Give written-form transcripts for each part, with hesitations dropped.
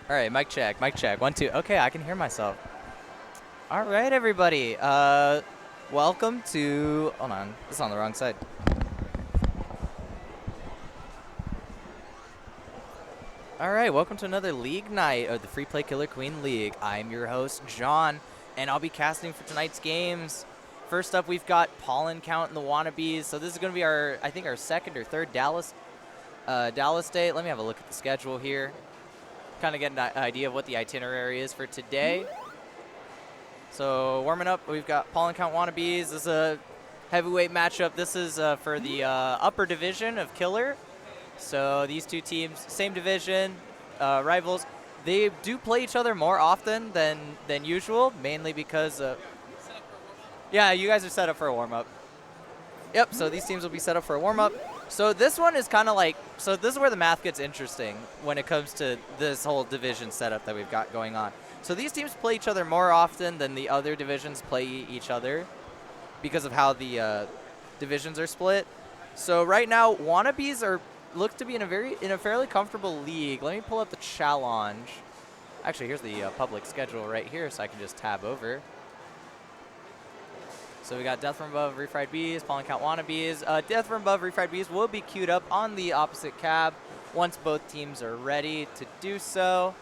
All right, mic check, mic check. 1, 2. Okay, I can hear myself. All right, everybody. Welcome to. Hold on, this is on the wrong side. All right, welcome to another league night of the Free Play Killer Queen League. I'm your host, John, and I'll be casting for tonight's games. First up, we've got Pollen Count and the Wannabes. So this is going to be our second or third Dallas date. Let me have a look at the schedule here. Kind of get an idea of what the itinerary is for today. So warming up, we've got Pollen Count Wannabes. This is a heavyweight matchup. This is for the upper division of Killer. So these two teams, same division, rivals. They do play each other more often than usual, mainly because yeah, you guys are set up for a warm-up. Yep, so these teams will be set up for a warm-up. So this one is kind of like, so this is where the math gets interesting when it comes to this whole division setup that we've got going on. So these teams play each other more often than the other divisions play each other because of how the divisions are split. So right now, Wannabes look to be in a fairly comfortable league. Let me pull up the challenge. Actually, here's the public schedule right here, so I can just tab over. So we got Death from Above, Refried Bees, Pollen Count Wannabes. Death from Above, Refried Bees will be queued up on the opposite cab once both teams are ready to do so.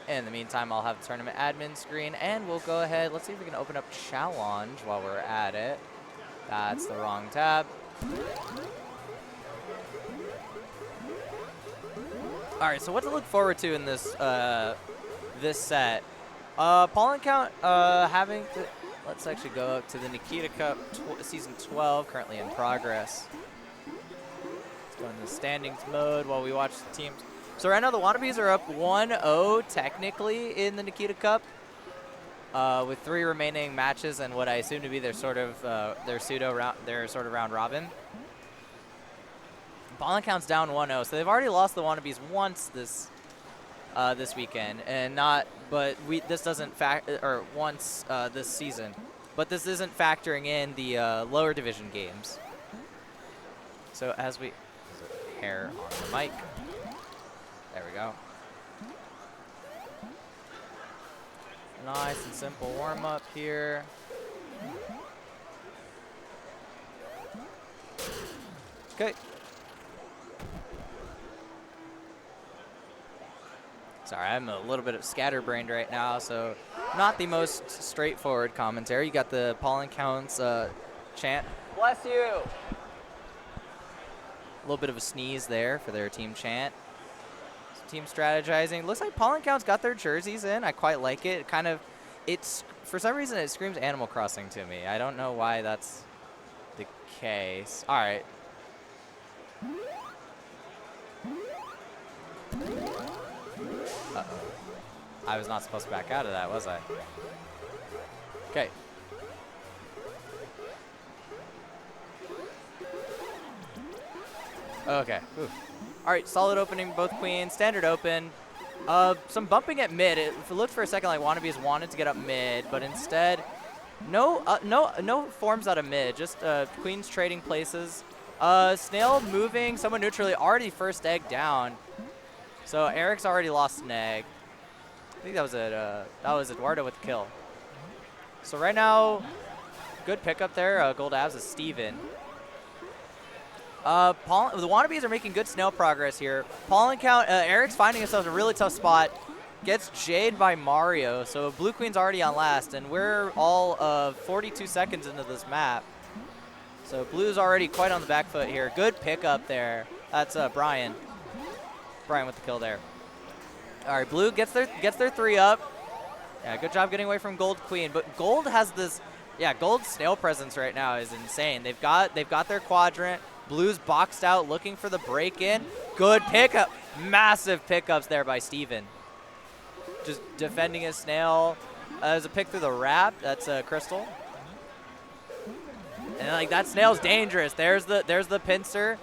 In the meantime, I'll have the tournament admin screen, and we'll go ahead. Let's see if we can open up challenge while we're at it. That's the wrong tab. All right, so what to look forward to in this this set? Pollen Count having to. Let's actually go up to the Nikita Cup Season 12, currently in progress. Let's go into standings mode while we watch the teams. So right now the Wannabes are up 1-0 technically in the Nikita Cup, with 3 remaining matches and what I assume to be their sort of round robin. Pollen Count's down 1-0, so they've already lost the Wannabes once this weekend, and this doesn't once this season, but this isn't factoring in the lower division games. So as we hair on the mic. There we go. Nice and simple warm-up here. Okay. Sorry, I'm a little bit scatterbrained right now, so not the most straightforward commentary. You got the Pollen Counts chant. Bless you! A little bit of a sneeze there for their team chant. Team strategizing. Looks like Pollen Count's got their jerseys in. I quite like it. It's for some reason it screams Animal Crossing to me. I don't know why that's the case. All right. Uh-oh. I was not supposed to back out of that, was I? Okay. Okay. Oof. All right, solid opening, both queens, standard open. Some bumping at mid. It looked for a second like Wannabes wanted to get up mid, but instead, no forms out of mid. Just queens trading places. Snail moving, someone neutrally already first egg down. So Eric's already lost an egg. I think that was Eduardo with the kill. So right now, good pickup there. Gold abs is Steven. The Wannabes are making good snail progress here. Pollen Count, Eric's finding himself in a really tough spot. Gets Jade by Mario, so Blue Queen's already on last, and we're all 42 seconds into this map. So Blue's already quite on the back foot here. Good pickup there. That's Brian. Brian with the kill there. All right, Blue gets their 3 up. Yeah, good job getting away from Gold Queen, but Gold has this. Yeah, Gold's snail presence right now is insane. They've got their quadrant. Blue's boxed out, looking for the break-in. Good pickup. Massive pickups there by Steven. Just defending his snail. There's a pick through the wrap. That's Crystal. And like that snail's dangerous. There's the pincer.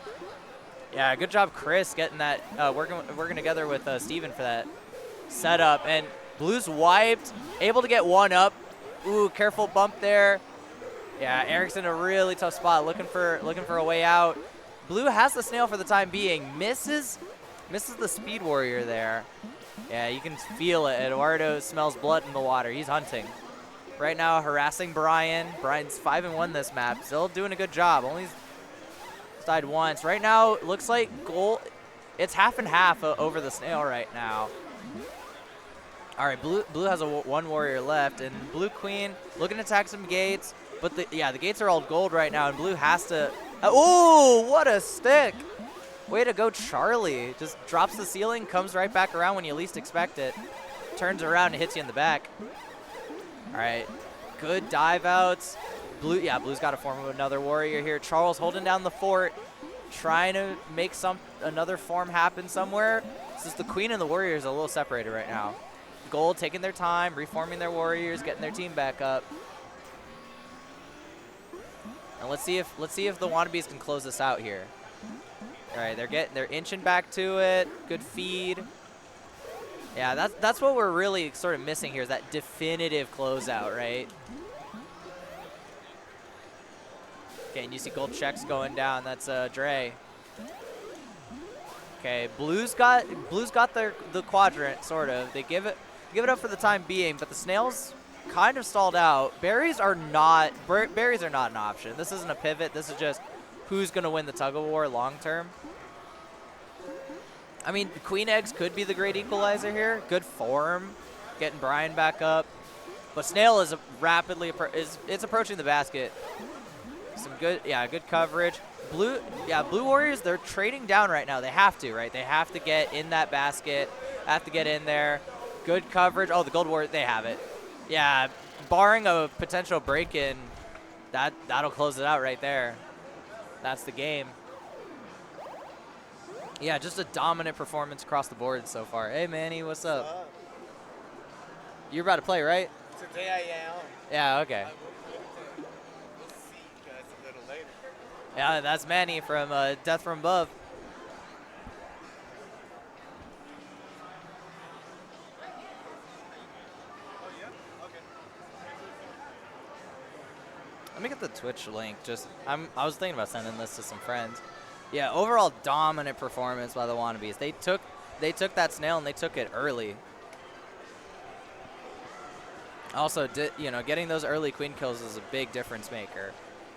Yeah, good job, Chris, getting that working together with Steven for that setup. And Blue's wiped, able to get 1 up. Ooh, careful bump there. Yeah, Eric's in a really tough spot, looking for a way out. Blue has the snail for the time being, misses Misses the speed warrior there. Yeah, you can feel it. Eduardo smells blood in the water. He's hunting. Right now, harassing Brian. Brian's 5-1 this map. Still doing a good job. Only died once. Right now, it looks like goal. It's half and half over the snail right now. All right, blue has one warrior left, and blue queen looking to attack some gates. But the gates are all gold right now, and blue has to. Oh, what a stick! Way to go, Charlie. Just drops the ceiling, comes right back around when you least expect it. Turns around and hits you in the back. All right, good dive outs. Blue's got to form another warrior here. Charles holding down the fort, trying to make another form happen somewhere. Since the queen and the warriors are a little separated right now. Gold taking their time, reforming their warriors, getting their team back up. And let's see if the wannabes can close this out here. All right, they're inching back to it. Good feed. Yeah, that's what we're really sort of missing here, is that definitive closeout, right? Okay, and you see gold checks going down. That's Dre. Okay, blue's got the quadrant, sort of. They give it up for the time being, but the snails kind of stalled out. Berries are not an option. This isn't a pivot. This is just who's going to win the tug of war long term. I mean, queen eggs could be the great equalizer here. Good form, getting Brian back up. But snail is rapidly it's approaching the basket. Some good coverage. Blue warriors, they're trading down right now. They have to, right? They have to get in that basket. Have to get in there. Good coverage. Oh, the gold warrior, they have it. Yeah, barring a potential break-in, that'll close it out right there. That's the game. Yeah, just a dominant performance across the board so far. Hey, Manny, what's up? You're about to play, right? Today I am. Yeah, okay. We'll see you guys a little later. Yeah, that's Manny from Death from Above. Oh, yeah? Okay. Let me get the Twitch link. I was thinking about sending this to some friends. Yeah, overall dominant performance by the wannabes. They took that snail and they took it early. Also, getting those early queen kills is a big difference maker.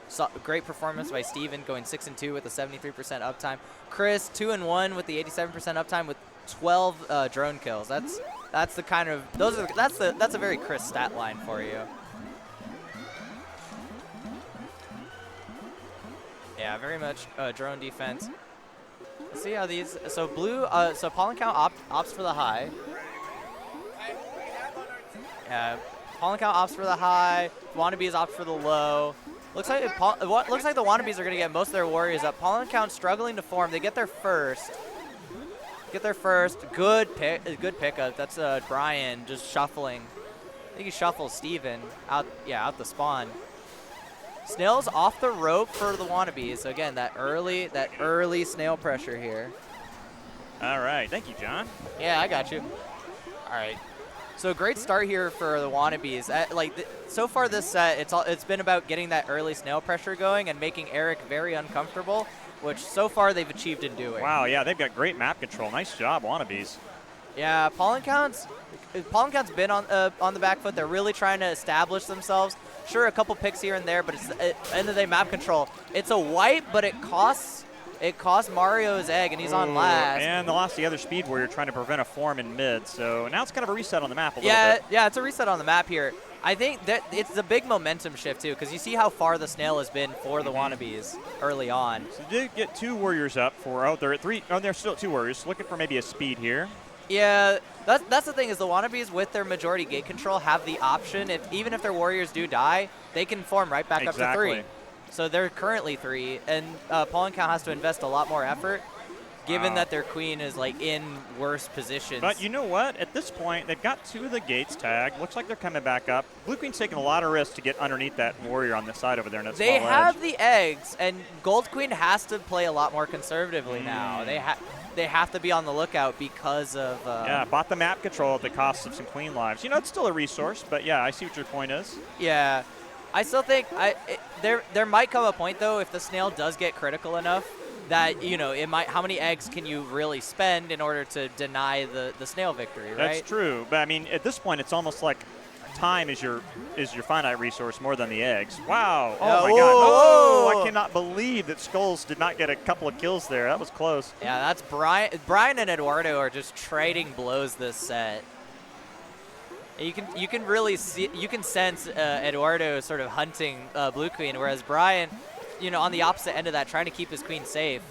So, great performance by Steven, going 6-2 with a 73% uptime. Chris 2-1 with the 87% uptime with 12 drone kills. That's the kind of that's a very Chris stat line for you. Yeah, very much drone defense. Let's see how these. So blue. So pollen count opts for the high. Yeah, pollen count opts for the high. Wannabes opt for the low. Looks like the wannabes are gonna get most of their warriors up. Pollen count struggling to form. They get their first. Good pickup. That's Brian just shuffling. I think he shuffles Steven out. Yeah, out the spawn. Snail's off the rope for the wannabes. So again, that early snail pressure here. All right, thank you, John. Yeah, I got you. All right. So great start here for the wannabes. So far this set, it's been about getting that early snail pressure going and making Eric very uncomfortable, which so far they've achieved in doing. Wow, yeah, they've got great map control. Nice job, wannabes. Yeah, pollen count's been on the back foot. They're really trying to establish themselves. Sure, a couple picks here and there, but end of the day map control. It's a wipe, but it costs Mario's egg, and he's on last. And they lost the other speed warrior trying to prevent a form in mid. So now it's kind of a reset on the map a little bit. Yeah, it's a reset on the map here. I think that it's a big momentum shift, too, because you see how far the snail has been for the wannabes early on. So they did get 2 warriors up for, they're at 3. Oh, they're still at 2 warriors. Looking for maybe a speed here. Yeah, that's the thing is the wannabes with their majority gate control have the option, even if their warriors do die, they can form right back up to 3. So they're currently 3, and pollen count has to invest a lot more effort, given that their queen is in worse positions. But you know what? At this point, they've got 2 of the gates tagged. Looks like they're coming back up. Blue queen's taking a lot of risks to get underneath that warrior on the side over there. They have the eggs, and gold queen has to play a lot more conservatively now. They have to be on the lookout because of... yeah, bought the map control at the cost of some queen lives. It's still a resource, but yeah, I see what your point is. Yeah. I still think there might come a point, though, if the snail does get critical enough, that, you know, how many eggs can you really spend in order to deny the snail victory, right? That's true. But I mean, at this point, it's almost like time is your finite resource more than the eggs. Wow. Oh, my God. Oh, I cannot believe that Skulls did not get a couple of kills there. That was close. Yeah, that's Brian. Brian and Eduardo are just trading blows this set. You can really see, you can sense Eduardo sort of hunting Blue Queen, whereas Brian, you know, on the opposite end of that, trying to keep his queen safe.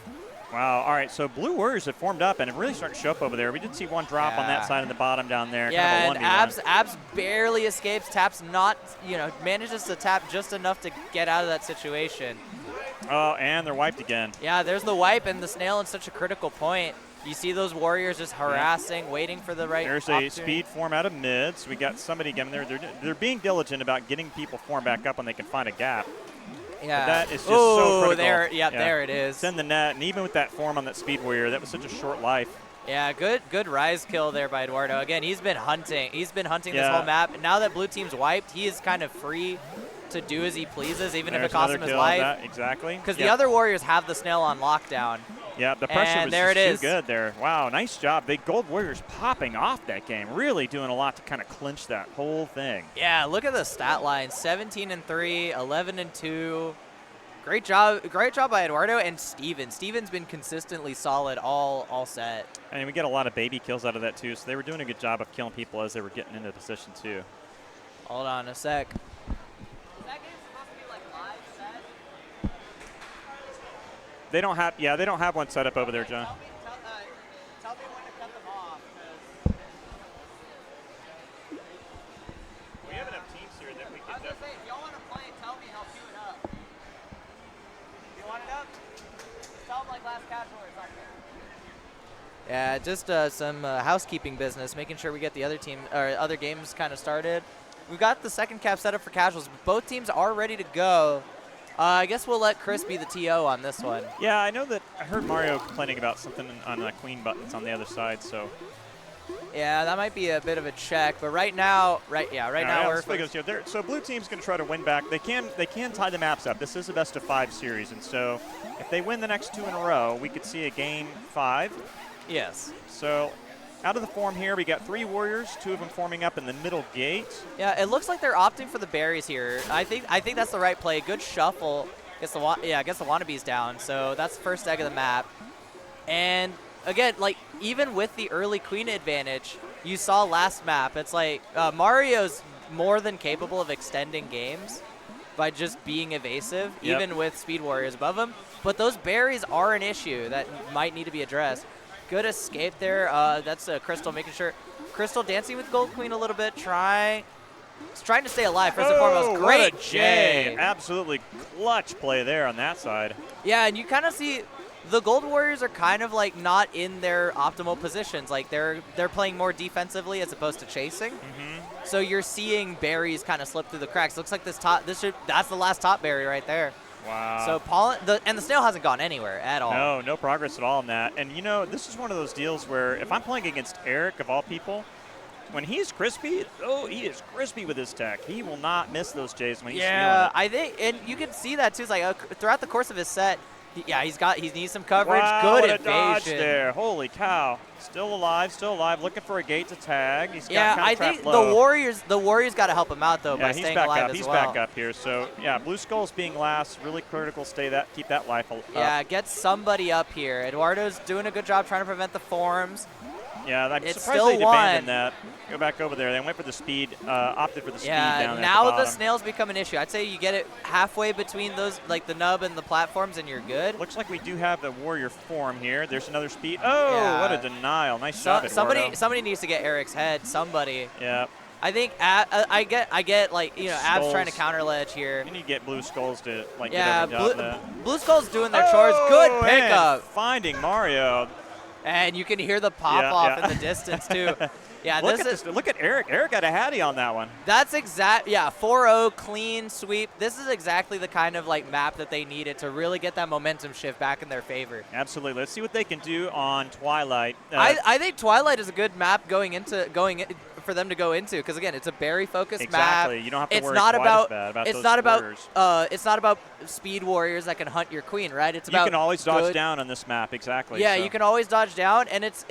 Wow. All right. So Blue Warriors have formed up and have really starting to show up over there. We did see one drop on that side in the bottom down there. Yeah, kind of a and Abs barely escapes. Taps not, you know, manages to tap just enough to get out of that situation. Oh, and they're wiped again. Yeah, there's the wipe, and the snail in such a critical point. You see those warriors just harassing, waiting for the right There's a speed form out of mid, so we got somebody getting there. They're being diligent about getting people formed back up when they can find a gap. Yeah. But that is just so critical. There it is. Send the net, and even with that form on that speed warrior, that was such a short life. Yeah, good rise kill there by Eduardo. Again, he's been hunting. He's been hunting this whole map. And now that blue team's wiped, he is kind of free to do as he pleases, even if it costs him his life. Exactly. Because the other warriors have the snail on lockdown. Yeah, the pressure was there just too good there. Wow, nice job. The Gold Warriors popping off that game, really doing a lot to kind of clinch that whole thing. Yeah, look at the stat line: 17-3, 11-2. Great job by Eduardo and Steven. Steven's been consistently solid all set. And we get a lot of baby kills out of that too, so they were doing a good job of killing people as they were getting into position too. Hold on a sec. Is that game supposed to be like live set? They don't have one set up over there, John. Tell me when to cut them off. We have enough teams here that we can. I was gonna say, if y'all want to play, tell me and I'll queue it up. You want it up? Tell them like last casual or something. Yeah, just some housekeeping business, making sure we get the other team or other games kind of started. We've got the second cap set up for casuals. Both teams are ready to go. I guess we'll let Chris be the TO on this one. Yeah, I know that I heard Mario complaining about something on queen buttons on the other side, so. Yeah, that might be a bit of a check, but right now, we're. So blue team's going to try to win back. They can tie the maps up. This is a best-of-5 series, and so if they win the next 2 in a row, we could see a game 5. Yes. So out of the form here, we got 3 warriors, 2 of them forming up in the middle gate. Yeah, it looks like they're opting for the berries here. I think that's the right play. Good shuffle. Gets the wannabes down. So that's the first egg of the map. And again, like even with the early queen advantage, you saw last map. It's like Mario's more than capable of extending games by just being evasive, even with speed warriors above him. But those berries are an issue that might need to be addressed. Good escape there. That's Crystal making sure. Crystal dancing with Gold Queen a little bit. Trying to stay alive first and foremost. Great J. Absolutely clutch play there on that side. Yeah, and you kind of see the Gold Warriors are kind of like not in their optimal positions. Like they're playing more defensively as opposed to chasing. So you're seeing berries kind of slip through the cracks. Looks like that's the last top berry right there. Wow. So the snail hasn't gone anywhere at all. No progress at all in that. And you know, this is one of those deals where if I'm playing against Eric of all people, when he's crispy, he is crispy with his tech. He will not miss those J's when he's feeling it. I think, and you can see that too. It's like throughout the course of his set, he needs some coverage. Wow, Good what evasion. a dodge there. Holy cow. Still alive, looking for a gate to tag. He's got I think low. the Warriors got to help him out though by staying alive as well. He's back up here. So yeah, Blue Skulls being last, really critical. Keep that life up. Yeah, get somebody up here. Eduardo's doing a good job trying to prevent the forms. Yeah, I'm it's surprised still they abandoned that. Go back over there. They went for the speed, opted for the speed down there. Now the snails become an issue. I'd say you get it halfway between those, like the nub and the platforms, and you're good. Looks like we do have the warrior form here. There's another speed. Oh, what a denial. Nice job, Eduardo. Somebody needs to get Eric's head. Somebody. Yeah. I think I get like Ab's trying to counter ledge here. You need to get Blue Skulls to get over that. Blue Skulls doing their chores. Good pickup. Finding Mario. And you can hear the pop off in the distance too. Yeah, look at Eric. Eric got a hattie on that one. That's 4-0 clean sweep. This is exactly the kind of like map that they needed to really get that momentum shift back in their favor. Absolutely. Let's see what they can do on Twilight. I think Twilight is a good map going for them to go into because again, it's a berry focused Exactly. map. You don't have to It's worry not quite about as bad about it's those not warriors. about it's not about speed warriors that can hunt your queen, right? It's You about can always dodge good- down on this map, exactly. Yeah, so. you can always dodge down, and it's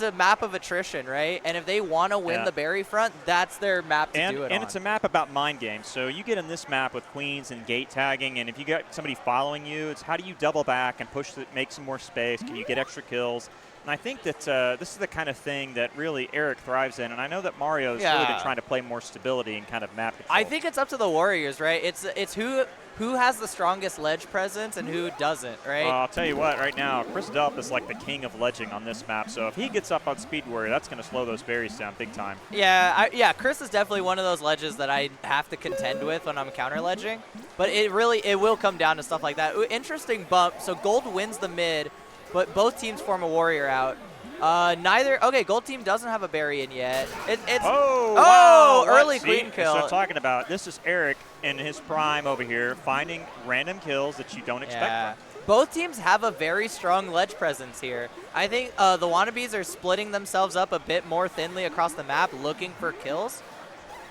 a map of attrition, right? And if they want to win Yeah. the berry front, that's their map to do it And on. it's a map about mind games. So you get in this map with queens and gate tagging, and if you got somebody following you, it's how do you double back and make some more space? Can you get extra kills? And I think that this is the kind of thing that really Eric thrives in. And I know that Mario's really been trying to play more stability and kind of map control. I think it's up to the Warriors, right? It's who has the strongest ledge presence and who doesn't, right? Well, I'll tell you what, right now, Chris Delp is like the king of ledging on this map. So if he gets up on Speed Warrior, that's going to slow those berries down big time. Yeah, Chris is definitely one of those ledges that I have to contend with when I'm counter ledging. But it will come down to stuff like that. Ooh, interesting bump. So gold wins the mid, but both teams form a warrior out. Gold team doesn't have a berry in yet. Wow, early See, queen that's kill. what I'm talking about. This is Eric in his prime over here, finding random kills that you don't expect from. Both teams have a very strong ledge presence here. I think the Wannabes are splitting themselves up a bit more thinly across the map, looking for kills.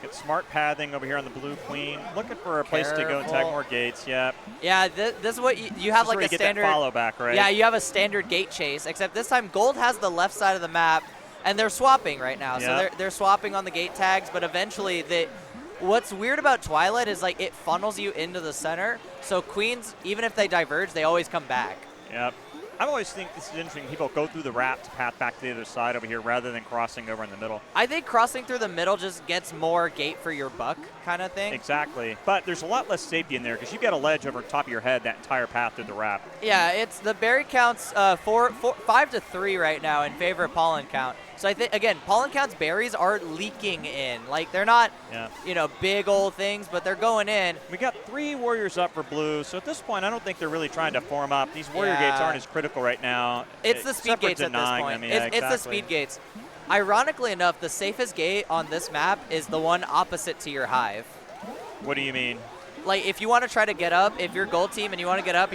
Get smart pathing over here on the blue queen, looking for a place to go and tag more gates. Yep. Yeah, this is what you have, This is like where a you get standard that follow back, right? Yeah, you have a standard gate chase, except this time gold has the left side of the map, and they're swapping right now. Yep. So they're swapping on the gate tags, but eventually what's weird about Twilight is like it funnels you into the center. So queens, even if they diverge, they always come back. Yep. I always think this is interesting. People go through the wrap to path back to the other side over here rather than crossing over in the middle. I think crossing through the middle just gets more gate for your buck kind of thing. Exactly. But there's a lot less safety in there because you got a ledge over top of your head that entire path through the wrap. Yeah, it's the berry counts 5-3 right now in favor of pollen count. So I think, again, pollen count's berries are leaking in. Like, they're not, big old things, but they're going in. We got 3 warriors up for blue, so at this point, I don't think they're really trying to form up. These warrior gates aren't as critical right now. It's the speed gates at this point. Them. Yeah, it's the speed gates. Ironically enough, the safest gate on this map is the one opposite to your hive. What do you mean? Like, if you want to try to get up, if you're gold team and you want to get up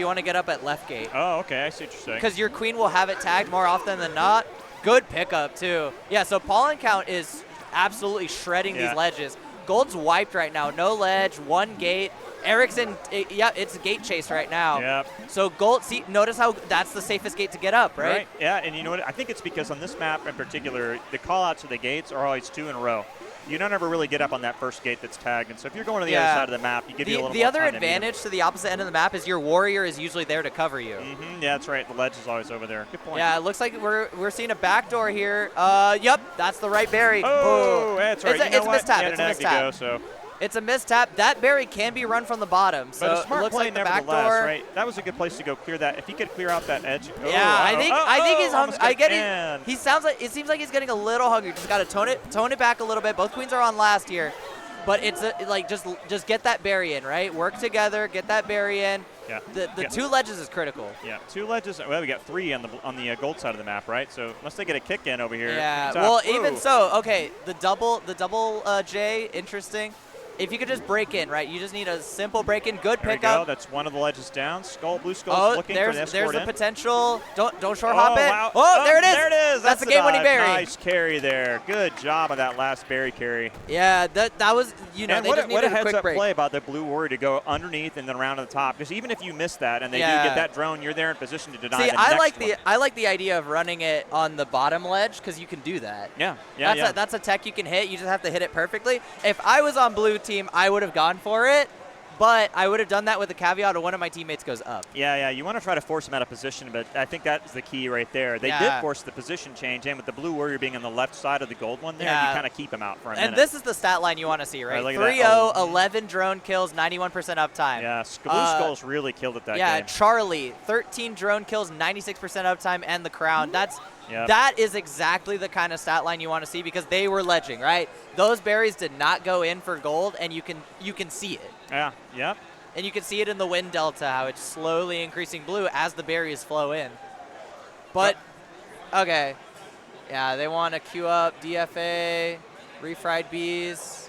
at left gate. Oh, okay, I see what you're saying. Because your queen will have it tagged more often than not. Good pickup, too. Yeah, so pollen count is absolutely shredding these ledges. Gold's wiped right now. No ledge, one gate. Erickson, it's a gate chase right now. Yep. So gold, see, notice how that's the safest gate to get up, right? Yeah, and you know what? I think it's because on this map in particular, the call-outs of the gates are always 2 in a row. You don't ever really get up on that first gate that's tagged. And so if you're going to the other side of the map, you give you a little more The other time advantage to the opposite end of the map is your warrior is usually there to cover you. Yeah, that's right. The ledge is always over there. Good point. Yeah, it looks like we're seeing a backdoor here. Yep, that's the right berry. Oh, that's right. It's a mistap. It's a mistap. So. It's a mistap. That berry can be run from the bottom. So but a smart it looks play like the nevertheless, backdoor. right? That was a good place to go clear that. If he could clear out that edge. Yeah, I think he's hungry. I get it. He sounds like it seems like he's getting a little hungry. Just got to tone it back a little bit. Both queens are on last here. But it's just get that berry in, right? Work together, get that berry in. Yeah. The 2 ledges is critical. Yeah, 2 ledges. Well, we got 3 on the gold side of the map, right? So unless they get a kick in over here. Yeah. Well, even so, okay. The double J, interesting. If you could just break in, right? You just need a simple break in. Good there pickup. We go. That's one of the ledges down. Blue Skull's looking for the escort there's the in. potential. Don't short hop it. Wow. Oh, there it is. There it is. That's the game-winning berry. Nice carry there. Good job of that last berry carry. Yeah, that was, they just needed a quick break. What a heads-up play about the blue warrior to go underneath and then around to the top. Because even if you miss that and they do get that drone, you're there in position to deny See, the next one. I like the idea of running it on the bottom ledge because you can do that. Yeah. That's a tech you can hit. You just have to hit it perfectly. If I was on blue team, I would have gone for it. But I would have done that with the caveat of one of my teammates goes up. Yeah. You want to try to force him out of position, but I think that's the key right there. They did force the position change, and with the blue warrior being on the left side of the gold one there, you kind of keep him out for a minute. And this is the stat line you want to see, right? 3-0, 11 drone kills, 91% uptime. Yeah, Blue Skulls really killed it that game. Yeah, Charlie, 13 drone kills, 96% uptime, and the crown. That is exactly the kind of stat line you want to see because they were ledging, right? Those berries did not go in for gold, and you can see it. Yeah, yep. And you can see it in the wind delta, how it's slowly increasing blue as the berries flow in. But, okay. Yeah, they want to queue up DFA, refried bees.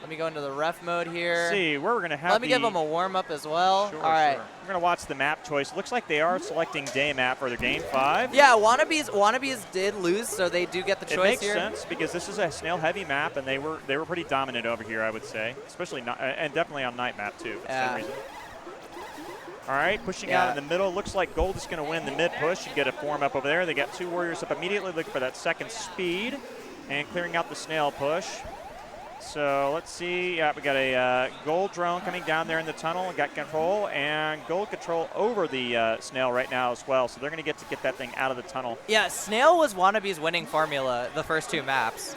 Let me go into the ref mode here. See, where we're going to have Let me give them a warm-up as well. Sure, All right. sure. We're going to watch the map choice. Looks like they are selecting day map for their game 5. Yeah, Wannabes did lose, so they do get the choice here. It makes sense because this is a snail-heavy map, and they were pretty dominant over here, I would say, especially not, and definitely on night map too. For the same reason. All right, pushing out in the middle. Looks like Gold is going to win the mid push and get a form up over there. They got 2 warriors up immediately, looking for that second speed, and clearing out the snail push. So let's see. Yeah, we got a Gold drone coming down there in the tunnel. Got control, and Gold control over the snail right now as well. So they're going to get that thing out of the tunnel. Yeah, snail was Wannabe's winning formula the first 2 maps.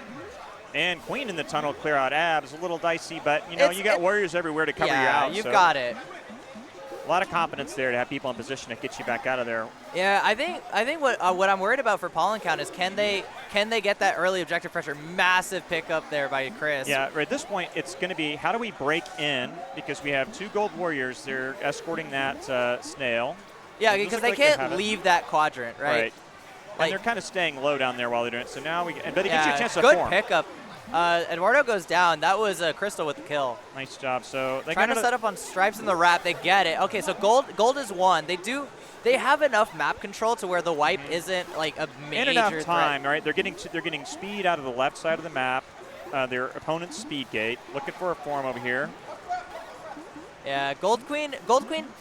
And Queen in the tunnel, clear out abs. A little dicey, but you know you got warriors everywhere to cover you out. You've got it. A lot of confidence there to have people in position to get you back out of there. Yeah, I think what I'm worried about for Pollen Count is can they get that early objective pressure? Massive pickup there by Chris. Yeah, right at this point it's going to be how do we break in, because we have 2 Gold warriors. They're escorting that snail. Yeah, because they can't leave that quadrant, right? Right. And they're kind of staying low down there while they're doing it. So now but it gives you a chance to good form. pickup. Eduardo goes down. That was Crystal with the kill. Nice job. So they trying to set up on stripes in the wrap. They get it. Okay, so gold is 1. They have enough map control to where the wipe isn't like a major and enough threat. time, right? They're getting speed out of the left side of the map. Their opponent's speed gate. Looking for a form over here. Yeah, Gold Queen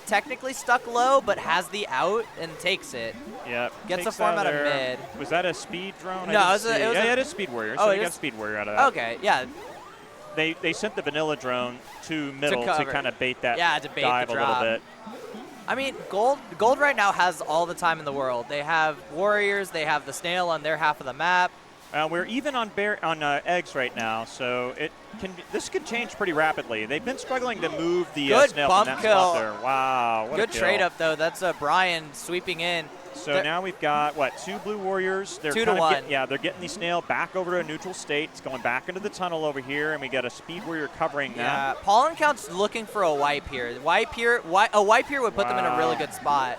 technically stuck low, but has the out and takes it. Yeah. Gets a form out of mid. Was that a speed drone? No, it had a speed warrior. So they got a speed warrior out of that. Okay, yeah. They sent the vanilla drone to middle to kind of bait that dive a little bit. I mean, Gold right now has all the time in the world. They have warriors. They have the snail on their half of the map. We're even on eggs right now, so this could change pretty rapidly. They've been struggling to move the snail from that spot there. Wow, what good a trade up though. That's Brian sweeping in. So now we've got 2 blue warriors. They're 2 to 1. They're getting the snail back over to a neutral state. It's going back into the tunnel over here, and we got a speed warrior covering that. Yeah, Pollen Count's looking for a wipe here. A wipe here would put them in a really good spot.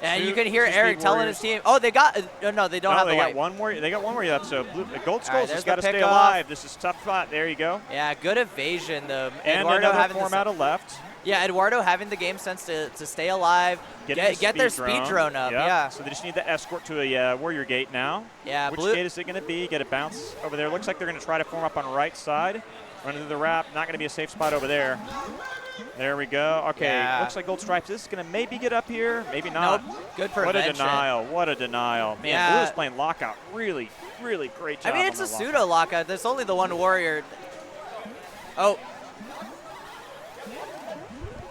And you can hear Eric telling his team, "Oh, they got no, they don't have the wipe." They got one warrior left. So Gold Skulls has got to stay off. alive. This is a tough spot. There you go. Yeah, good evasion though. And another form out of left. Yeah, Eduardo having the game sense to stay alive, get their speed drone up. Yep. Yeah. So they just need the escort to a warrior gate now. Yeah. Which gate is it going to be? Get a bounce over there. Looks like they're going to try to form up on the right side. Run into the wrap. Not going to be a safe spot over there. There we go. Okay, looks like Gold Stripes is going to maybe get up here, maybe not. Nope. Good prevention. What a denial. What a denial. Man, Blue is playing lockout. Really, really great job. I mean, it's a pseudo lockout. There's only the one warrior. Oh.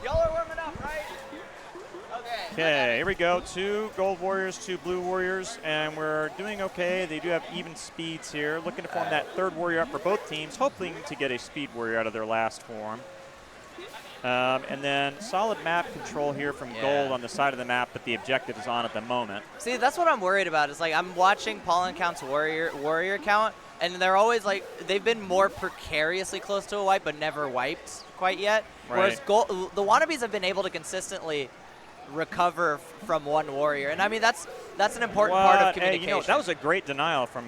Y'all are warming up, right? Okay, here we go. 2 Gold Warriors, 2 Blue Warriors, and we're doing okay. They do have even speeds here. Looking to form that 3rd warrior up for both teams, hoping to get a speed warrior out of their last form. And then solid map control here from Gold on the side of the map, but the objective is on at the moment. See, that's what I'm worried about. It's like I'm watching Pollen Count's warrior count, and they're always like, they've been more precariously close to a wipe, but never wiped quite yet. Right. Whereas the Wannabes have been able to consistently recover from one warrior. And I mean, that's an important part of communication. Hey, that was a great denial from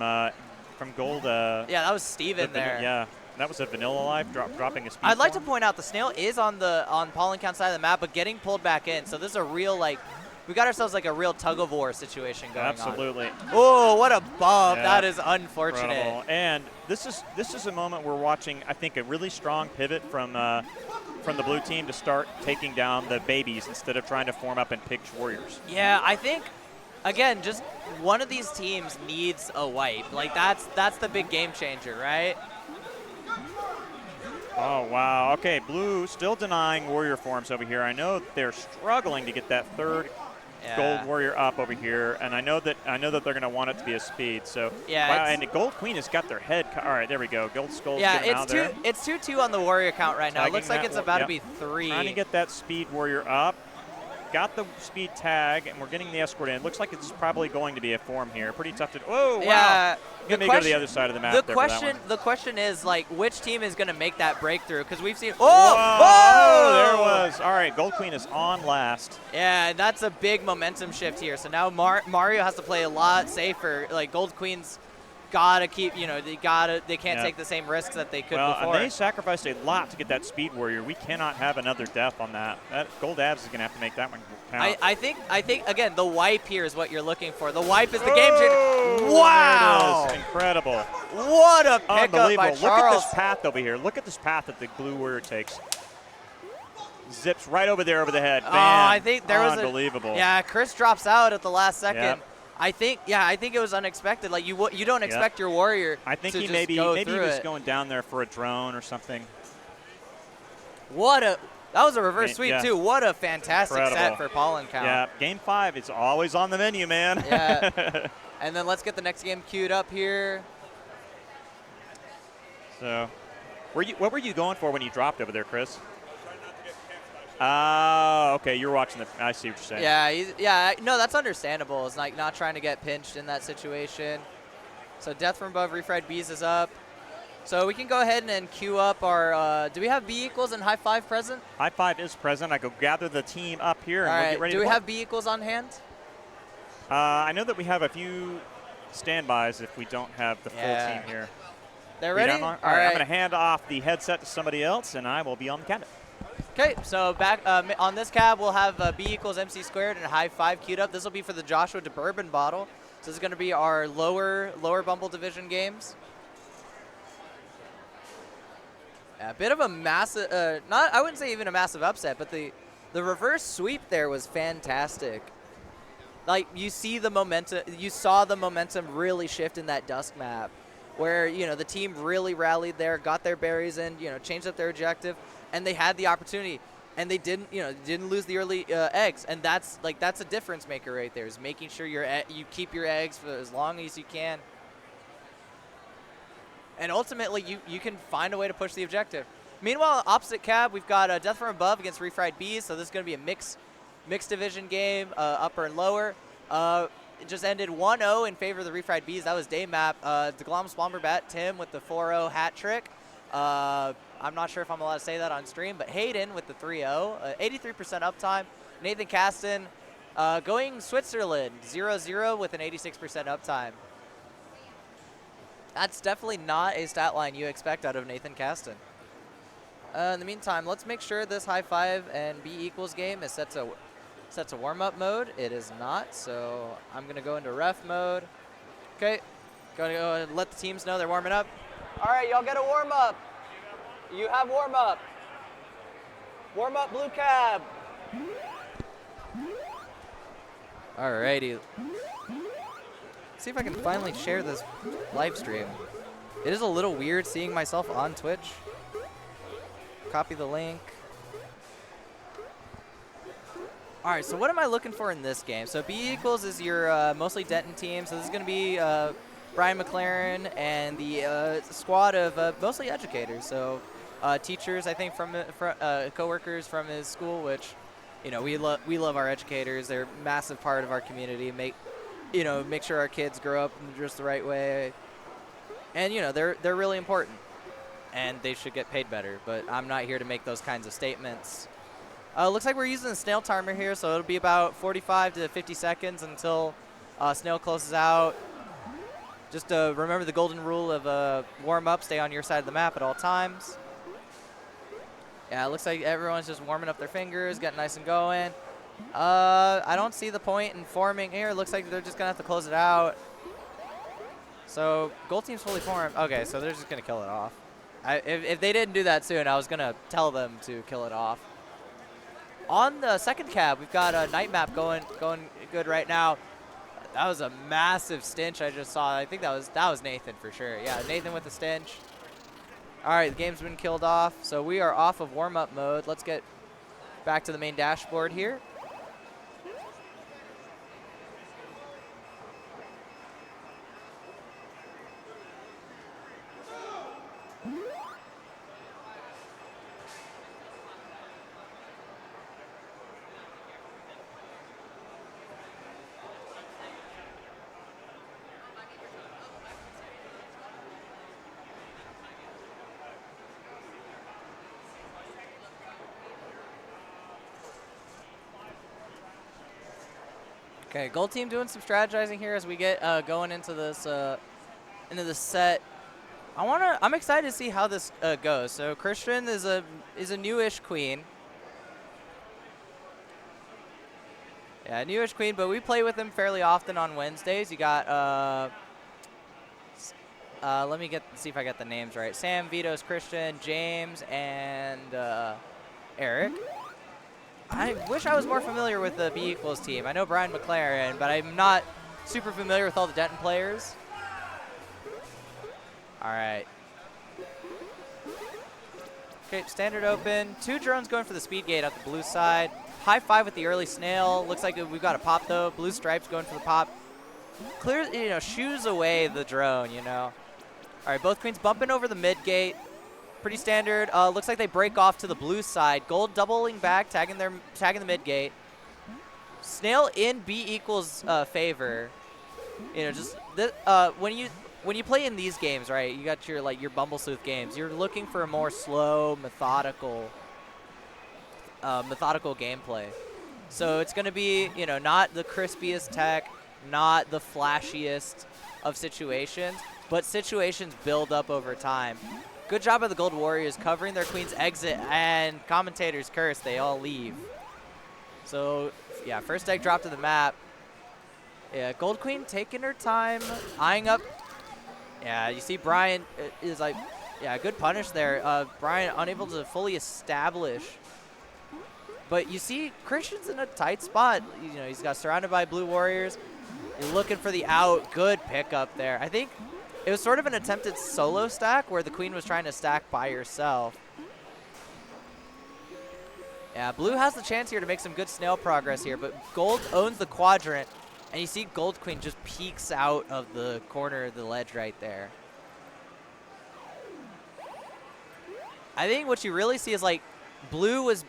Gold. Yeah, that was Steven there. Yeah. That was a vanilla life, dropping a speed I'd like to form. point out the snail is on Pollen Count side of the map, but getting pulled back in. So this is a real, we got ourselves like a real tug-of-war situation going on. Absolutely. Oh, what a bump. Yeah, that is unfortunate. incredible. And this is a moment we're watching, I think, a really strong pivot from the blue team to start taking down the babies instead of trying to form up and pick warriors. Yeah, I think, again, just one of these teams needs a wipe. Like, that's the big game changer, right? Oh, wow. Okay, Blue still denying warrior forms over here. I know they're struggling to get that 3rd Gold warrior up over here, and I know that they're going to want it to be a speed. So and the Gold Queen has got their head. All right, there we go. Gold Skulls. Yeah, it's 2-2 on the warrior count right now. It looks like it's about to be 3. Trying to get that speed warrior up. Got the speed tag, and we're getting the escort in. Looks like it's probably going to be a form here. Pretty tough to. Whoa! Wow. Yeah. Go to the other side of the map. The question is, like, which team is going to make that breakthrough? Because we've seen. Oh, there it was. All right, Gold Queen is on last. Yeah, that's a big momentum shift here. So now Mario has to play a lot safer. Like, Gold Queen's gotta keep, they can't take the same risks that they could before. And they sacrificed a lot to get that Speed Warrior. We cannot have another death on that. That Gold Abs is going to have to make that one count. I think again, the wipe here is what you're looking for. The wipe is the game changer. Wow! There it is. Incredible. What a pickup by Charles. Look at this path over here. Look at this path that the Blue Warrior takes. Zips right over there over the head. Bam. I think there was unbelievable. Yeah, Chris drops out at the last second. Yep. I think it was unexpected. Like you don't expect your warrior. I think to he just maybe go he was it. going down there for a drone or something. That was a reverse sweep too. What a fantastic set for Pollen Count. Yeah, Game 5 is always on the menu, man. Yeah. And then let's get the next game queued up here. So, what were you going for when you dropped over there, Chris? Okay, you're watching the. I see what you're saying. Yeah, no, that's understandable. It's like not trying to get pinched in that situation. So Death from Above, Refried Bees is up. So we can go ahead and queue up our. Do we have B equals and High Five present? High Five is present. I go gather the team up here and we'll get ready. Do to we play. have B equals on hand? I know that we have a few standbys if we don't have the full team here. They're ready. All right, I'm going to hand off the headset to somebody else, and I will be on the cabinet. Okay, so back on this cab, we'll have B equals MC squared and High Five queued up. This will be for the Joshua DeBourbon bottle. So this is going to be our lower Bumble Division games. A bit of a massive, I wouldn't say even a massive upset, but the reverse sweep there was fantastic. Like you saw the momentum really shift in that Dusk map, where the team really rallied there, got their berries in, changed up their objective. And they had the opportunity, and they didn't lose the early eggs, and that's a difference maker right there. Is making sure you keep your eggs for as long as you can, and ultimately you can find a way to push the objective. Meanwhile, opposite cab, we've got Death from Above against Refried Bees, so this is going to be a mixed division game, upper and lower. It just ended 1-0 in favor of the Refried Bees. That was day map. DeGlom Swamberbat Tim with the 4-0 hat trick. I'm not sure if I'm allowed to say that on stream, but Hayden with the 3-0, 83% uptime. Nathan Kasten going Switzerland, 0-0 with an 86% uptime. That's definitely not a stat line you expect out of Nathan Kasten. In the meantime, let's make sure this High Five and B equals game is set to warm-up mode. It is not, so I'm going to go into ref mode. Okay, going to go and let the teams know they're warming up. All right, y'all get a warm-up. You have warm-up. Warm-up blue cab. Alrighty. See if I can finally share this live stream. It is a little weird seeing myself on Twitch. Copy the link. All right, so what am I looking for in this game? So B equals is your mostly Denton team. So this is going to be Brian McLaren and the squad of mostly educators. So teachers, I think, from coworkers from his school, which, we love our educators. They're a massive part of our community. Make sure our kids grow up in just the right way. And, they're really important. And they should get paid better. But I'm not here to make those kinds of statements. Looks like we're using the snail timer here, so it'll be about 45 to 50 seconds until snail closes out. Just remember the golden rule of warm up, stay on your side of the map at all times. Yeah, it looks like everyone's just warming up their fingers, getting nice and going. I don't see the point in forming here. It looks like they're just going to have to close it out. So gold team's fully formed. Okay, so they're just going to kill it off. If they didn't do that soon, I was going to tell them to kill it off. On the second cab, we've got a night map going good right now. That was a massive stench I just saw. I think that was Nathan for sure. Yeah, Nathan with the stench. All right, the game's been killed off, so we are off of warm-up mode. Let's get back to the main dashboard here. Okay, gold team doing some strategizing here as we get going into this into the set. I'm excited to see how this goes. So Christian is a newish queen. Yeah, newish queen, but we play with him fairly often on Wednesdays. You got let me see if I got the names right. Sam, Vito's Christian, James, and Eric. I wish I was more familiar with the B equals team. I know Brian McLaren, but I'm not super familiar with all the Denton players. All right. Okay, standard open. 2 drones going for the speed gate at the blue side. High 5 with the early snail. Looks like we've got a pop though. Blue stripes going for the pop. Clear, shoos away the drone, All right, both queens bumping over the mid gate. Pretty standard. Looks like they break off to the blue side. Gold doubling back, tagging the mid gate. Snail in B equals favor. Just when you play in these games, right? You got your Bumble Sleuth games. You're looking for a more slow, methodical gameplay. So it's going to be, not the crispiest tech, not the flashiest of situations, but situations build up over time. Good job of the Gold Warriors covering their queen's exit, and commentators curse, they all leave. So, yeah, first egg drop to the map. Yeah, Gold Queen taking her time, eyeing up. Yeah, you see Brian is like, yeah, good punish there. Brian unable to fully establish. But you see Christian's in a tight spot. He's got surrounded by blue warriors. He's looking for the out. Good pickup there. I think it was sort of an attempted solo stack where the queen was trying to stack by herself. Yeah, blue has the chance here to make some good snail progress here, but gold owns the quadrant. And you see Gold Queen just peeks out of the corner of the ledge right there. I think what you really see is blue was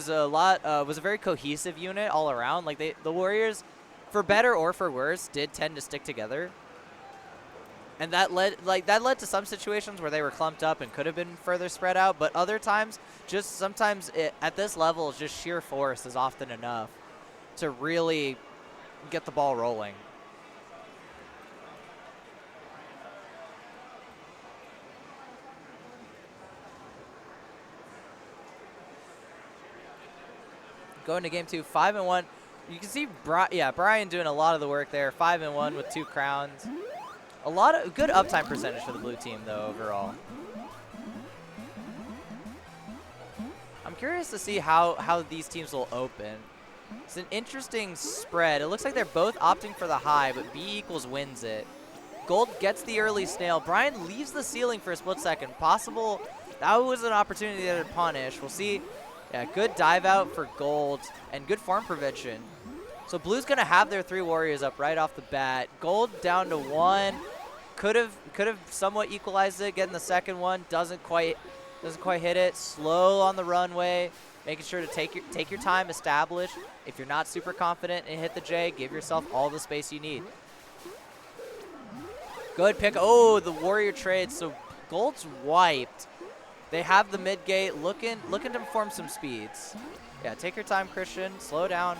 a very cohesive unit all around. The Warriors, for better or for worse, did tend to stick together. And that led to some situations where they were clumped up and could have been further spread out, but other times sometimes at this level just sheer force is often enough to really get the ball rolling. Going to game 2, 5-1. You can see Brian doing a lot of the work there. 5-1 with 2 crowns. A lot of good uptime percentage for the blue team though overall. I'm curious to see how these teams will open. It's an interesting spread. It looks like they're both opting for the high, but B equals wins it. Gold gets the early snail. Brian leaves the ceiling for a split second. Possible, that was an opportunity to punish. We'll see. Yeah, good dive out for gold and good farm prevention. So blue's gonna have their 3 warriors up right off the bat. Gold down to 1. Could have somewhat equalized it, getting the second one. Doesn't quite hit it. Slow on the runway. Making sure to take your time, establish. If you're not super confident and hit the J, give yourself all the space you need. Good pick. Oh, the warrior trade. So gold's wiped. They have the mid gate, looking to form some speeds. Yeah, take your time, Christian. Slow down.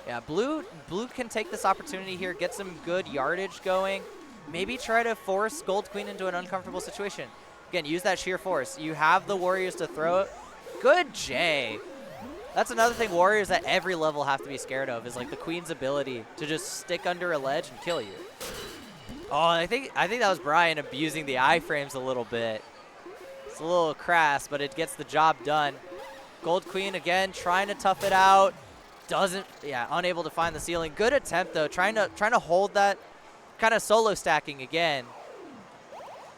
Yeah, blue can take this opportunity here, get some good yardage going. Maybe try to force Gold Queen into an uncomfortable situation. Again, use that sheer force. You have the warriors to throw it. Good J. That's another thing warriors at every level have to be scared of, is the queen's ability to just stick under a ledge and kill you. Oh, I think that was Brian abusing the iframes a little bit. It's a little crass, but it gets the job done. Gold Queen again trying to tough it out. Unable to find the ceiling. Good attempt though, trying to hold that, kind of solo stacking again.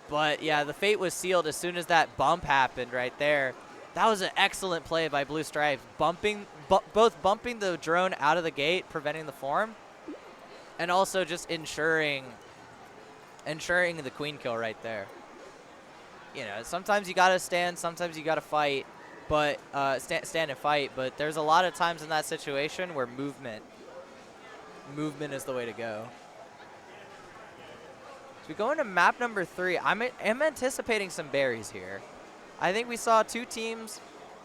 But yeah, the fate was sealed as soon as that bump happened right there. That was an excellent play by Blue Stripes, both bumping the drone out of the gate, preventing the form, and also just ensuring the queen kill right there. Sometimes you gotta stand, sometimes you gotta fight, but stand and fight. But there's a lot of times in that situation where movement is the way to go. So we go into map number 3. I'm anticipating some berries here. I think we saw 2 teams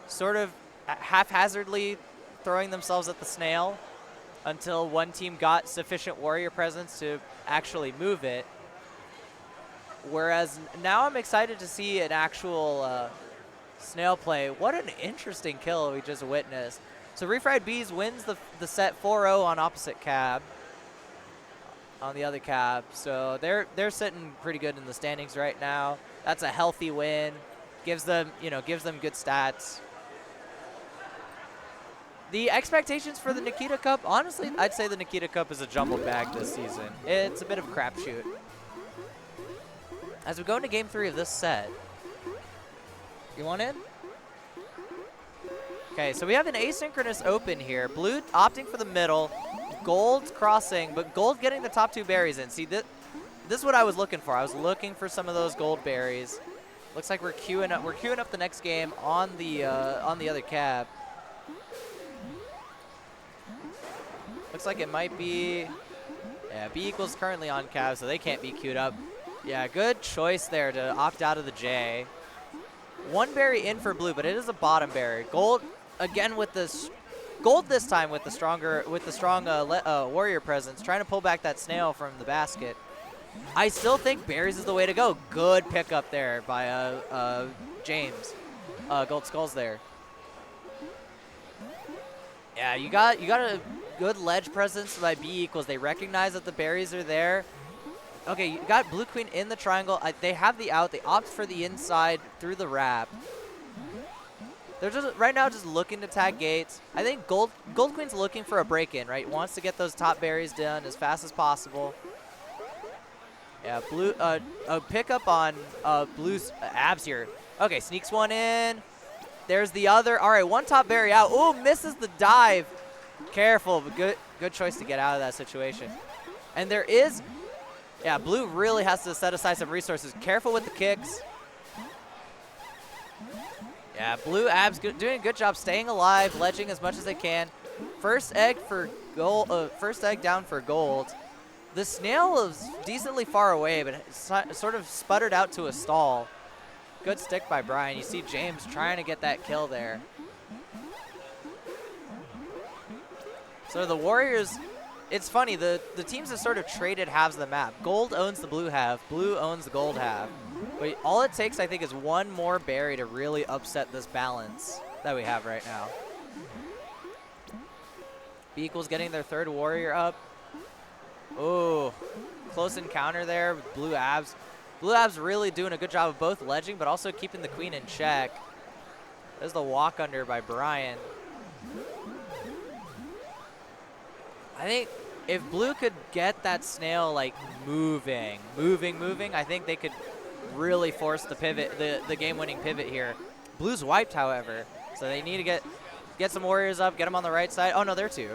sort of haphazardly throwing themselves at the snail. until one team got sufficient warrior presence to actually move it. Whereas now I'm excited to see an actual snail play. What an interesting kill we just witnessed. So Refried Bees wins the set 4-0 on opposite cab, on the other cab. So they're sitting pretty good in the standings right now. That's a healthy win. Gives them good stats. The expectations for the Nikita Cup, honestly, I'd say the Nikita Cup is a jumbled bag this season. It's a bit of a crapshoot. As we go into game 3 of this set, you want in? Okay, so we have an asynchronous open here. Blue opting for the middle, Gold crossing, but Gold getting the top 2 berries in. See, this is what I was looking for. I was looking for some of those gold berries. Looks like we're queuing up. We're queuing up the next game on the other cab. Looks like it might be. Yeah, B equals currently on cab, so they can't be queued up. Yeah, good choice there to opt out of the J. 1 berry in for blue, but it is a bottom berry. Gold again with this. Gold this time with the strong warrior presence, trying to pull back that snail from the basket. I still think berries is the way to go. Good pickup there by James. Gold Skulls there. Yeah, you got a good ledge presence by B equals. They recognize that the berries are there. Okay, you got Blue Queen in the triangle. They have the out. They opt for the inside through the wrap. They're just right now just looking to tag gates. I think Gold Queen's looking for a break-in, right? Wants to get those top berries done as fast as possible. Yeah, Blue a pickup on Blue's abs here. Okay, sneaks one in. There's the other. All right, 1 top berry out. Ooh, misses the dive. Careful, but good choice to get out of that situation. And there is, yeah, Blue really has to set aside some resources. Careful with the kicks. Yeah, Blue abs doing a good job staying alive, ledging as much as they can. First egg for gold. First egg down for Gold. The snail is decently far away, but it sort of sputtered out to a stall. Good stick by Brian. You see James trying to get that kill there. So the Warriors, it's funny, the teams have sort of traded halves of the map. Gold owns the blue half, blue owns the gold half. But all it takes, I think, is 1 more berry to really upset this balance that we have right now. B equals getting their 3rd warrior up. Ooh, close encounter there with Blue Abs. Blue Abs really doing a good job of both ledging, but also keeping the queen in check. There's the walk under by Brian. I think if Blue could get that snail like moving, I think they could really force the pivot, the game-winning pivot here. Blue's wiped, however, so they need to get some warriors up, get them on the right side. Oh no, they're 2.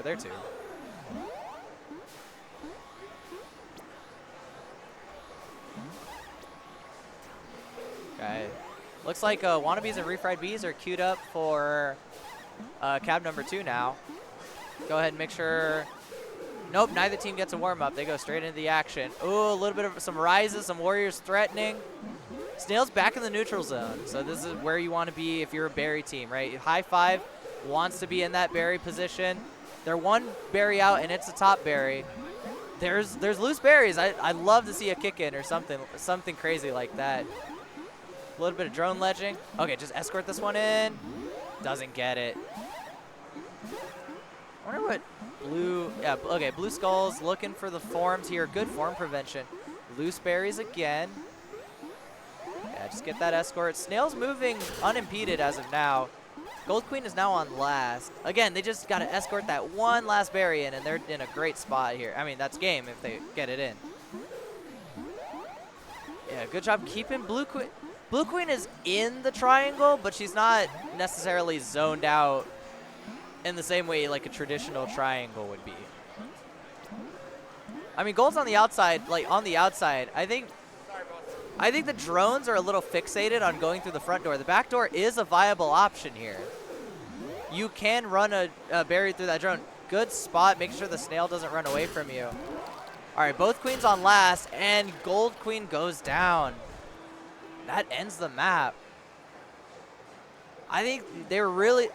Okay, looks like Wannabes and Refried Bees are queued up for cab number 2 now. Go ahead and make sure. Nope, neither team gets a warm-up. They go straight into the action. Ooh, a little bit of some rises, some warriors threatening. Snail's back in the neutral zone, so this is where you want to be if you're a berry team, right? High Five wants to be in that berry position. They're 1 berry out, and it's a top berry. There's loose berries. I'd love to see a kick-in or something crazy like that. A little bit of drone ledging. Okay, just escort this one in. Doesn't get it. I wonder what Blue, yeah, okay, Blue Skulls looking for the forms here. Good form prevention. Loose berries again. Yeah, just get that escort. Snail's moving unimpeded as of now. Gold Queen is now on last. Again, they just got to escort that 1 last berry in, and they're in a great spot here. I mean, that's game if they get it in. Yeah, good job keeping Blue Queen. Blue Queen is in the triangle, but she's not necessarily zoned out in the same way like a traditional triangle would be. I mean, Gold's on the outside, I think the drones are a little fixated on going through the front door. The back door is a viable option here. You can run a berry through that drone. Good spot, make sure the snail doesn't run away from you. All right, both queens on last, and Gold Queen goes down. That ends the map. I think they were really,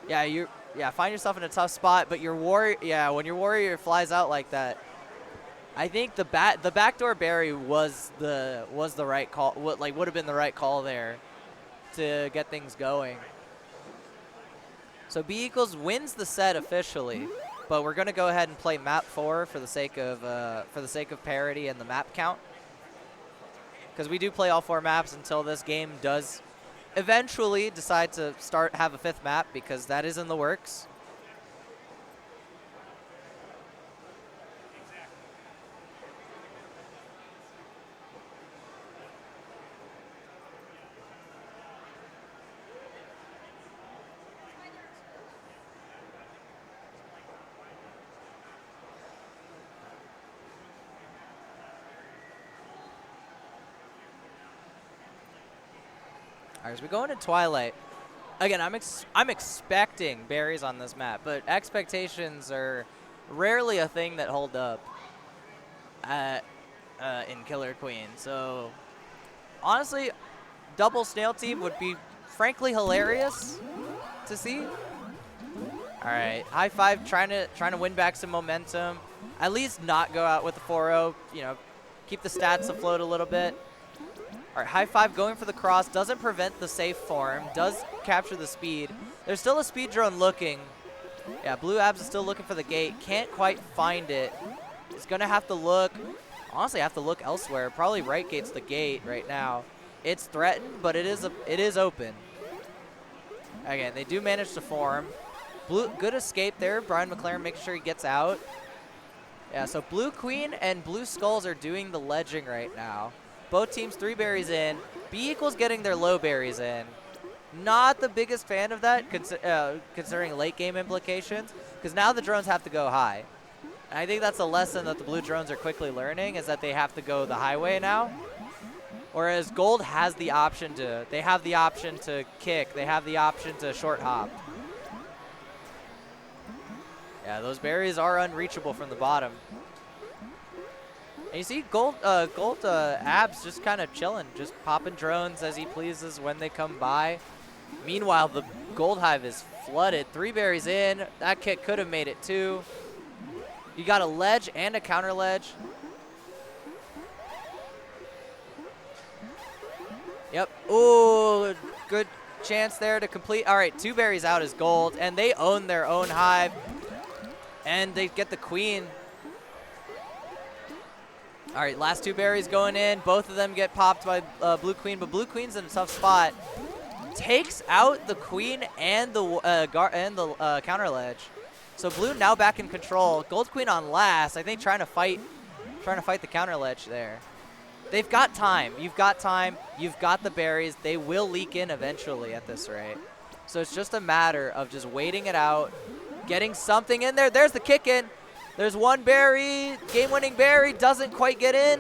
yeah, yeah, find yourself in a tough spot, but your warrior, yeah, when your warrior flies out like that, I think the backdoor berry was the right call. Would have been the right call there to get things going. So B equals wins the set officially, but we're gonna go ahead and play map 4 for the sake of parity and the map count, because we do play all 4 maps until this game does eventually decide to have a 5th map, because that is in the works. All right, as we go into Twilight, again, I'm expecting berries on this map, but expectations are rarely a thing that hold up in Killer Queen. So honestly, double snail team would be frankly hilarious to see. All right, high five, trying to win back some momentum. At least not go out with the 4-0. You know, keep the stats afloat a little bit. All right, high five going for the cross, doesn't prevent the safe form, does capture the speed. There's still a speed drone looking. Yeah, Blue Abs is still looking for the gate, can't quite find it. He's gonna have to look, honestly have to look elsewhere. Probably right gate's the gate right now. It's threatened, but it is open. Again, they do manage to form. Blue, good escape there. Brian McLaren making sure he gets out. Yeah, so Blue Queen and Blue Skulls are doing the ledging right now. Both teams 3 berries in. B equals getting their low berries in. Not the biggest fan of that, considering late game implications, because now the drones have to go high. And I think that's a lesson that the blue drones are quickly learning, is that they have to go the highway now. Whereas gold has the option to, they have the option to kick, they have the option to short hop. Yeah, those berries are unreachable from the bottom. And you see gold abs just kind of chilling, just popping drones as he pleases when they come by. Meanwhile, the gold hive is flooded. 3 berries in. That kick could have made it 2. You got a ledge and a counter ledge. Yep. Ooh, good chance there to complete. All right, 2 berries out is gold, and they own their own hive. And they get the queen. All right, last 2 berries going in. Both of them get popped by Blue Queen, but Blue Queen's in a tough spot. Takes out the queen and the counter ledge. So Blue now back in control. Gold Queen on last. I think trying to fight the counter ledge there. They've got time. You've got time. You've got the berries. They will leak in eventually at this rate. So it's just a matter of just waiting it out, getting something in there. There's the kick in. There's 1 berry, game-winning berry, doesn't quite get in,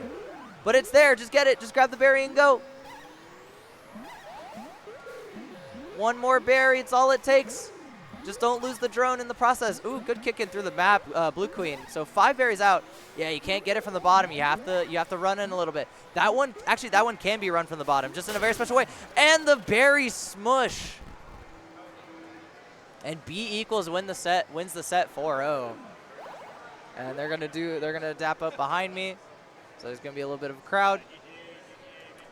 but it's there. Just get it. Just grab the berry and go. 1 more berry. It's all it takes. Just don't lose the drone in the process. Ooh, good kick in through the map, Blue Queen. So 5 berries out. Yeah, you can't get it from the bottom. You have to run in a little bit. That one can be run from the bottom, just in a very special way. And the berry smush. And B equals wins the set 4-0. And they're gonna dap up behind me. So there's gonna be a little bit of a crowd.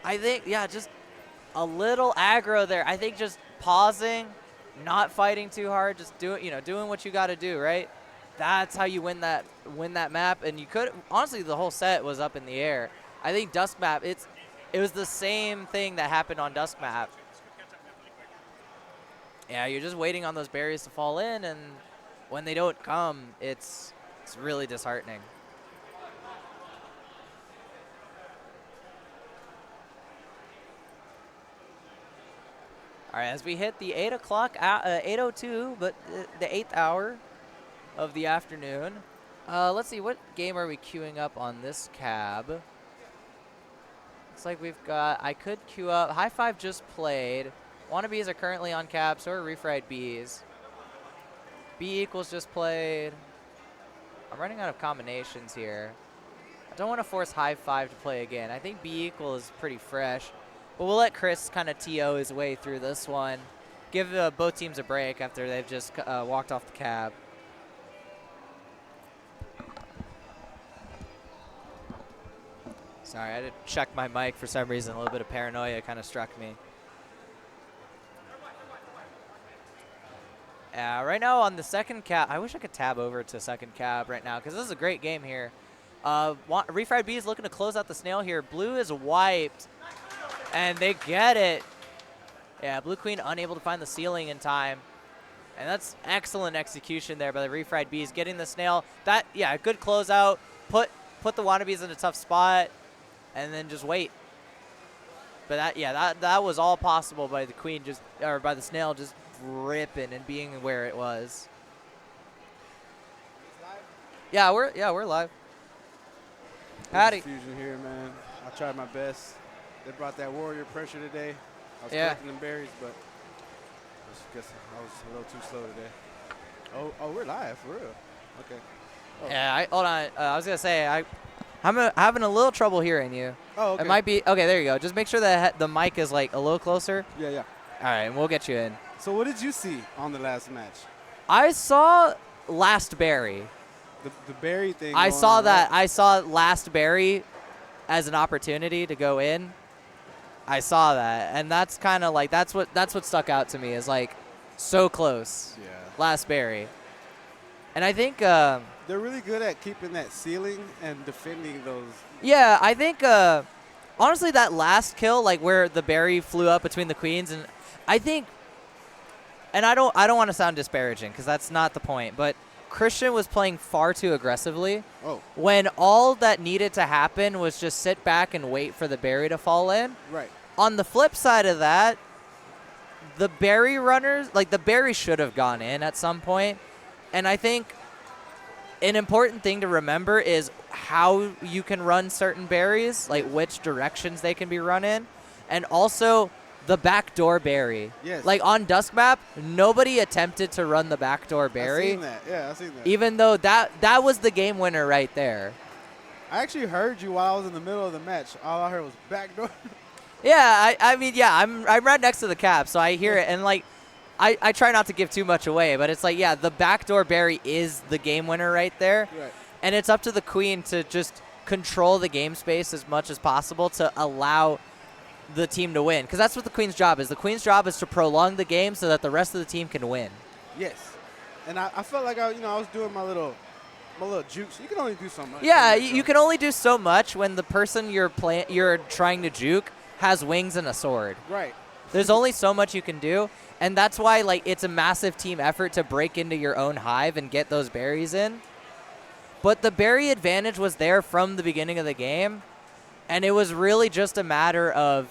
I think, yeah, just a little aggro there. I think just pausing, not fighting too hard, just doing what you gotta do, right? That's how you win that map. And you could, honestly, the whole set was up in the air. I think Dusk Map, it was the same thing that happened on Dusk Map. Yeah, you're just waiting on those berries to fall in, and when they don't come, it's really disheartening. All right, as we hit the 8 o'clock, 8:02, but the 8th hour of the afternoon. Let's see, what game are we queuing up on this cab? Looks like we've got, I could queue up, High Five just played. Wannabes are currently on cab, so are Refried Bees. B equals just played. I'm running out of combinations here. I don't want to force High Five to play again. I think B equal is pretty fresh. But we'll let Chris kind of TO his way through this one. give both teams a break after they've just walked off the cab. Sorry, I had to check my mic for some reason. A little bit of paranoia kind of struck me. Right now on the second cab, I wish I could tab over to second cab right now because this is a great game here. Refried B is looking to close out the snail here. Blue is wiped, and they get it. Yeah, Blue Queen unable to find the ceiling in time. And that's excellent execution there by the Refried Bees, getting the snail. That, yeah, good closeout. Put the Wannabes in a tough spot, and then just wait. But that was all possible by the Queen or by the snail just ripping and being where it was. Yeah, we're live. Howdy. Fusion here, man. I tried my best. They brought that warrior pressure today. I was collecting them berries, but I guess I was a little too slow today. Oh, we're live for real. Okay. Oh. Yeah, hold on. I was gonna say I'm having a little trouble hearing you. Oh, okay. It might be okay. There you go. Just make sure that the mic is like a little closer. Yeah. All right, and we'll get you in. So what did you see on the last match? I saw Last Berry. The berry thing. I saw that. Right? I saw Last Berry as an opportunity to go in. I saw that, and that's kind of like that's what stuck out to me is like so close. Yeah. Last Berry, and I think they're really good at keeping that ceiling and defending those. Yeah, I think honestly that last kill, like where the berry flew up between the queens, and I think, and I don't want to sound disparaging because that's not the point, but Christian was playing far too aggressively. Oh. When all that needed to happen was just sit back and wait for the berry to fall in. Right. On the flip side of that, the berry runners, like the berry should have gone in at some point, and I think an important thing to remember is how you can run certain berries, like which directions they can be run in, and also the backdoor berry. Yes. Like on Dusk Map, nobody attempted to run the backdoor berry. I seen that. Yeah, I seen that. Even though that was the game winner right there. I actually heard you while I was in the middle of the match. All I heard was backdoor. Yeah, I mean, yeah, I'm right next to the cap, so I hear it, and like, I try not to give too much away, but it's like, yeah, the backdoor berry is the game winner right there. Right. And it's up to the queen to just control the game space as much as possible to allow the team to win. Because that's what the queen's job is. The queen's job is to prolong the game so that the rest of the team can win. Yes. And I felt like I was doing my little jukes. You can only do so much. Yeah, you can only do so much when the person you're trying to juke has wings and a sword. Right. There's only so much you can do. And that's why, like, it's a massive team effort to break into your own hive and get those berries in. But the berry advantage was there from the beginning of the game, and it was really just a matter of,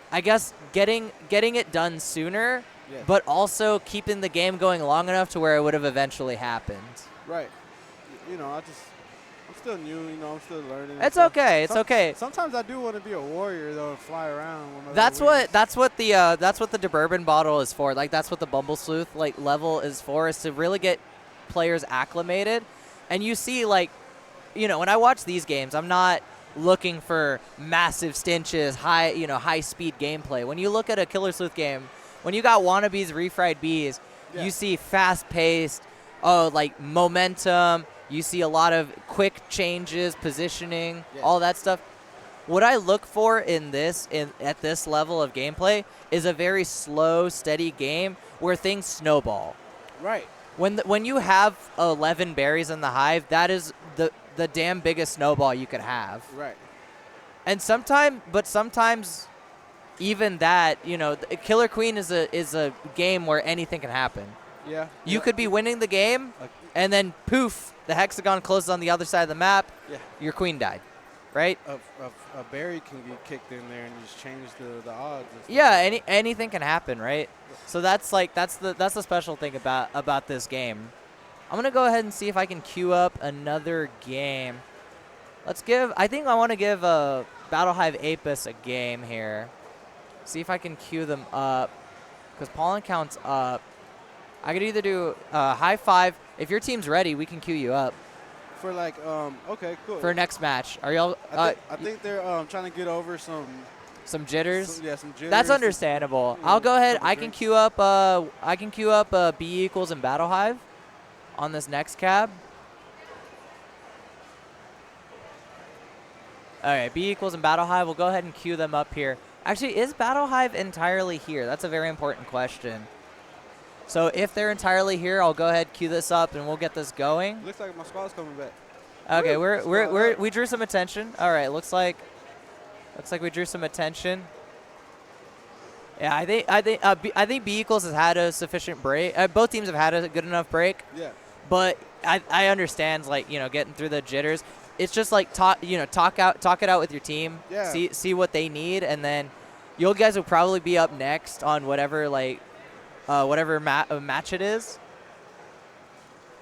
I guess, getting it done sooner, Yes. but also keeping the game going long enough to where it would have eventually happened. Right. I'm still new. I'm still learning. It's okay. It's okay. Sometimes I do want to be a warrior though and fly around. That's what the DeBourbon bottle is for. Like that's what the Bumble Sleuth like level is for, is to really get players acclimated. And you see, like, when I watch these games, I'm not looking for massive stinches, high speed gameplay. When you look at a Killer Sleuth game, when you got Wannabes, Refried Bees, you see fast paced, like momentum. You see a lot of quick changes, positioning, all that stuff. What I look for at this level of gameplay is a very slow, steady game where things snowball. Right. When you have 11 berries in the hive, that is the damn biggest snowball you could have. Right. And sometimes even that, Killer Queen is a game where anything can happen. Yeah. You could be winning the game, and then poof, the hexagon closes on the other side of the map. Yeah. Your queen died, right? A berry can get kicked in there and you just change the odds. Yeah, anything can happen, right? So that's the special thing about this game. I'm gonna go ahead and see if I can queue up another game. I think I want to give Battle Hive Apis a game here. See if I can queue them up, because pollen count's up. I could either do high five. If your team's ready, we can queue you up. For okay, cool. For next match. Are y'all? I think they're trying to get over some Some jitters. Yeah, some jitters. That's understandable. I'll go ahead. I can queue up. B equals and Battle Hive on this next cab. All right, B equals and Battle Hive. We'll go ahead and queue them up here. Actually, is Battle Hive entirely here? That's a very important question. So if they're entirely here, I'll go ahead, queue this up, and we'll get this going. Looks like my squad's coming back. Okay, we drew some attention. All right, looks like we drew some attention. Yeah, I think B equals has had a sufficient break. Both teams have had a good enough break. Yeah. But I understand, like, you know, getting through the jitters. It's just like talk it out with your team. Yeah. See what they need, and then you guys will probably be up next on whatever match it is.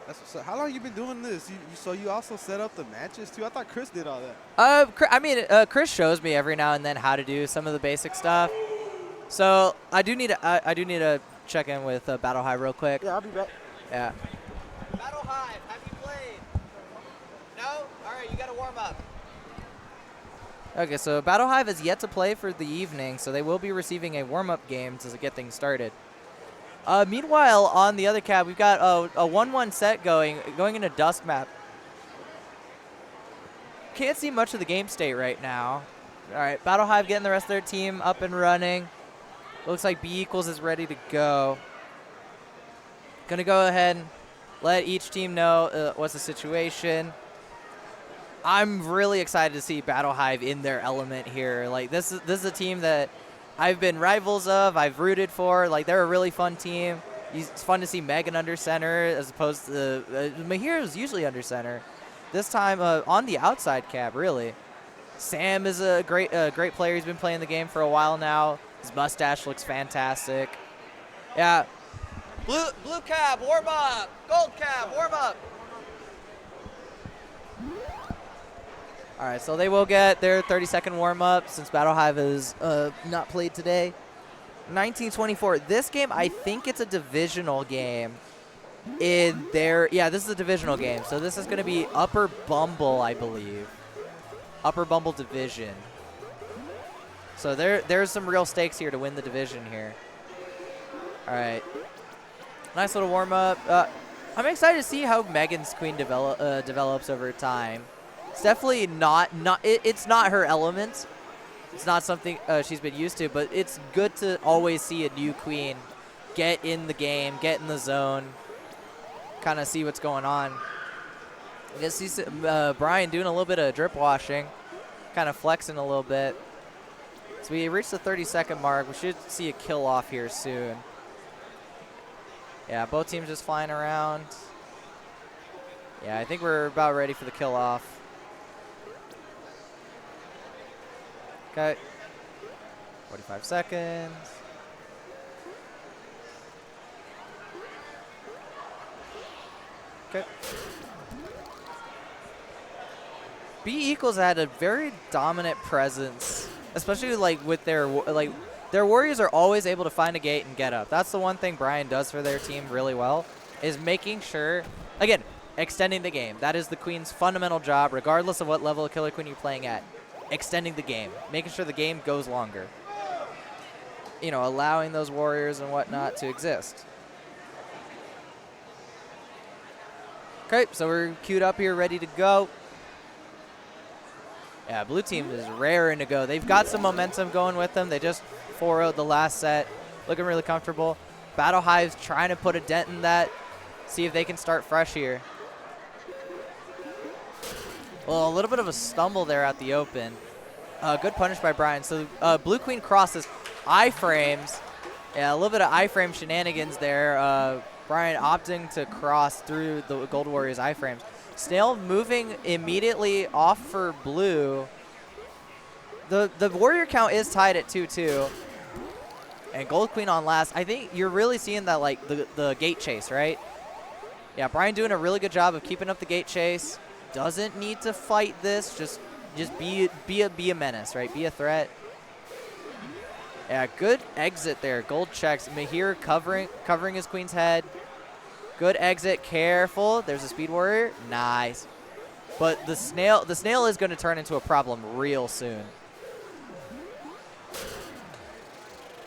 That's what's up. How long you been doing this? So you also set up the matches too? I thought Chris did all that. Chris shows me every now and then how to do some of the basic stuff. So I do need to check in with Battle Hive real quick. Yeah, I'll be back. Yeah. Battle Hive, have you played? No? All right, you got to warm up. Okay, so Battle Hive is yet to play for the evening, so they will be receiving a warm-up game to get things started. Meanwhile, on the other cab, we've got a 1-1 set going into Dusk Map. Can't see much of the game state right now. All right, Battle Hive getting the rest of their team up and running. Looks like B equals is ready to go. Gonna go ahead and let each team know what's the situation. I'm really excited to see Battle Hive in their element here. Like, this is a team that I've been rivals of, I've rooted for. Like, they're a really fun team. It's fun to see Megan under center as opposed to Mahir is usually under center. This time on the outside cab, really. Sam is a great player. He's been playing the game for a while now. His mustache looks fantastic. Yeah. Blue cab, warm up. Gold cab, warm up. All right, so they will get their 30-second warm-up since Battle Hive is not played today. 1924. This game, I think it's a divisional game. This is a divisional game. So this is going to be Upper Bumble, I believe. Upper Bumble Division. So there's some real stakes here to win the division here. All right. Nice little warm-up. I'm excited to see how Megan's Queen develops over time. It's definitely it's not her element. It's not something she's been used to, but it's good to always see a new queen get in the game, get in the zone, kind of see what's going on. I guess see Brian doing a little bit of drip washing, kind of flexing a little bit. So we reached the 30-second mark. We should see a kill off here soon. Yeah, both teams just flying around. Yeah, I think we're about ready for the kill off. Okay. 45 seconds. Okay. B equals had a very dominant presence, especially like with their warriors are always able to find a gate and get up. That's the one thing Brian does for their team really well, is making sure, again, extending the game. That is the queen's fundamental job, regardless of what level of killer queen you're playing at. Extending the game, making sure the game goes longer. You know, allowing those warriors and whatnot to exist. Okay, so we're queued up here, ready to go. Yeah, blue team is raring to go. They've got some momentum going with them. They just 4-0'd the last set, looking really comfortable. Battle Hive's trying to put a dent in that, see if they can start fresh here. Well, a little bit of a stumble there at the open. Good punish by Brian. So blue queen crosses iframes. Yeah, a little bit of iframe shenanigans there. Brian opting to cross through the Gold Warriors iframes. Snail moving immediately off for blue. The warrior count is tied at 2-2. And Gold Queen on last. I think you're really seeing that, like, the gate chase, right? Yeah, Brian doing a really good job of keeping up the gate chase. Doesn't need to fight this. Just be a menace, right? Be a threat. Yeah, good exit there. Gold checks. Mahir covering his queen's head. Good exit. Careful. There's a speed warrior. Nice. But the snail is going to turn into a problem real soon.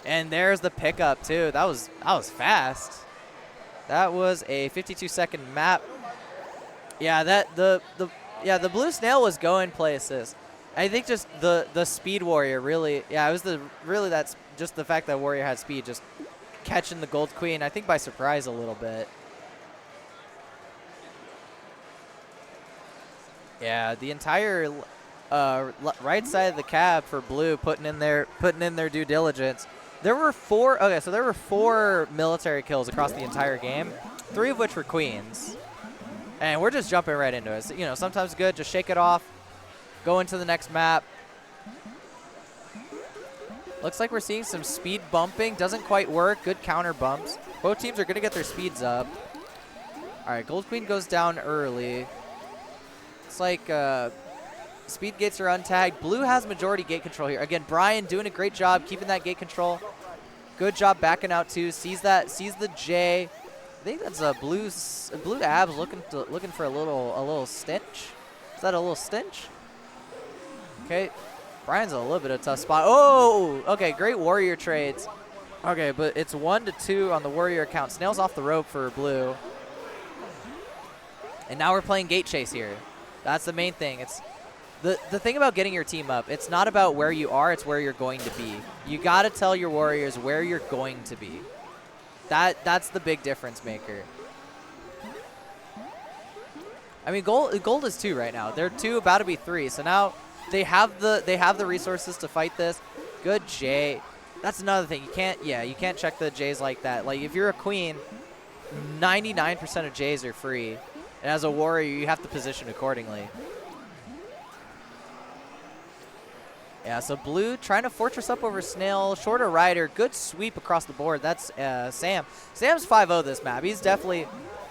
And there's the pickup too. That was fast. That was a 52-second map. Yeah, the blue snail was going places. I think just the speed warrior really, yeah, it was that's just the fact that warrior had speed, just catching the gold queen, I think by surprise a little bit. Yeah, the entire right side of the cab for blue putting in their due diligence. There were four military kills across the entire game, 3 of which were queens. And we're just jumping right into it. So, you know, sometimes good, just shake it off, go into the next map. Looks like we're seeing some speed bumping. Doesn't quite work. Good counter bumps. Both teams are going to get their speeds up. All right, gold queen goes down early. It's like speed gates are untagged. Blue has majority gate control here. Again, Brian doing a great job keeping that gate control. Good job backing out too. Sees the J. I think that's a blue abs looking for a little stench. Is that a little stench? Okay, Brian's in a little bit of a tough spot. Oh, okay, great warrior trades. Okay, but it's 1-2 on the warrior account. Snail's off the rope for blue. And now we're playing gate chase here. That's the main thing. It's the thing about getting your team up. It's not about where you are, it's where you're going to be. You got to tell your warriors where you're going to be. That's the big difference maker. I mean, gold is 2 right now. They're 2, about to be 3. So now they have the resources to fight this. Good J. That's another thing. You can't check the J's like that. Like if you're a queen, 99% of J's are free. And as a warrior, you have to position accordingly. Yeah, so blue trying to fortress up over snail. Shorter rider. Good sweep across the board. That's Sam. Sam's 5-0 this map. He's definitely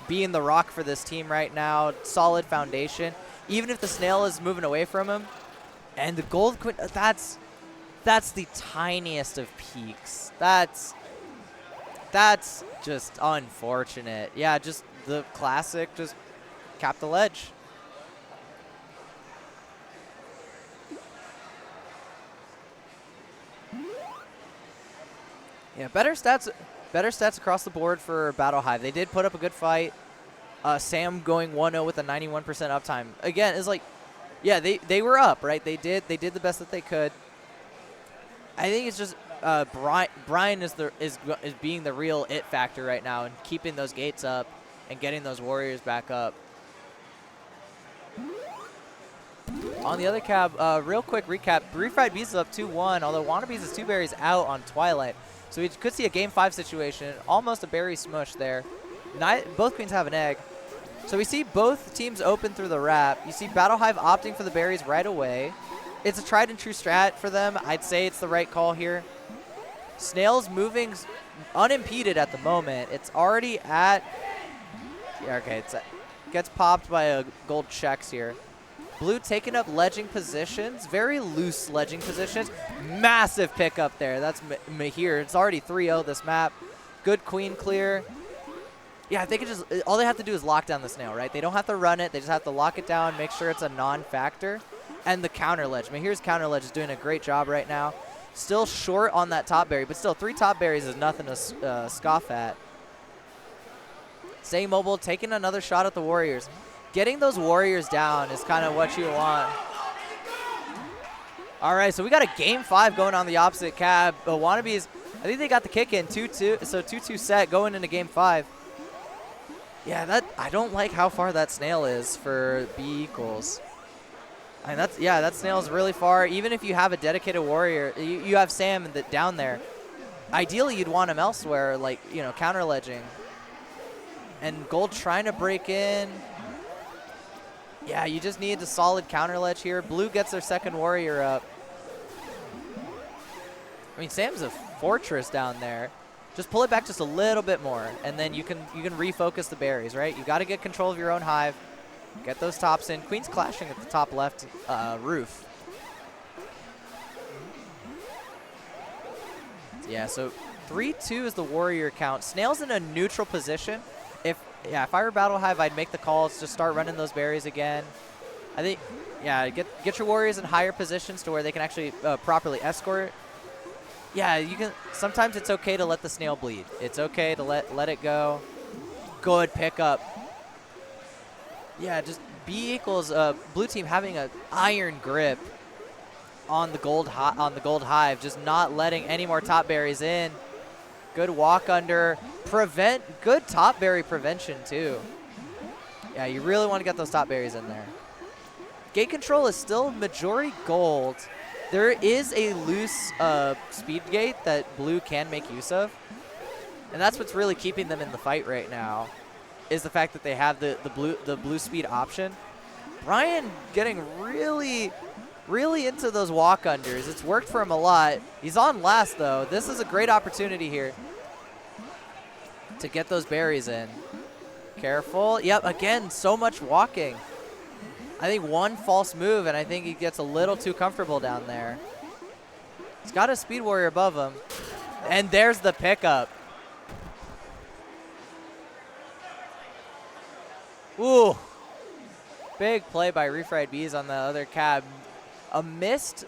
being the rock for this team right now. Solid foundation. Even if the snail is moving away from him. And the gold queen, that's the tiniest of peaks. That's just unfortunate. Yeah, just the classic, just cap the ledge. Yeah, better stats across the board for Battle Hive. They did put up a good fight. Sam going 1-0 with a 91% uptime. Again, is like, yeah, they were up, right? They did the best that they could. I think it's just Brian is being the real it factor right now and keeping those gates up and getting those warriors back up. On the other cab, real quick recap. Refried Bees is up 2-1, although Wannabes is 2 berries out on Twilight. So we could see a Game 5 situation, almost a berry smush there. Both queens have an egg. So we see both teams open through the wrap. You see Battle Hive opting for the berries right away. It's a tried and true strat for them. I'd say it's the right call here. Snail's moving unimpeded at the moment. It's already at, yeah, okay, gets popped by a gold checks here. Blue taking up ledging positions, very loose ledging positions. Massive pickup there. That's Mahir. It's already 3-0 this map. Good queen clear. Yeah, they can just, all they have to do is lock down the snail, right? They don't have to run it. They just have to lock it down, make sure it's a non-factor. And the counter ledge. Mahir's counter ledge is doing a great job right now. Still short on that top berry, but still 3 top berries is nothing to scoff at. Staying mobile, taking another shot at the warriors. Getting those warriors down is kind of what you want. All right, so we got a Game 5 going on the opposite cab. Wannabes, I think they got the kick in 2-2, so 2-2 set going into Game 5. Yeah, I don't like how far that snail is for B equals. I mean, that snail is really far. Even if you have a dedicated warrior, you have Sam down there. Ideally, you'd want him elsewhere, like, you know, counter ledging. And gold trying to break in. Yeah, you just need the solid counter ledge here. Blue gets their second warrior up. I mean, Sam's a fortress down there. Just pull it back just a little bit more, and then you can refocus the berries, right? You got to get control of your own hive. Get those tops in. Queen's clashing at the top left roof. Yeah, so 3-2 is the warrior count. Snail's in a neutral position. If I were Battle Hive, I'd make the calls, just start running those berries again. I think, yeah, get your warriors in higher positions to where they can actually properly escort. Yeah, you can. Sometimes it's okay to let the snail bleed. It's okay to let it go. Good pickup. Yeah, just B equals blue team having an iron grip on the gold hive, just not letting any more top berries in. Good walk under. Good top berry prevention too. Yeah, you really want to get those top berries in there. Gate control is still majority gold. There is a loose speed gate that blue can make use of. And that's what's really keeping them in the fight right now, is the fact that they have the blue speed option. Brian getting really into those walk unders. It's worked for him a lot. He's on last though. This is a great opportunity here to get those berries in. Careful. Yep, again, so much walking. I think one false move, and I think he gets a little too comfortable down there. He's got a Speed Warrior above him. And there's the pickup. Ooh. Big play by Refried Bees on the other cab. A missed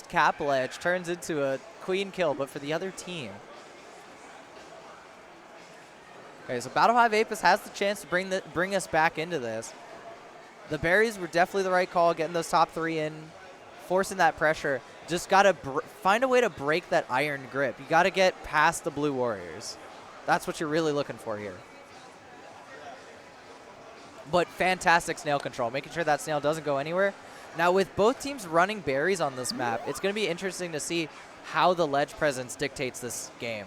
cap ledge turns into a queen kill, but for the other team. Okay, so Battle Hive Apis has the chance to bring us back into this. The berries were definitely the right call, getting those top 3 in, forcing that pressure. Just got to find a way to break that iron grip. You got to get past the blue warriors. That's what you're really looking for here. But fantastic snail control, making sure that snail doesn't go anywhere. Now, with both teams running berries on this map, it's going to be interesting to see how the ledge presence dictates this game.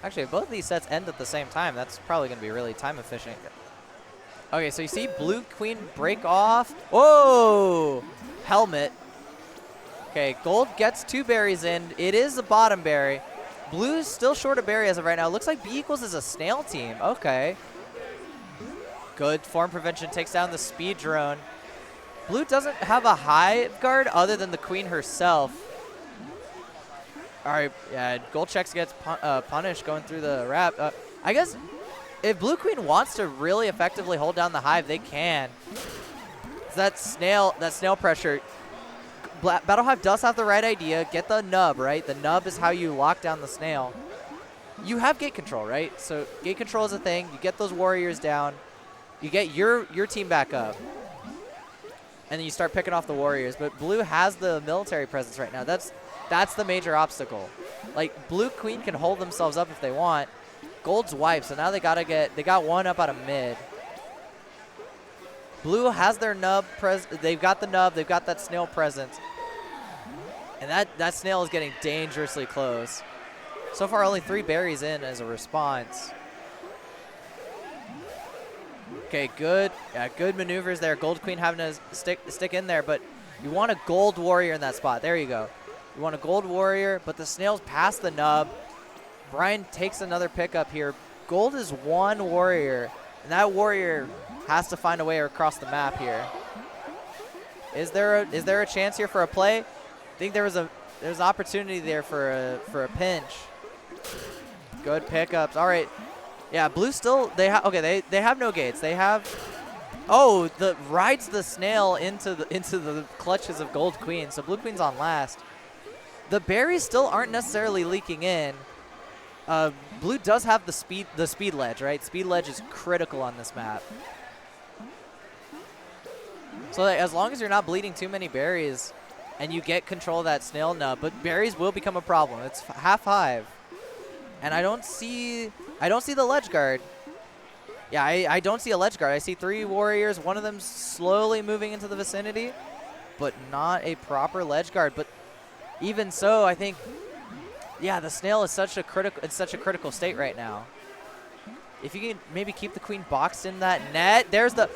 Actually, if both of these sets end at the same time, that's probably going to be really time efficient. Okay, so you see blue queen break off. Whoa! Helmet. Okay, gold gets 2 berries in. It is the bottom berry. Blue's still short of berry as of right now. Looks like B equals is a snail team. Okay. Good form prevention. Takes down the speed drone. Blue doesn't have a hive guard other than the queen herself. All right, yeah, Gold Checks gets punished going through the wrap. I guess if Blue Queen wants to really effectively hold down the hive, they can. That snail pressure. Battle Hive does have the right idea. Get the nub, right? The nub is how you lock down the snail. You have gate control, right? So gate control is a thing. You get those warriors down. You get your team back up. And then you start picking off the warriors. But Blue has the military presence right now. That's the major obstacle. Like, Blue Queen can hold themselves up if they want. Gold's wiped, so now they got one up out of mid. Blue has their nub they've got the nub, they've got that snail presence. And that snail is getting dangerously close. So far only 3 berries in as a response. Okay, good maneuvers there. Gold Queen having to stick in there, but you want a gold warrior in that spot. There you go. You want a gold warrior, but the snail's past the nub. Brian takes another pickup here. Gold is 1 warrior, and that warrior has to find a way across the map here. Is there a chance here for a play? I think there's an opportunity there for a pinch. Good pickups. All right. Yeah, Blue still they have no gates. They have rides the snail into the clutches of Gold Queen. So Blue Queen's on last. The berries still aren't necessarily leaking in. Blue does have the speed ledge, right? Speed ledge is critical on this map. So that as long as you're not bleeding too many berries and you get control of that snail nub, but berries will become a problem. It's half hive. And I don't see the ledge guard. Yeah, I don't see a ledge guard. I see 3 warriors, one of them slowly moving into the vicinity, but not a proper ledge guard. But even so, I think, yeah, the snail is such a critical state right now. If you can maybe keep the queen boxed in that net, there's the,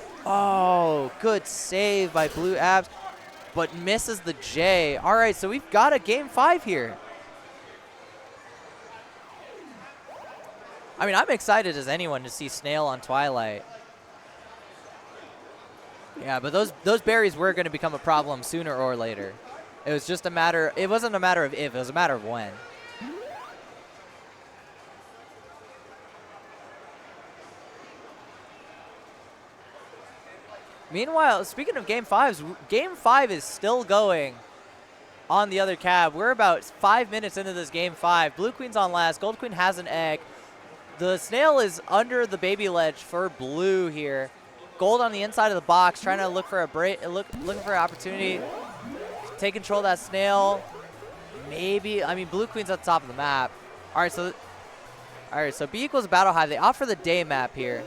good save by Blue Abs, but misses the J. All right, so we've got a game 5 here. I mean, I'm excited as anyone to see Snail on Twilight. Yeah, but those berries were going to become a problem sooner or later. It was just a matter, it wasn't a matter of if, it was a matter of when. Meanwhile, speaking of Game 5s, Game 5 is still going on the other cab. We're about 5 minutes into this Game 5. Blue Queen's on last. Gold Queen has an egg. The snail is under the baby ledge for blue here. Gold on the inside of the box, trying to look for a break, looking for an opportunity. Take control of that snail. Maybe, I mean, Blue Queen's at the top of the map. All right, so B equals Battle Hive. They opt for the day map here.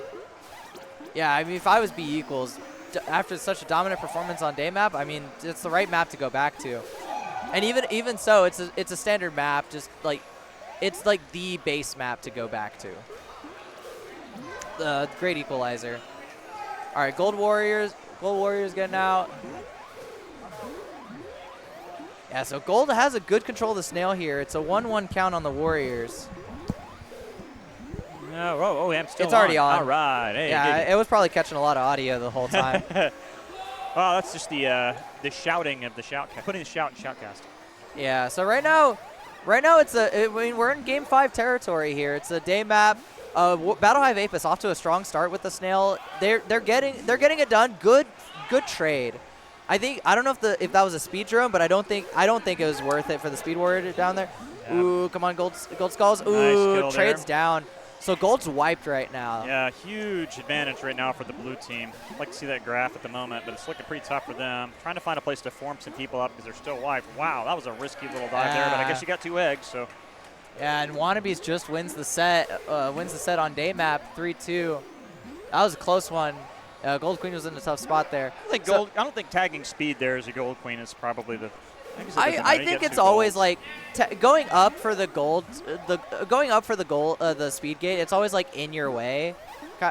Yeah, I mean, if I was B equals, after such a dominant performance on day map, I mean, it's the right map to go back to. And even so, it's a standard map, just like, it's like the base map to go back to. Great equalizer. All right, Gold Warriors getting out. Yeah, so Gold has a good control of the snail here. It's a 1-1 count on the Warriors. Oh, I'm still It's already on. All right. Hey, yeah, it was probably catching a lot of audio the whole time. Well, that's just the shouting of the shoutcast. Putting the shout in shoutcast. Yeah, so right now we're in Game 5 territory here. It's a day map. Battle Hive Apis off to a strong start with the snail. They're getting it done. Good trade. I don't know if that was a speed drone, but I don't think it was worth it for the speed warrior down there. Yep. Ooh, come on, gold skulls. Ooh, nice trades there. Down. So Gold's wiped right now. Yeah, huge advantage right now for the blue team. I'd like to see that graph at the moment, but it's looking pretty tough for them. Trying to find a place to form some people up because they're still wiped. Wow, that was a risky little dive there, but I guess you got 2 eggs, so. Yeah, and Wannabes just wins the set on day map 3-2. That was a close one. Gold Queen was in a tough spot there. I don't think tagging speed there as a Gold Queen is probably the. I think it's always like going up for the gold, the speed gate. It's always like in your way,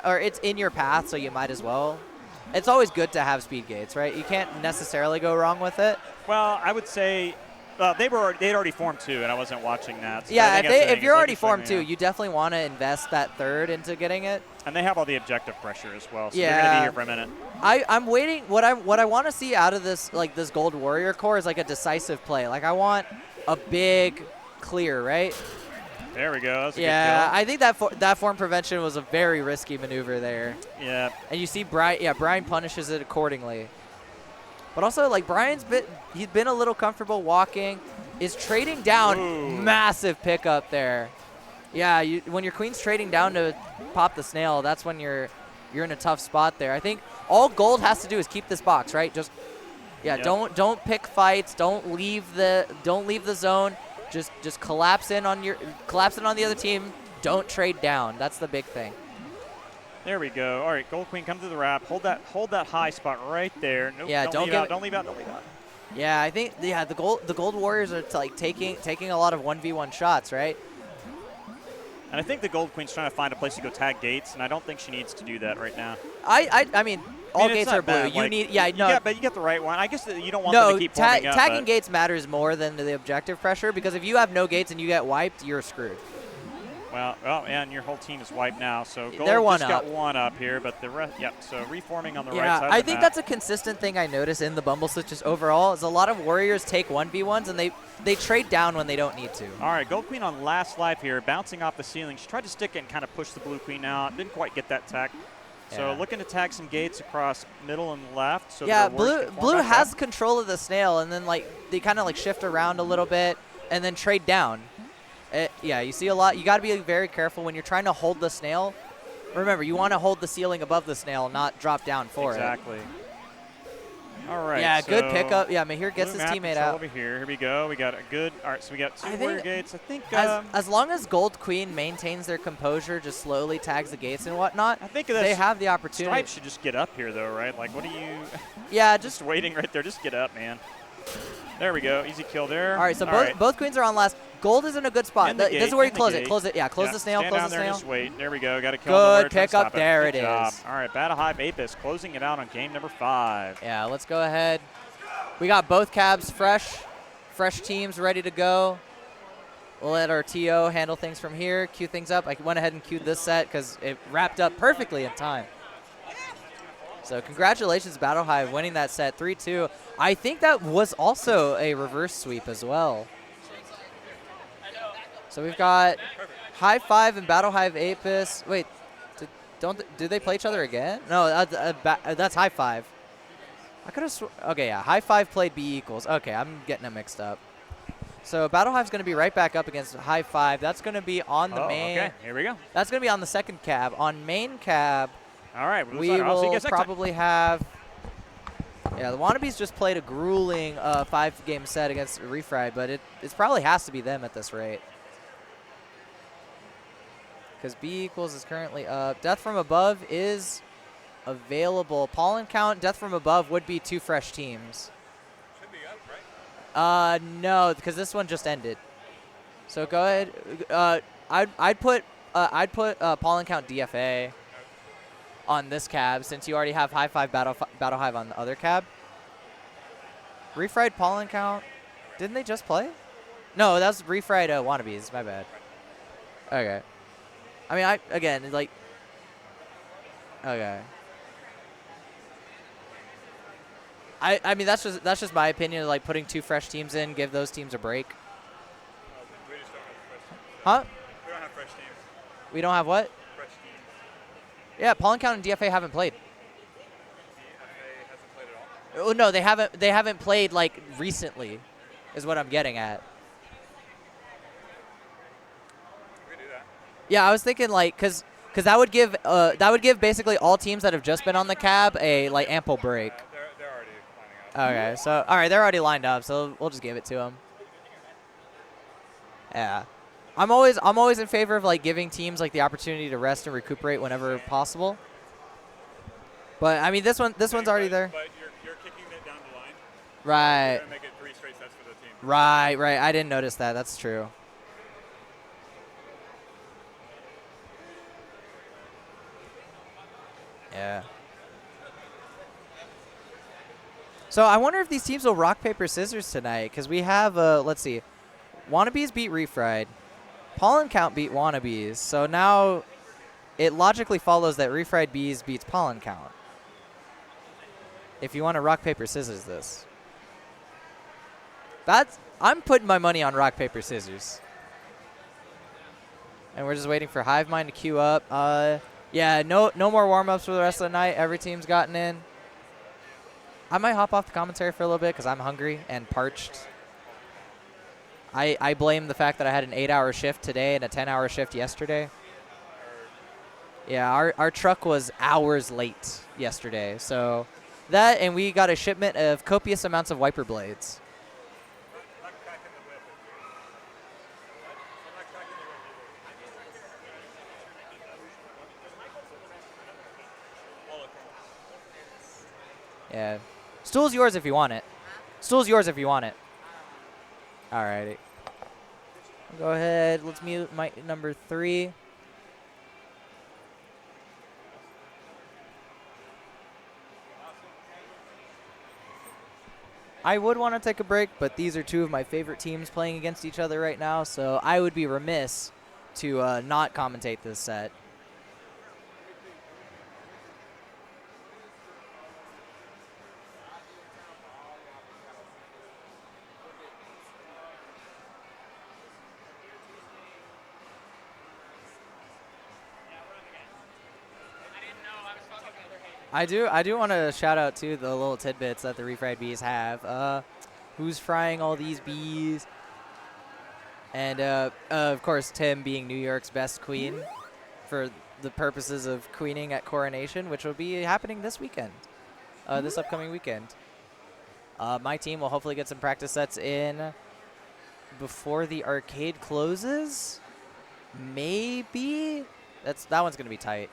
or it's in your path, so you might as well. It's always good to have speed gates, right? You can't necessarily go wrong with it. Well, I would say they'd already formed 2, and I wasn't watching that. So yeah, if you're already formed 2, you definitely want to invest that 3rd into getting it. And they have all the objective pressure as well, so yeah. they're going to be here for a minute. I'm waiting. What I want to see out of this this Gold Warrior core is like a decisive play. Like I want a big clear, right? There we go. That's a yeah, good kill. I think that form prevention was a very risky maneuver there. Yeah. And you see Brian punishes it accordingly. But also, like, he's been a little comfortable walking, is trading down. Ooh. Massive pickup there. Yeah, when your queen's trading down to pop the snail, that's when you're in a tough spot there. I think all Gold has to do is keep this box, right? Just Yep. don't pick fights, don't leave the zone. Just collapse in on the other team. Don't trade down. That's the big thing. There we go. All right, Gold Queen, come to the wrap. Hold that high spot right there. Nope, Yeah, don't leave out. Yeah, I think the Gold Warriors are like taking a lot of 1v1 shots, right? And I think the Gold Queen's trying to find a place to go tag gates, and I don't think she needs to do that right now. I mean, all gates are blue. Bad. You like, need, but you get the right one. I guess you don't want them to keep forming up. Tagging gates matters more than the objective pressure because if you have no gates and you get wiped, you're screwed. Well, and your whole team is wiped now, so Gold They're just got 1 up here, but the rest, yep. So reforming on the right side. I think that's a consistent thing I notice in the Bumble switches overall. Is a lot of Warriors take 1v1s and they trade down when they don't need to. All right, Gold Queen on last life here, bouncing off the ceiling. She tried to stick it and kind of push the Blue Queen out. Didn't quite get that tag. So looking to tag some gates across middle and left. So yeah, blue has control of the snail, and then they kind of like shift around a little bit and then trade down. Yeah, you see a lot. You got to be very careful when you're trying to hold the snail. Remember, you want to hold the ceiling above the snail, not drop down for it. Exactly. All right. Yeah, so good pickup. Yeah, Mahir gets his teammate out. Over here. Here we go. We got a good. All right, so we got 2 warrior gates. I think. As long as Gold Queen maintains their composure, just slowly tags the gates and whatnot, I think they have the opportunity. Stripes should just get up here, though, right? Like, what do you? Yeah, just waiting right there. Just get up, man. There we go. Easy kill there. All right, so both queens are on last. Gold is in a good spot. This is where you close it. Close it. Yeah, close the snail. Stand close down the there snail. And just wait. There we go. Got to kill Good pickup. There it is. All right, Battle Hive Apis closing it out on game number 5. Yeah, let's go ahead. We got both cabs fresh teams ready to go. We'll let our TO handle things from here, queue things up. I went ahead and queued this set because it wrapped up perfectly in time. So congratulations, Battle Hive, winning that set 3-2. I think that was also a reverse sweep as well. So we've got High Five and Battle Hive Apis. Wait, do they play each other again? No, that's High Five. I could have okay, yeah. High Five played B equals. Okay, I'm getting them mixed up. So Battle Hive's going to be right back up against High Five. That's going to be on the main. Okay, here we go. That's going to be on the second cab. On main cab, All right, we will probably have. Yeah, the Wannabes just played a grueling 5-game set against Refried, but it probably has to be them at this rate. Because B equals is currently up. Death from Above is available. Pollen count, Death from Above would be 2 fresh teams. Should be up, right? No, because this one just ended. So go ahead. I'd put Pollen count DFA on this cab since you already have High Five Battle Hive on the other cab. Refried Pollen count. Didn't they just play? No, that was Refried Wannabes. My bad. Okay. I mean, again, like. Okay. I mean, that's just my opinion. Like putting 2 fresh teams in, give those teams a break. We just don't have fresh teams. Huh? We don't have fresh teams. We don't have what? Fresh teams. Yeah, Pollen count and DFA haven't played. DFA hasn't played at all? Oh no, they haven't. They haven't played like recently, is what I'm getting at. We can do that. Yeah, I was thinking like, cause that would give basically all teams that have just been on the cab a like ample break. They're already lining up. Okay, so all right, they're already lined up, so we'll just give it to them. Yeah, I'm always in favor of like giving teams like the opportunity to rest and recuperate whenever possible. But I mean, this one's already there. But you're kicking it down the line. Right. You're gonna make it 3 straight sets for the team. Right. I didn't notice that. That's true. Yeah. So I wonder if these teams will rock, paper, scissors tonight, because we have, let's see, Wannabes beat Refried. Pollen count beat Wannabes. So now it logically follows that Refried Bees beats Pollen count. If you want to rock, paper, scissors this. I'm putting my money on rock, paper, scissors. And we're just waiting for Hive Mind to queue up. Yeah, no more warm-ups for the rest of the night. Every team's gotten in. I might hop off the commentary for a little bit because I'm hungry and parched. I blame the fact that I had an 8-hour shift today and a 10-hour shift yesterday. Yeah, our truck was hours late yesterday. So that, and we got a shipment of copious amounts of wiper blades. Yeah. Stool's yours if you want it. Stool's yours if you want it. Alrighty. Go ahead. Let's mute mic number 3. I would want to take a break, but these are 2 of my favorite teams playing against each other right now, so I would be remiss to not commentate this set. I do want to shout out to the little tidbits that the refried bees have. Who's frying all these bees? And of course, Tim being New York's best queen for the purposes of queening at Coronation, which will be happening this weekend, this upcoming weekend. My team will hopefully get some practice sets in before the arcade closes. Maybe that one's gonna be tight.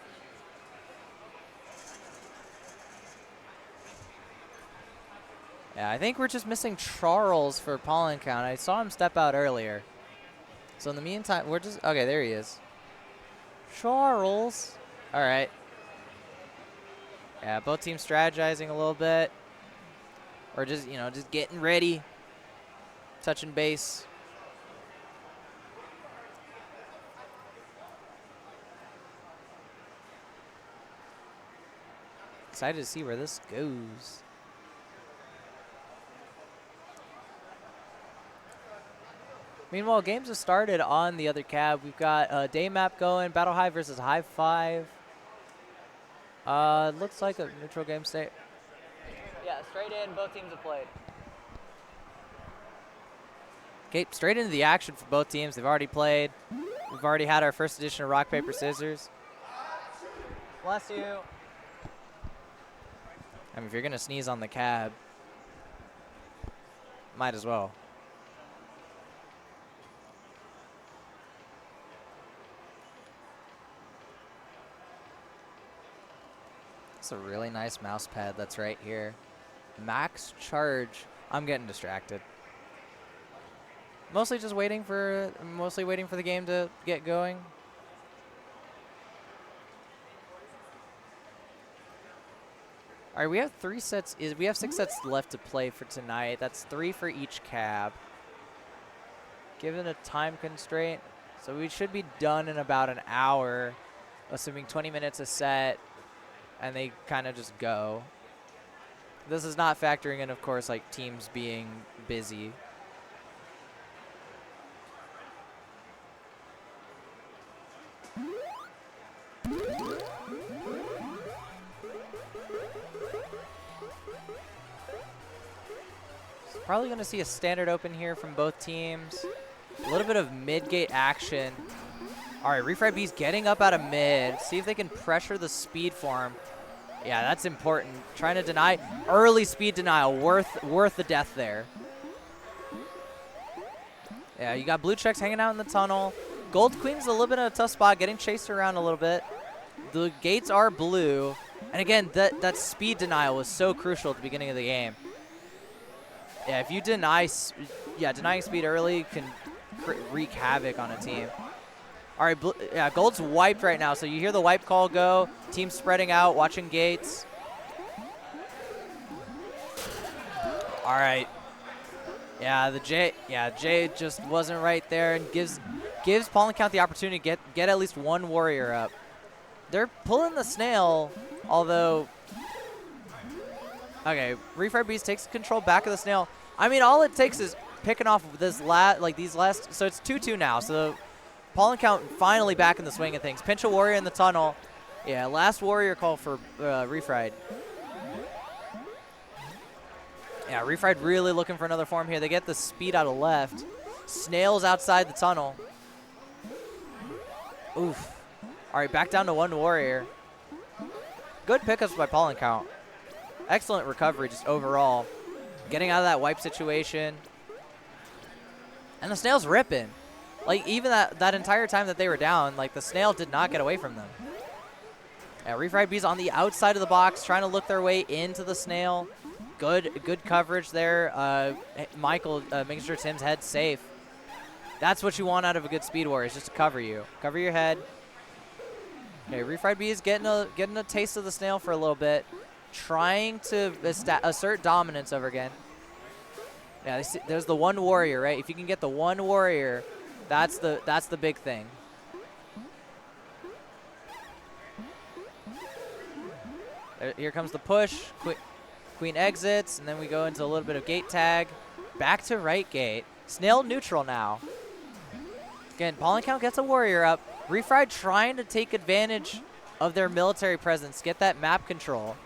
Yeah, I think we're just missing Charles for pollen count. I saw him step out earlier. So in the meantime, we're just... Okay, there he is. Charles. All right. Yeah, both teams strategizing a little bit. Or just, just getting ready. Touching base. Excited to see where this goes. Meanwhile, games have started on the other cab. We've got day map going, Battle Hive versus Hive 5. Looks like a neutral game state. Yeah, straight in. Both teams have played. Okay, straight into the action for both teams. They've already played. We've already had our first edition of rock, paper, scissors. Bless you. I mean, if you're going to sneeze on the cab, might as well. It's a really nice mouse pad that's right here. Max charge. I'm getting distracted. Mostly waiting for the game to get going. All right, we have 3 sets. We have 6 sets left to play for tonight. That's 3 for each cab. Given a time constraint, so we should be done in about an hour, assuming 20 minutes a set, and they kind of just go. This is not factoring in, of course, like teams being busy. Probably going to see a standard open here from both teams. A little bit of mid-gate action. All right, Refried B's getting up out of mid. See if they can pressure the speed for him. Yeah, that's important. Trying to deny. Early speed denial. Worth the death there. Yeah, you got Blue Checks hanging out in the tunnel. Gold Queen's a little bit in a tough spot, getting chased around a little bit. The gates are blue. And again, that speed denial was so crucial at the beginning of the game. Yeah, if you denying speed early can wreak havoc on a team. All right, yeah, Gold's wiped right now, so you hear the wipe call go. Team spreading out, watching gates. All right. Yeah, Jay just wasn't right there and gives Paul and Count the opportunity to get at least one warrior up. They're pulling the snail, although. Okay, Refried Beast takes control back of the snail. I mean, all it takes is picking off this these last. So it's 2-2 now. So Paul and Count finally back in the swing of things. Pinch a warrior in the tunnel. Yeah, last warrior call for Refried. Yeah, Refried really looking for another form here. They get the speed out of left. Snails outside the tunnel. Oof. All right, back down to 1 warrior. Good pickups by Paul and Count. Excellent recovery just overall. Getting out of that wipe situation. And the snail's ripping. Like, even that entire time that they were down, like, the snail did not get away from them. Yeah, Refried B's on the outside of the box, trying to look their way into the snail. Good coverage there. Michael making sure Tim's head's safe. That's what you want out of a good speed warrior, is just to cover you. Cover your head. Okay, Refried B is getting a taste of the snail for a little bit. Trying to assert dominance over again. Yeah, there's the 1 warrior, right? If you can get the 1 warrior, that's the big thing. Here comes the push. Queen exits, and then we go into a little bit of gate tag. Back to right gate. Snail neutral now. Again, Paul and Count gets a warrior up. Refried trying to take advantage of their military presence, get that map control.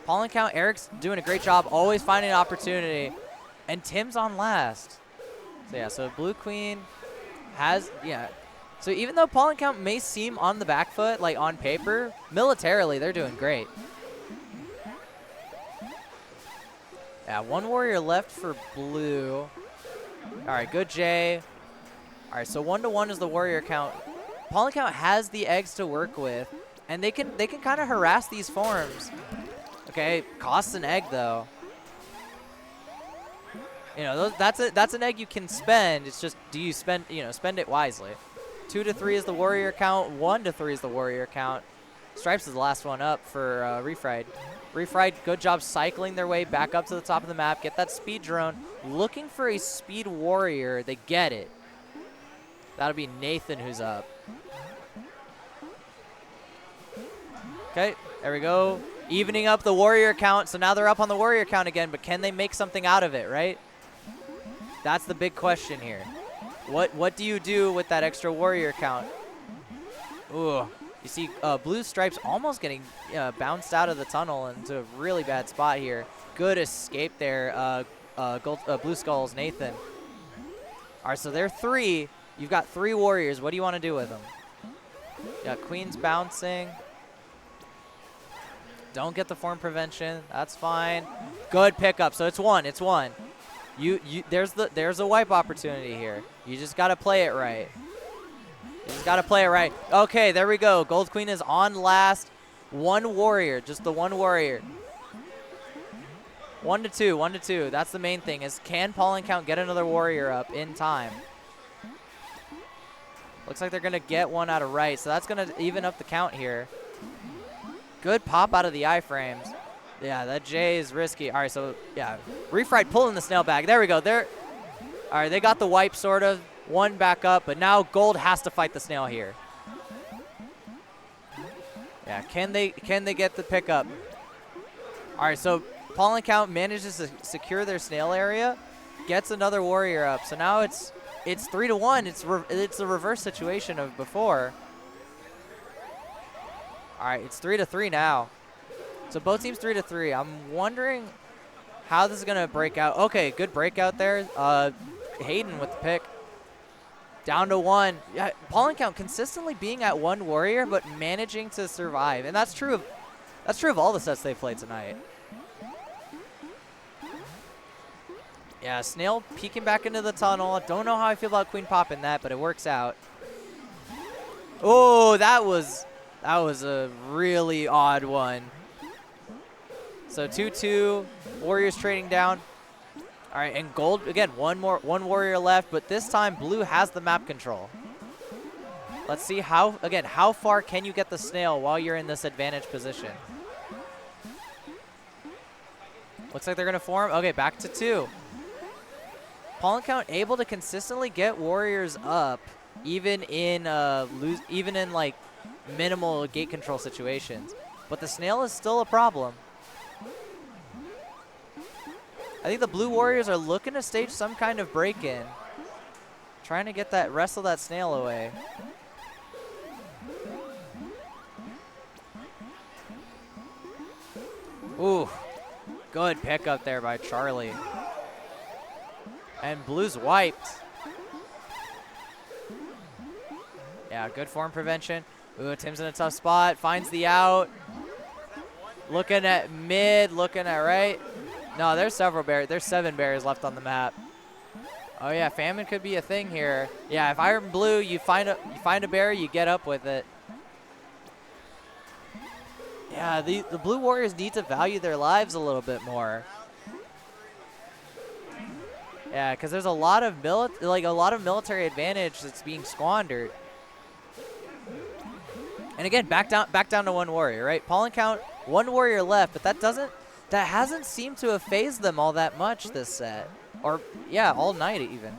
Paul and Count, Eric's doing a great job, always finding an opportunity. And Tim's on last. So yeah, so Blue Queen has, yeah. So even though Paul and Count may seem on the back foot, like on paper, militarily, they're doing great. Yeah, 1 warrior left for blue. All right, good Jay. All right, so 1-to-1 is the warrior count. Paul and Count has the eggs to work with, and they can kind of harass these forms. Okay, costs an egg though. You know, that's an egg you can spend. It's just, do you spend it wisely? 2-to-3 is the warrior count. 1-to-3 is the warrior count. Stripes is the last one up for Refried. Refried, good job cycling their way back up to the top of the map. Get that speed drone. Looking for a speed warrior. They get it. That'll be Nathan who's up. Okay, there we go. Evening up the warrior count. So now they're up on the warrior count again, but can they make something out of it, right? That's the big question here. What do you do with that extra warrior count? Ooh. You see Blue Stripes almost getting bounced out of the tunnel into a really bad spot here. Good escape there, Blue Skull's Nathan. All right, so they're 3. You've got 3 warriors. What do you want to do with them? Yeah, Queen's bouncing. Don't get the form prevention. That's fine. Good pickup. So it's 1. It's 1. There's a wipe opportunity here. You just got to play it right. You just got to play it right. Okay, there we go. Gold Queen is on last. 1 warrior, just the 1 warrior. 1 to 2, 1 to 2. That's the main thing, is can Paul and Count get another warrior up in time? Looks like they're going to get one out of right, so that's going to even up the count here. Good pop out of the iframes. Yeah, that J is risky. All right, so, yeah, Refried pulling the snail back. There we go. All right, they got the wipe, sort of. 1 back up, but now Gold has to fight the snail here. Yeah, can they get the pickup? All right, so Paul and Count manages to secure their snail area, gets another warrior up. So now it's 3 to 1. It's a reverse situation of before. All right, it's 3 to 3 now. So both teams 3 to 3. I'm wondering how this is gonna break out. Okay, good breakout there. Hayden with the pick. Down to 1. Yeah, Paul and Count consistently being at 1 warrior, but managing to survive, and that's true of all the sets they've played tonight. Yeah, Snail peeking back into the tunnel. Don't know how I feel about Queen popping that, but it works out. Oh, that was a really odd one. So 2-2, Warriors trading down. All right, and Gold, again, one warrior left, but this time Blue has the map control. Let's see how far can you get the snail while you're in this advantage position? Looks like they're gonna form. Okay, back to 2. Paul and Count able to consistently get warriors up, even in like minimal gate control situations. But the snail is still a problem. I think the Blue Warriors are looking to stage some kind of break-in, trying to wrestle that snail away. Ooh, good pickup there by Charlie. And Blue's wiped. Yeah, good form prevention. Ooh, Tim's in a tough spot, finds the out. Looking at mid, looking at right. No, there's several berries. There's 7 berries left on the map. Oh yeah, famine could be a thing here. Yeah, if Iron Blue, you find a berry, you get up with it. Yeah, the Blue Warriors need to value their lives a little bit more. Yeah, because there's a lot of military advantage that's being squandered. And again, back down to 1 warrior, right? Paul and Count, 1 warrior left, but that hasn't seemed to have phased them all that much this set. Or, yeah, all night even.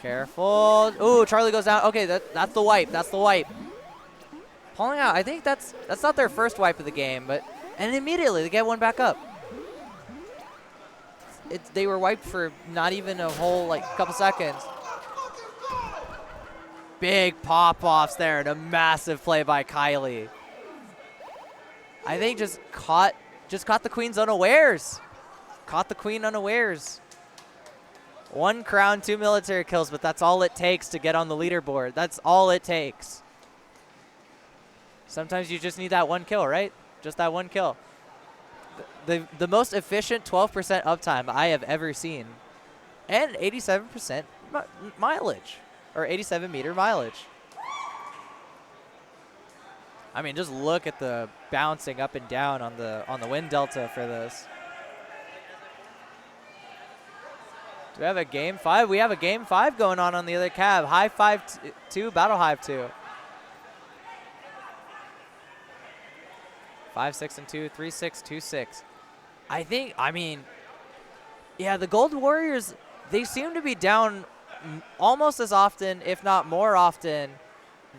Careful. Ooh, Charlie goes down. Okay, that's the wipe. That's the wipe. Pulling out. I think that's not their first wipe of the game, and immediately they get 1 back up. They were wiped for not even a whole, couple seconds. Big pop-offs there and a massive play by Kylie. I think just caught the Queens unawares. Caught the Queen unawares. 1 crown, 2 military kills, but that's all it takes to get on the leaderboard. That's all it takes. Sometimes you just need that 1 kill, right? Just that 1 kill. The most efficient 12% uptime I have ever seen. And 87% mileage. Or 87 meter mileage. I mean, just look at the bouncing up and down on the wind delta for this. Do we have a game 5? We have a game 5 going on the other cab. High 5-2, Battle Hive 2. 5-6 and 2, 3-6, 2-6. I mean, yeah, the Gold Warriors, they seem to be down almost as often, if not more often,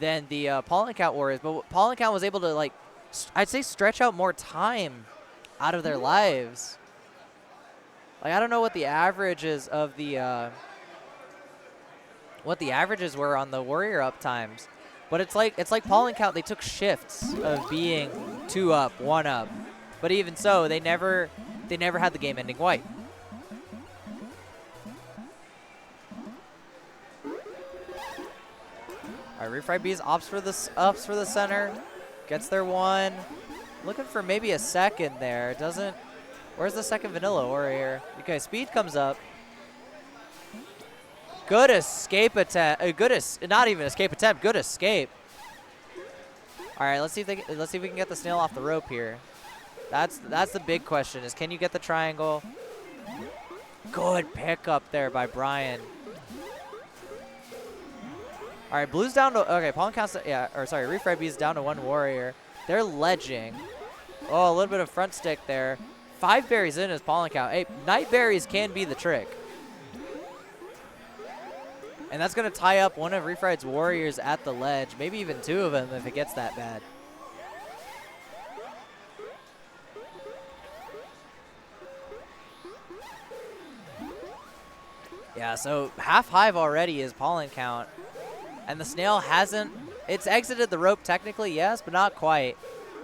than the Paul and Count Warriors. But Paul and Count was able to, I'd say stretch out more time out of their lives. I don't know what the averages of the what the averages were on the warrior up times, But it's like Pollen Count. They took shifts of being 2 up, 1 up. But even so, they never had the game-ending wipe. All right, Refried Bees ups for the center, gets their 1. Looking for maybe a second there. Doesn't. Where's the second Vanilla Warrior? Okay, speed comes up. Good escape attempt. Not even escape attempt. Good escape. All right, let's see if we can get the snail off the rope here. That's the big question: is can you get the triangle? Good pickup there by Brian. All right, Blue's down to Pollen Count's Refried Bees down to 1 warrior. They're ledging. Oh, a little bit of front stick there. 5 berries in his Pollen Count. Hey, Night Berries can be the trick. And that's going to tie up one of Refried's warriors at the ledge. Maybe even 2 of them if it gets that bad. Yeah, so half hive already is Pollen Count. And the snail hasn't, it's exited the rope technically, yes, but not quite.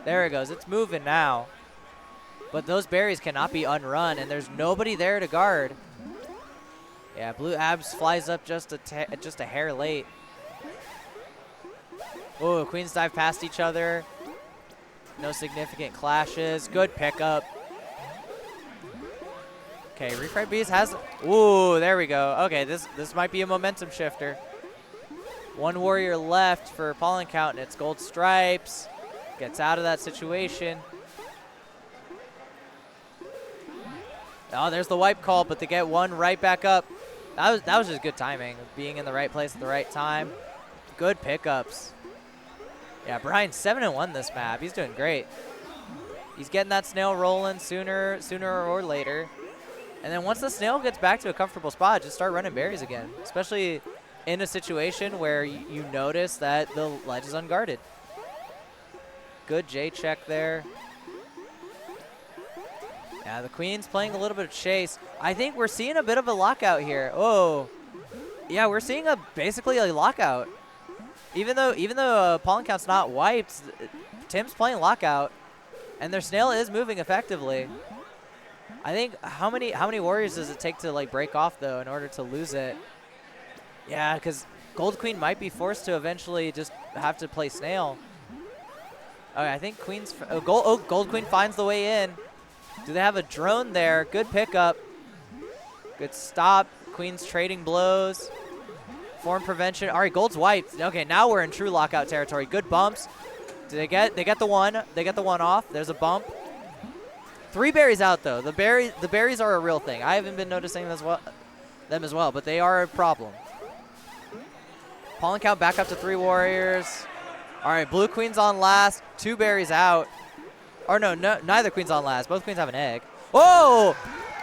There it goes. It's moving now. But those berries cannot be unrun, and there's nobody there to guard. Yeah, Blue Abs flies up just a hair late. Oh, Queens dive past each other. No significant clashes. Good pickup. Okay, Refried Bees has, ooh, there we go. Okay, this might be a momentum shifter. 1 warrior left for Pollen Count, and it's Gold Stripes. Gets out of that situation. Oh, there's the wipe call, but they get 1 right back up. That was just good timing, being in the right place at the right time. Good pickups. Yeah, Brian's 7-1 this map. He's doing great. He's getting that snail rolling sooner or later. And then once the snail gets back to a comfortable spot, just start running berries again, especially in a situation where you notice that the ledge is unguarded. Good J check there. Yeah, the Queen's playing a little bit of chase. I think we're seeing a bit of a lockout here. Oh, yeah, we're seeing basically a lockout. Even though Pollen Count's not wiped, Tim's playing lockout, and their snail is moving effectively. I think how many warriors does it take to like break off though in order to lose it? Yeah, because Gold Queen might be forced to eventually just have to play snail. Okay, I think Queen's Gold Queen finds the way in. Do they have a drone there? Good pickup. Good stop. Queen's trading blows. Form prevention. All right, Gold's wiped. Okay, now we're in true lockout territory. Good bumps. Do they get the 1? They get the 1 off. There's a bump. 3 berries out though. The berries are a real thing. I haven't been noticing them as well, but they are a problem. Pollen Count back up to 3 warriors. All right, Blue Queen's on last. 2 berries out. Or no, neither Queen's on last. Both Queens have an egg. Oh,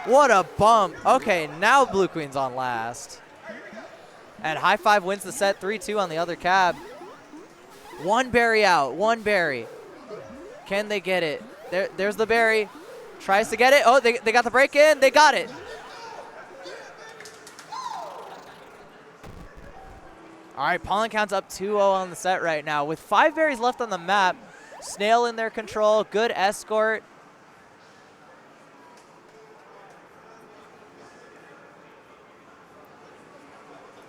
what a bump. Okay, now Blue Queen's on last. And High Five wins the set 3-2 on the other cab. 1 berry out, 1 berry. Can they get it? There's the berry. Tries to get it. Oh, they got the break in. They got it. All right, Pollen Count's up 2-0 on the set right now. With 5 berries left on the map, Snail in their control, good escort.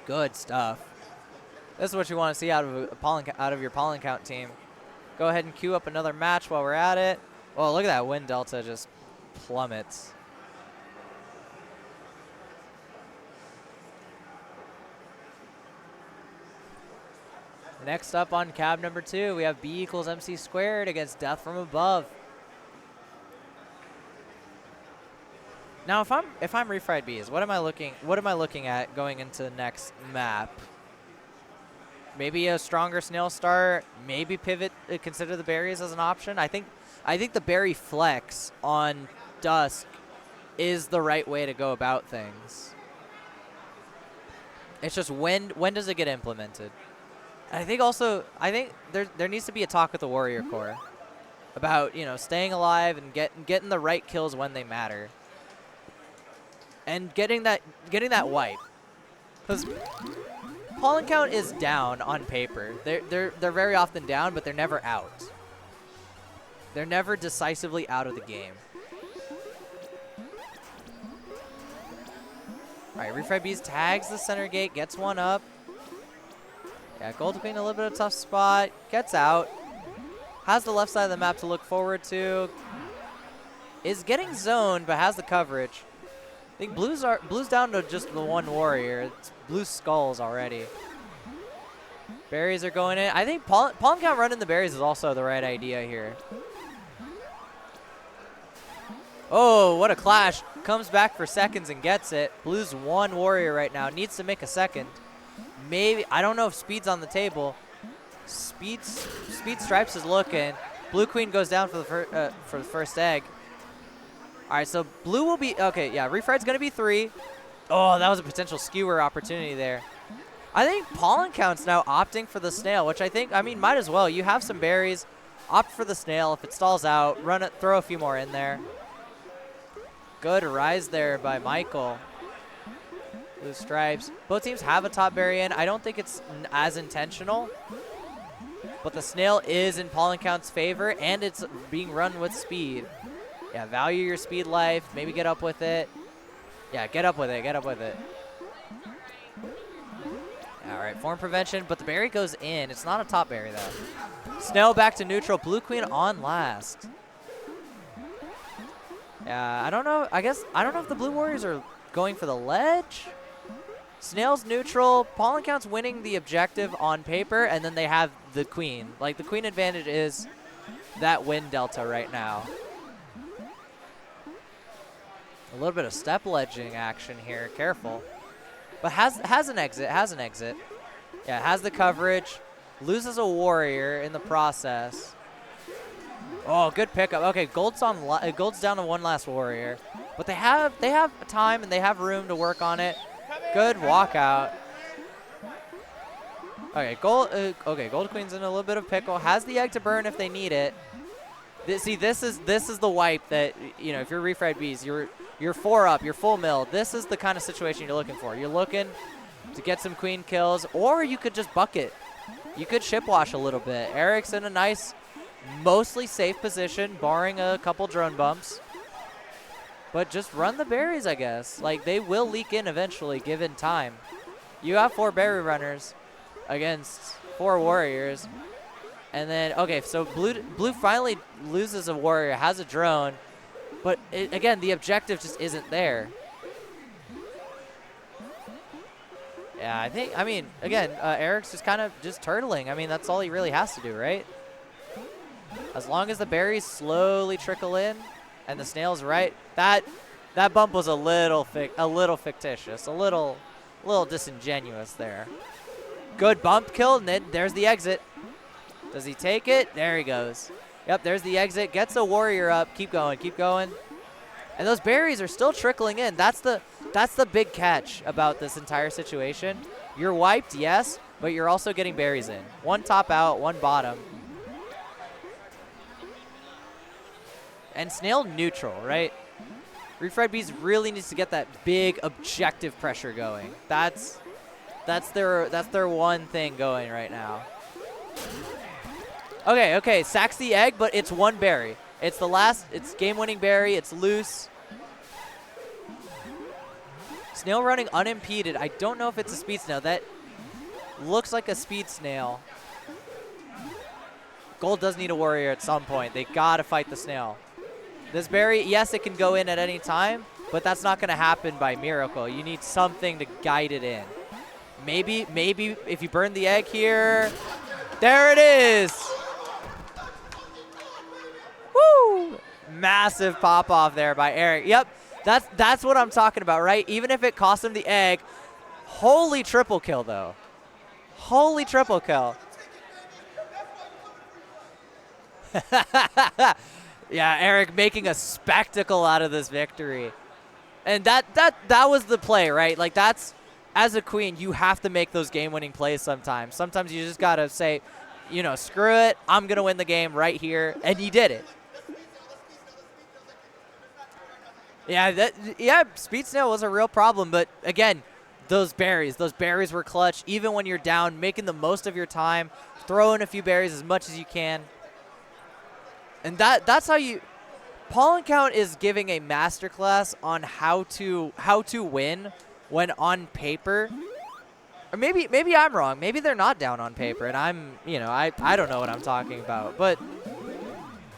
Good stuff. This is what you want to see out of your Pollen Count team. Go ahead and queue up another match while we're at it. Oh, look at that win delta just plummets. Next up on cab number 2, we have B equals MC squared against Death from Above. Now, if I'm Refried Bees, what am I looking at going into the next map? Maybe a stronger snail start. Maybe pivot. Consider the berries as an option. I think the berry flex on Dusk is the right way to go about things. It's just when does it get implemented? I think there needs to be a talk with the Warrior Core about, you know, staying alive and getting the right kills when they matter. And getting that wipe. Because Pollen count is down on paper. They're very often down, but they're never out. They're never decisively out of the game. All right, Refried Bees tags the center gate, gets one up. Yeah, Gold Queen a little bit of a tough spot, gets out. Has the left side of the map to look forward to. Is getting zoned, but has the coverage. I think blue's down to just the one warrior. It's blue skulls already. Berries are going in. I think pollen count running the berries is also the right idea here. Oh, what a clash. Comes back for seconds and gets it. Blue's one warrior right now. Needs to make a second. Maybe, I don't know if speed's on the table. Speed Stripes is looking. Blue Queen goes down for the first egg. All right, so blue will be, okay, yeah, Refried's going to be 3. Oh, that was a potential skewer opportunity there. I think pollen count's now opting for the snail, which I mean, might as well. You have some berries. Opt for the snail. If it stalls out, run it, throw a few more in there. Good rise there by Michael. Blue Stripes. Both teams have a top berry in. I don't think it's as intentional. But the snail is in pollen count's favor, and it's being run with speed. Yeah, value your speed life. Maybe get up with it. Yeah, get up with it. Get up with it. All right, form prevention, but the berry goes in. It's not a top berry, though. Snail back to neutral. Blue Queen on last. Yeah, I don't know. I don't know if the Blue Warriors are going for the ledge. Snail's neutral. Pollen count's winning the objective on paper, and then they have the queen. Like, the queen advantage is that win delta right now. A little bit of step ledging action here. Careful. But has an exit. Has an exit. Yeah, has the coverage. Loses a warrior in the process. Oh, good pickup. Okay, Gold's down to one last warrior. But they have time and they have room to work on it. Good walkout. Okay, Gold Queen's in a little bit of pickle. Has the egg to burn if they need it. See, this is the wipe that, you know, if you're Refried Bees, you're 4 up, you're full mill. This is the kind of situation you're looking for. You're looking to get some queen kills, or you could just bucket. You could ship wash a little bit. Eric's in a nice, mostly safe position, barring a couple drone bumps. But just run the berries, I guess. Like, they will leak in eventually, given time. You have 4 berry runners against 4 warriors. And then, okay, so blue finally loses a warrior, has a drone. But, again, the objective just isn't there. Yeah, I mean, again, Eric's just kind of just turtling. I mean, that's all he really has to do, right? As long as the berries slowly trickle in and the snail's right, that bump was a little fictitious, a little disingenuous there. Good bump kill, and then there's the exit. Does he take it? There he goes. Yep, there's the exit. Gets a warrior up. Keep going, keep going. And those berries are still trickling in. That's the big catch about this entire situation. You're wiped, yes, but you're also getting berries in. 1 top out, 1 bottom. And snail neutral, right? Refried Bees really needs to get that big objective pressure going. That's their one thing going right now. Okay, sacks the egg, but it's 1 berry. It's game-winning berry. It's loose. Snail running unimpeded. I don't know if it's a speed snail. That looks like a speed snail. Gold does need a warrior at some point. They gotta fight the snail. This berry, yes, it can go in at any time, but that's not gonna happen by miracle. You need something to guide it in. Maybe if you burn the egg here, there it is. Woo! Massive pop off there by Eric. Yep, that's what I'm talking about, right? Even if it cost him the egg, holy triple kill though. Holy triple kill. Yeah, Eric making a spectacle out of this victory. And that was the play, right? Like, that's, as a queen, you have to make those game-winning plays sometimes. Sometimes you just got to say, you know, screw it, I'm going to win the game right here. And he did it. Yeah, Speed Snail was a real problem. But, again, those berries. Those berries were clutch. Even when you're down, making the most of your time, throw in a few berries as much as you can. And that's how you – Pollen Count is giving a masterclass on how to win when on paper. Or maybe I'm wrong. Maybe they're not down on paper, and I'm, I don't know what I'm talking about. But,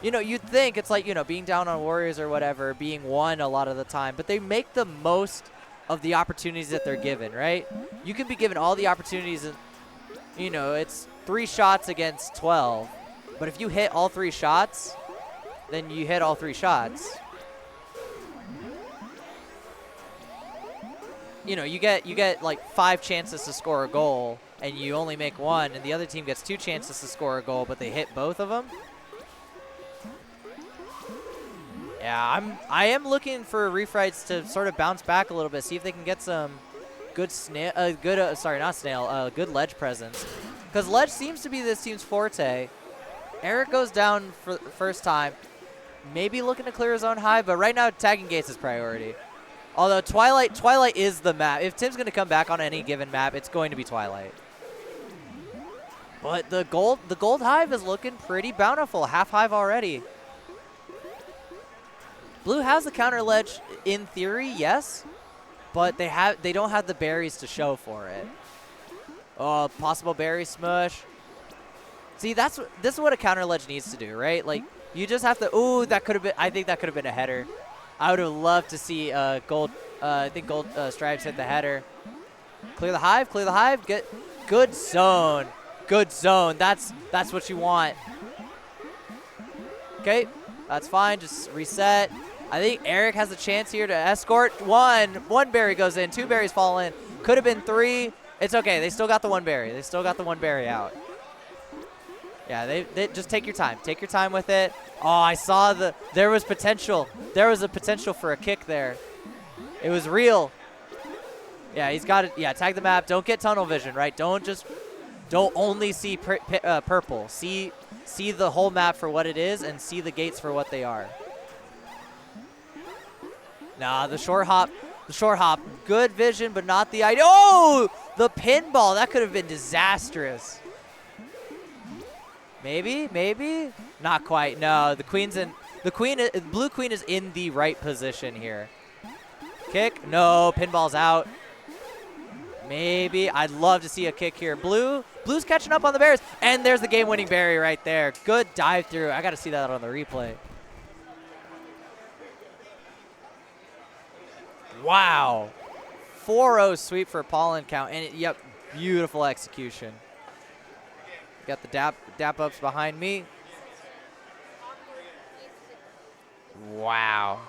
you'd think it's like, being down on Warriors or whatever, being one a lot of the time. But they make the most of the opportunities that they're given, right? You can be given all the opportunities, and, it's 3 shots against 12. But if you hit all 3 shots, then you hit all 3 shots. You get like 5 chances to score a goal, and you only make 1, and the other team gets 2 chances to score a goal, but they hit both of them. Yeah, I am looking for Reef Rides to sort of bounce back a little bit, see if they can get some good good ledge presence, because ledge seems to be this team's forte. Eric goes down for the first time, maybe looking to clear his own high, but right now tagging gates is priority. Although Twilight is the map. If Tim's going to come back on any given map, it's going to be Twilight. But the gold hive is looking pretty bountiful. Half hive already. Blue has the counter ledge in theory, yes, but they don't have the berries to show for it. Oh, possible berry smush. See, this is what a counter ledge needs to do, right? Like, you just have to. Ooh, that could have been. I think that could have been a header. I would have loved to see gold. I think gold stripes hit the header. Clear the hive. Clear the hive. Get good zone. Good zone. That's what you want. Okay, that's fine. Just reset. I think Eric has a chance here to escort. One berry goes in. 2 berries fall in. Could have been 3. It's okay. They still got the 1 berry. They still got the 1 berry out. Yeah, they just take your time. Take your time with it. Oh, I saw there was potential. There was a potential for a kick there. It was real. Yeah, he's got it. Yeah, tag the map. Don't get tunnel vision, right? Don't only see purple. See the whole map for what it is and see the gates for what they are. Nah, the short hop. Good vision, but not the idea. Oh, the pinball. That could have been disastrous. Maybe, not quite. No, blue queen is in the right position here. Kick, no, pinball's out. Maybe, I'd love to see a kick here. Blue's catching up on the Bears, and there's the game-winning berry right there. Good dive through. I got to see that on the replay. Wow, 4-0 sweep for Pollen Count, and yep, beautiful execution. Got the dap ups behind me. Wow.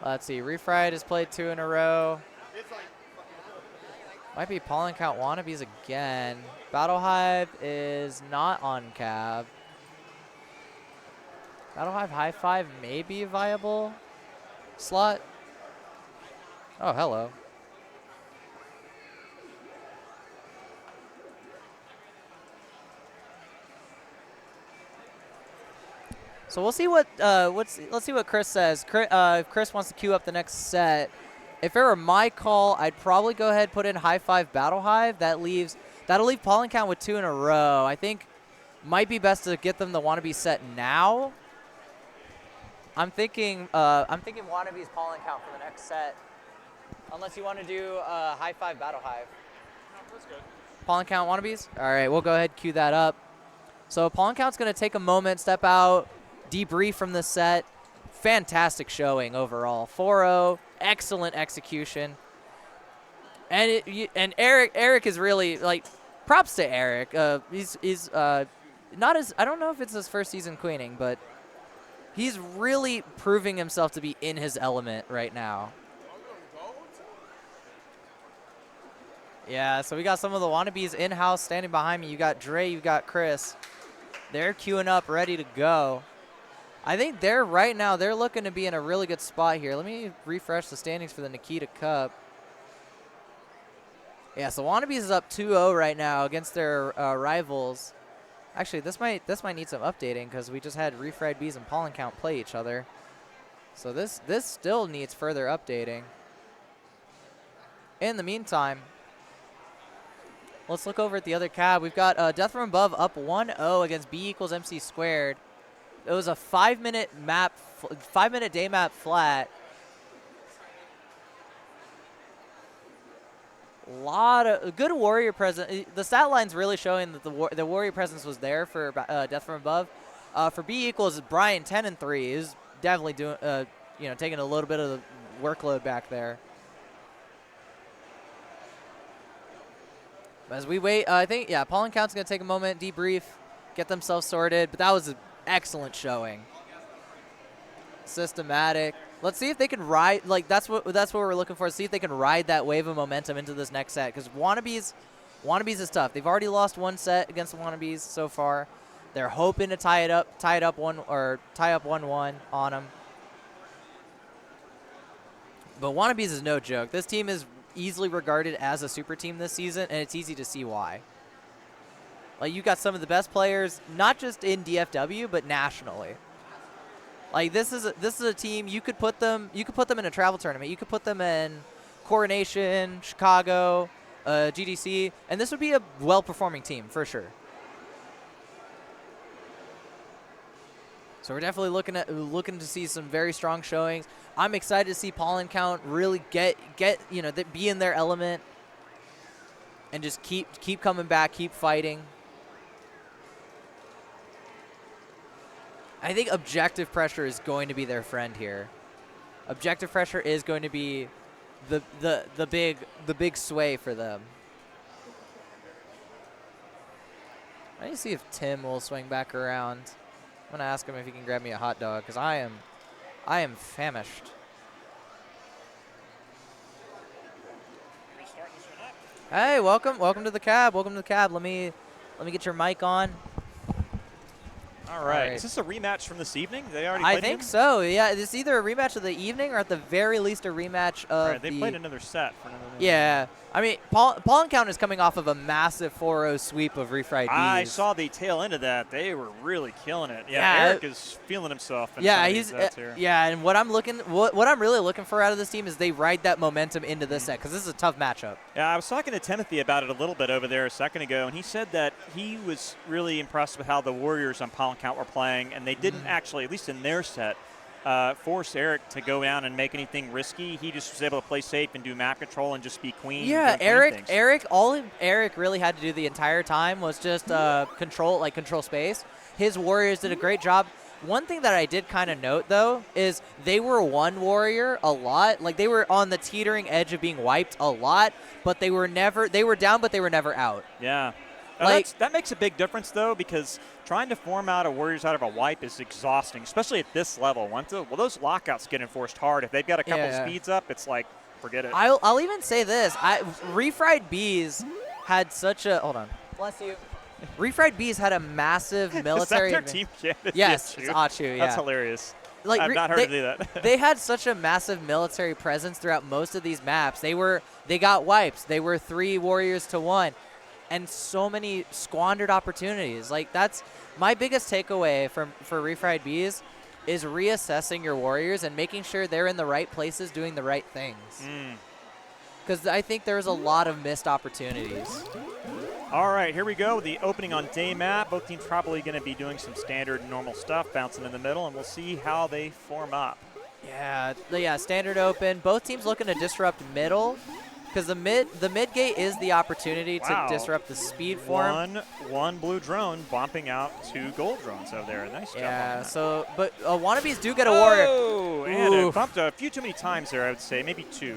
Let's see. Refried has played 2 in a row. Might be Pollen Count wannabes again. Battle Hive is not on cab. Battle Hive high 5 may be a viable slot. Oh, hello. So we'll see let's see what Chris says. If Chris wants to queue up the next set, if it were my call, I'd probably go ahead and put in high 5 Battle Hive. That'll leave Pollen Count with 2 in a row. I think might be best to get them the wannabe set now. I'm thinking wannabe's Pollen Count for the next set, unless you want to do high 5 Battle Hive. No, that's good. Pollen Count wannabes. All right, we'll go ahead and queue that up. So Pollen Count's going to take a moment, step out, debrief from the set. Fantastic showing overall. 4-0, excellent execution. And Eric is really, like, props to Eric. He's not as, I don't know if it's his first season queening, but he's really proving himself to be in his element right now. Yeah, so we got some of the wannabes in-house standing behind me. You got Dre, you got Chris. They're queuing up, ready to go. I think they're looking to be in a really good spot here. Let me refresh the standings for the Nikita Cup. Yeah, so Wannabes is up 2-0 right now against their rivals. Actually, this might need some updating because we just had Refried Bees and Pollen Count play each other. So this still needs further updating. In the meantime, let's look over at the other cab. We've got Death from Above up 1-0 against B equals MC squared. It was a 5-minute map, 5-minute day map flat. A lot of good warrior presence. The stat line's really showing that the warrior presence was there for Death from Above. For B equals Brian 10-3 is definitely doing taking a little bit of the workload back there. As we wait, I think Paul and Count's gonna take a moment, debrief, get themselves sorted. But that was an excellent showing. Systematic. Let's see if they can ride. Like that's what we're looking for. See if they can ride that wave of momentum into this next set. Because Wannabes is tough. They've already lost one set against the Wannabes so far. They're hoping to tie up 1-1 on them. But Wannabes is no joke. This team is easily regarded as a super team this season, and it's easy to see why. Like, you got some of the best players, not just in DFW, but nationally. Like, this is a team you could put them in a travel tournament. You could put them in Coronation, Chicago, GDC, and this would be a well-performing team for sure. So we're definitely looking to see some very strong showings. I'm excited to see Paul and Count really be in their element and just keep coming back, keep fighting. I think objective pressure is going to be their friend here. Objective pressure is going to be the big sway for them. I need to see if Tim will swing back around. I'm gonna ask him if he can grab me a hot dog because I am famished. Hey, welcome to the cab. Welcome to the cab. Let me get your mic on. All right. Is this a rematch from this evening? They already I played think so. Yeah, it's either a rematch of the evening or at the very least a rematch of right, they played another set for another Yeah. I mean, Paul and Count is coming off of a massive 4-0 sweep of Refried Bees. I saw the tail end of that. They were really killing it. Yeah, Eric is feeling himself. Yeah, and what I'm really looking for out of this team is they ride that momentum into this set because this is a tough matchup. Yeah, I was talking to Timothy about it a little bit over there a second ago, and he said that he was really impressed with how the Warriors on Paul and Count were playing, and they didn't actually, at least in their set, force Eric to go down and make anything risky. He just was able to play safe and do map control and just be queen. Yeah, all Eric really had to do the entire time was just control space. His Warriors did a great job. One thing that I did kind of note, though, is they were one Warrior a lot. Like, they were on the teetering edge of being wiped a lot, but they were down, but they were never out. Yeah. Like, that makes a big difference, though, because trying to form out a Warriors out of a wipe is exhausting, especially at this level. Those lockouts get enforced hard. If they've got a couple speeds up, it's like, forget it. I'll even say this. Refried Bees had such a – hold on. Bless you. Refried Bees had a massive military – Is that their team champion? Yes, it's Achu, yeah. That's hilarious. Like, I've not heard to do that. They had such a massive military presence throughout most of these maps. They got wipes. They were 3 Warriors to 1. And so many squandered opportunities. Like, that's my biggest takeaway for Refried Bees is reassessing your Warriors and making sure they're in the right places doing the right things. Because I think there's a lot of missed opportunities. All right, here we go. The opening on day map. Both teams probably going to be doing some standard normal stuff, bouncing in the middle, and we'll see how they form up. Yeah, standard open. Both teams looking to disrupt middle. Because the mid gate is the opportunity to disrupt the speed form. One blue drone bumping out 2 gold drones over there. Nice job. Yeah, but Wannabes do get a Warrior. Oh, and it bumped a few too many times there, I would say. Maybe 2.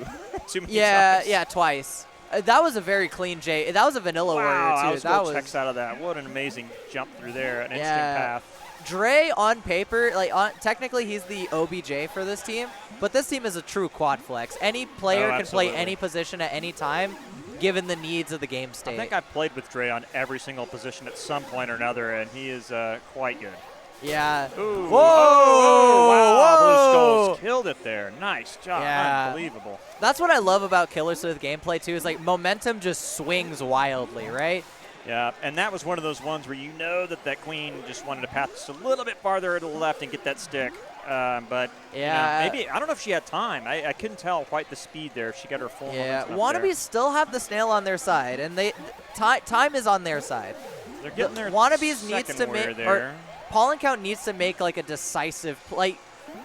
Too many times. Yeah, twice. That was a very clean J. That was a vanilla Warrior, too. That was checks out of that. What an amazing jump through there. An instant path. Dre on paper, technically he's the OBJ for this team, but this team is a true quad flex. Any player can play any position at any time, given the needs of the game state. I think I've played with Dre on every single position at some point or another, and he is quite good. Yeah. Ooh. Whoa! Wow, Blue Skulls killed it there. Nice job. Yeah. Unbelievable. That's what I love about Killer Sleuth gameplay, too, is like momentum just swings wildly, right? Yeah, and that was one of those ones where you know that queen just wanted to pass just a little bit farther to the left and get that stick. but yeah, maybe I don't know if she had time. I couldn't tell quite the speed there. She got her full. Yeah, momentum up there. Wannabes still have the snail on their side, and time is on their side. They're getting their Wannabes needs second to warrior make, there. or Paul and Count needs to make like a decisive play.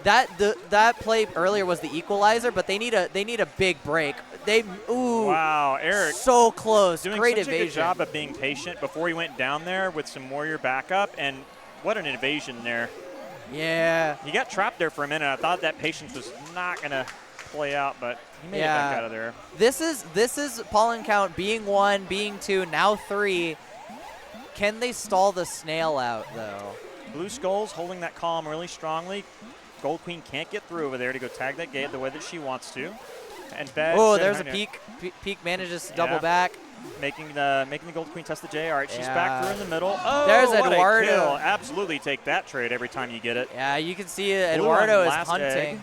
That play earlier was the equalizer, but they need a big break. Wow, Eric. So close. Doing Great such evasion. a good job of being patient before he went down there with some warrior backup, and what an evasion there. Yeah. He got trapped there for a minute. I thought that patience was not going to play out, but he made it back out of there. This is Paul and Count being 1, being 2, now 3. Can they stall the snail out though? Blue Skulls holding that column really strongly. Gold Queen can't get through over there to go tag that gate the way that she wants to. And oh, there's a peek. Peek manages to double back. Making the Gold Queen test the J. All right, she's back through in the middle. Oh, there's what Eduardo. A kill. Absolutely take that trade every time you get it. Yeah, you can see Eduardo is hunting.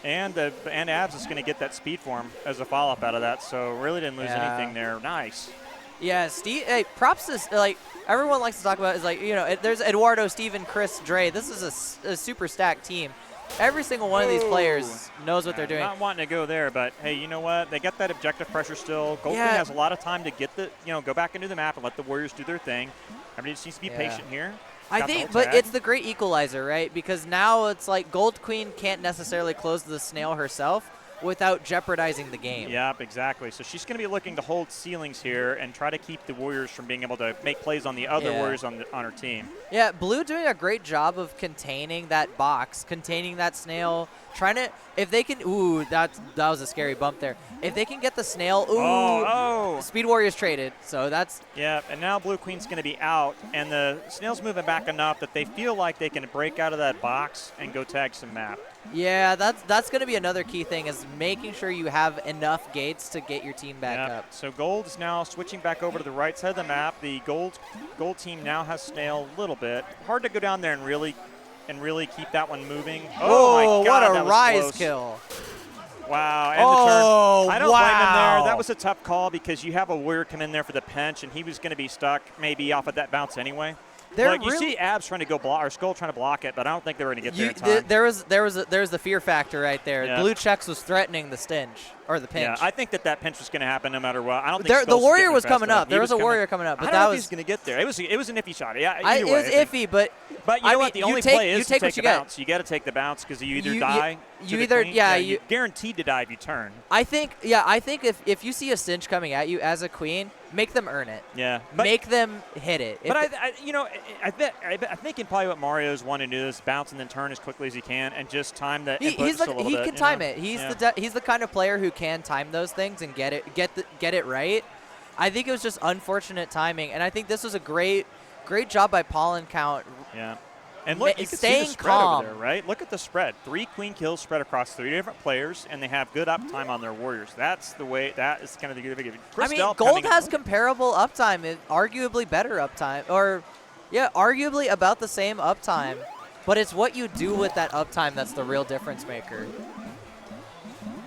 Egg. And Abs is going to get that speed form as a follow-up out of that, so really didn't lose anything there. Nice. Yeah, Steve. Hey, props to like everyone likes to talk about is like there's Eduardo, Steven, Chris, Dre. This is a super stacked team. Every single one of these players knows what they're doing. Not wanting to go there, but hey, you know what? They got that objective pressure still. Gold Queen has a lot of time to get go back into the map and let the Warriors do their thing. Everybody just needs to be patient here. I think, but it's the great equalizer, right? Because now it's like Gold Queen can't necessarily close the snail herself without jeopardizing the game. Yep, exactly. So she's going to be looking to hold ceilings here and try to keep the Warriors from being able to make plays on the other Warriors on her team. Yeah, Blue doing a great job of containing that box, containing that snail, trying to, if they can, that was a scary bump there. If they can get the snail, Speed Warriors traded, so that's. Yeah, and now Blue Queen's going to be out, and the snail's moving back enough that they feel like they can break out of that box and go tag some map. Yeah, that's going to be another key thing is making sure you have enough gates to get your team back up. So Gold is now switching back over to the right side of the map. The Gold team now has Snail a little bit. Hard to go down there and really keep that one moving. Oh, my God, what a rise kill. Wow, and the turn. I don't blame him there. That was a tough call because you have a warrior come in there for the pinch, and he was going to be stuck maybe off of that bounce anyway. You see Abs trying to go block, or Skull trying to block it, but I don't think they were going to get there in time. There was the fear factor right there. Yeah. Blue Checks was threatening the stench or the pinch. Yeah, I think that pinch was going to happen no matter what. I don't think the warrior was coming up. There was a warrior coming up, but I don't know if he's going to get there. It was an iffy shot. Yeah, it was iffy, but you know what? The only play is to take the bounce. You got to take the bounce because you either die. You're guaranteed to die if you turn. I think if you see a cinch coming at you as a queen, make them earn it. Yeah, make them hit it. But I think in probably what Mario's wanting to do is bounce and then turn as quickly as he can and just time the input just a little bit. He can time it. He's the kind of player who can time those things and get it right. I think it was just unfortunate timing, and I think this was a great job by Paul and Count. Yeah. And look, you can see the spread over there, right? Look at the spread. 3 queen kills spread across 3 different players, and they have good uptime on their warriors. That's the way. That is kind of the good. Gold has comparable uptime, arguably better uptime, arguably about the same uptime. But it's what you do with that uptime that's the real difference maker.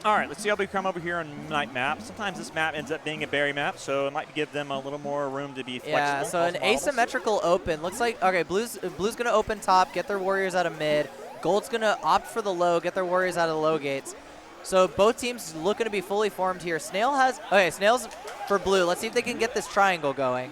All right, let's see how we come over here on night map. Sometimes this map ends up being a berry map, so it might give them a little more room to be flexible. Yeah, so an asymmetrical open. Looks like, okay, Blue's going to open top, get their warriors out of mid. Gold's going to opt for the low, get their warriors out of the low gates. So both teams looking to be fully formed here. Snail's for Blue. Let's see if they can get this triangle going.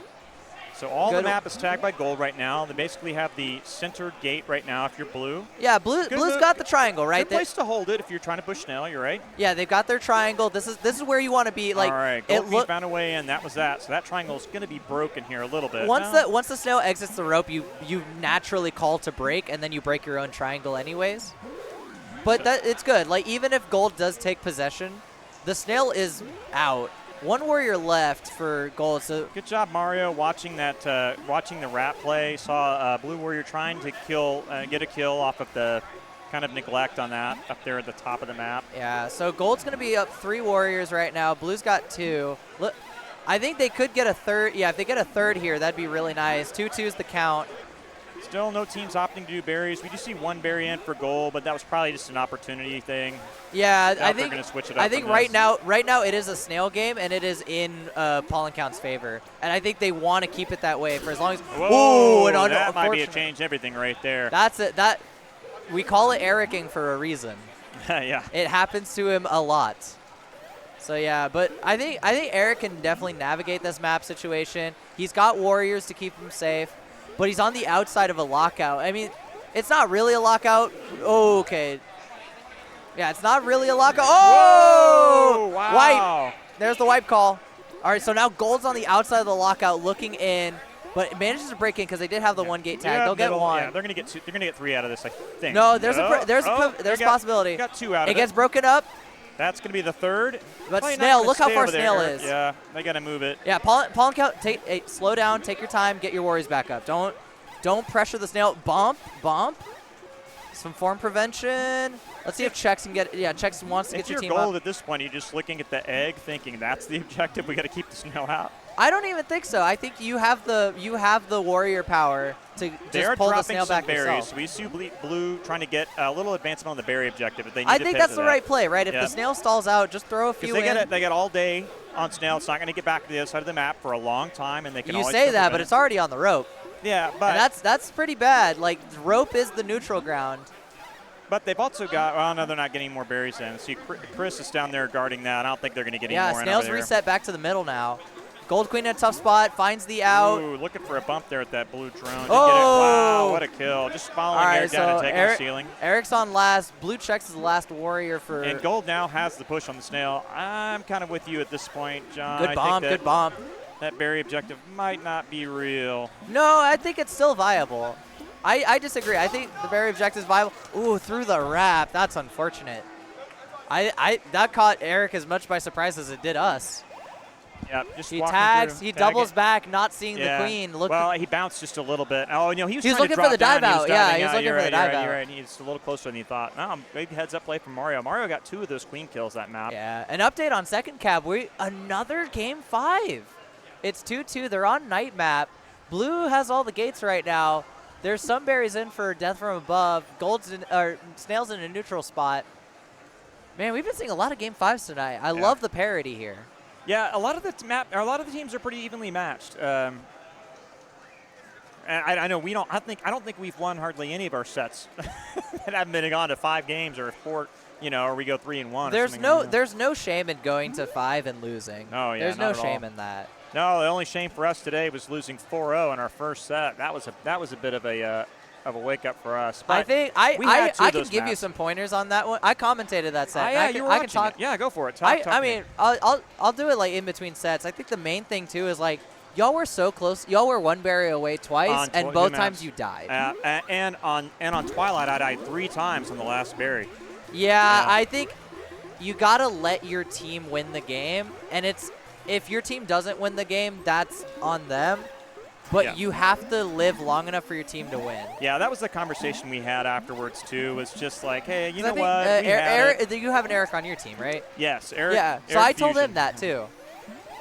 So all the map is tagged by Gold right now. They basically have the centered gate right now if you're Blue. Yeah, Blue's got the triangle, right? Good place to hold it if you're trying to push Snail, you're right. Yeah, they've got their triangle. This is where you want to be. Like, all right, Gold found a way in. That was that. So that triangle is going to be broken here a little bit. Once the Snail exits the rope, you naturally call to break, and then you break your own triangle anyways. But it's good. Like, even if Gold does take possession, the Snail is out. One warrior left for Gold. So good job, Mario, watching the rat play. Saw Blue Warrior trying to get a kill off of the kind of neglect on that up there at the top of the map. Yeah. So Gold's going to be up 3 warriors right now. Blue's got 2. Look, I think they could get a third. Yeah, if they get a third here, that'd be really nice. 2-2 is the count. Still no teams opting to do berries. We just see 1 berry in for Gold, but that was probably just an opportunity thing. Yeah, I think they're going to switch it up. I think right now it is a snail game, and it is in Paul and Count's favor. And I think they want to keep it that way for as long as. Whoa, that might be a change everything right there. That's it. we call it Ericing for a reason. Yeah. It happens to him a lot. So yeah, but I think Eric can definitely navigate this map situation. He's got warriors to keep him safe, but he's on the outside of a lockout. I mean, it's not really a lockout. Oh, okay. Yeah, it's not really a lockout. Oh! Whoa, wow. Wipe. There's the wipe call. All right, so now Gold's on the outside of the lockout looking in, but manages to break in because they did have the one gate tag. Yeah, They'll get one. Yeah, they're gonna get two. They're gonna get 3 out of this, I think. No, there's a possibility. Got 2 out of it. It gets broken up. That's going to be the 3rd. But Well, Snail, look how stay far over there, Snail Eric. is. Yeah, they got to move it. Yeah, Paul and Count, slow down, take your time, get your warriors back up. Don't pressure the Snail. Bump. Some form prevention. Let's see if Chex can get. Yeah, Chex wants to get your team goal up. at this point, you're just looking at the egg, thinking that's the objective. We got to keep the Snail out. I don't even think so. I think you have the warrior power to just pull the Snail back berries. yourself. We see Blue trying to get a little advancement on the berry objective. If they need I to think pivot that's to the that. right play, right? If Yeah. the Snail stalls out, just throw a few in. They got all day on Snail. It's not going to get back to the other side of the map for a long time, and they can You always say that, prevent but it. it's already on the rope. Yeah, but And that's pretty bad. Like, rope is the neutral ground. But they've also got, well, no, they're not getting more berries in. See, Chris is down there guarding that. I don't think they're going to get any more in Snail's over there. reset back to the middle now. Gold Queen in a tough spot, finds the out. Ooh, looking for a bump there at that blue drone. Didn't Oh! get it. Wow, what a kill. Just following All Eric right, down and so taking the ceiling. Eric's on last. Blue Checks is the last warrior for. And Gold now has the push on the Snail. I'm kind of with you at this point, John. Good bomb, good bomb. That berry objective might not be real. No, I think it's still viable. I disagree. I think the berry objective is viable. Ooh, through the wrap. That's unfortunate. That caught Eric as much by surprise as it did us. Yeah, just He walking tags, through, he tagging. doubles back, not seeing the queen. Well, he bounced just a little bit. Oh, no, he was He's trying looking to for the drop dive down. out. Yeah, he was looking you're for the right, dive you're out. Right, you're right. He's a little closer than he thought. Big heads up play from Mario. Mario got 2 of those queen kills that map. Yeah, an update on second cab. Another game 5. It's 2-2. They're on night map. Blue has all the gates right now. There's some berries in for death from above. Snail's in a neutral spot. Man, we've been seeing a lot of game 5s tonight. I love the parity here. Yeah, a lot of the teams are pretty evenly matched. And I know we don't. I don't think we've won hardly any of our sets that haven't been gone to 5 games or 4. Or we go 3-1. There's no shame in going to 5 and losing. Oh yeah, there's no not at shame all. in that. No, the only shame for us today was losing 4-0 in our first set. That was a bit of a wake up for us. But I think I can give you some pointers on that one. I commentated that set. Yeah, I can talk. Yeah, go for it. I mean, I'll do it like in between sets. I think the main thing too is like y'all were so close. Y'all were 1 berry away twice, and both times you died. And on Twilight, I died 3 times on the last berry. Yeah, I think you gotta let your team win the game, and if your team doesn't win the game, that's on them. But you have to live long enough for your team to win. Yeah, that was the conversation we had afterwards too. Was just like, hey, you know think, what? Eric, you have an Eric on your team, right? Yes, Eric. Yeah, so Eric I told Fusion. him that too.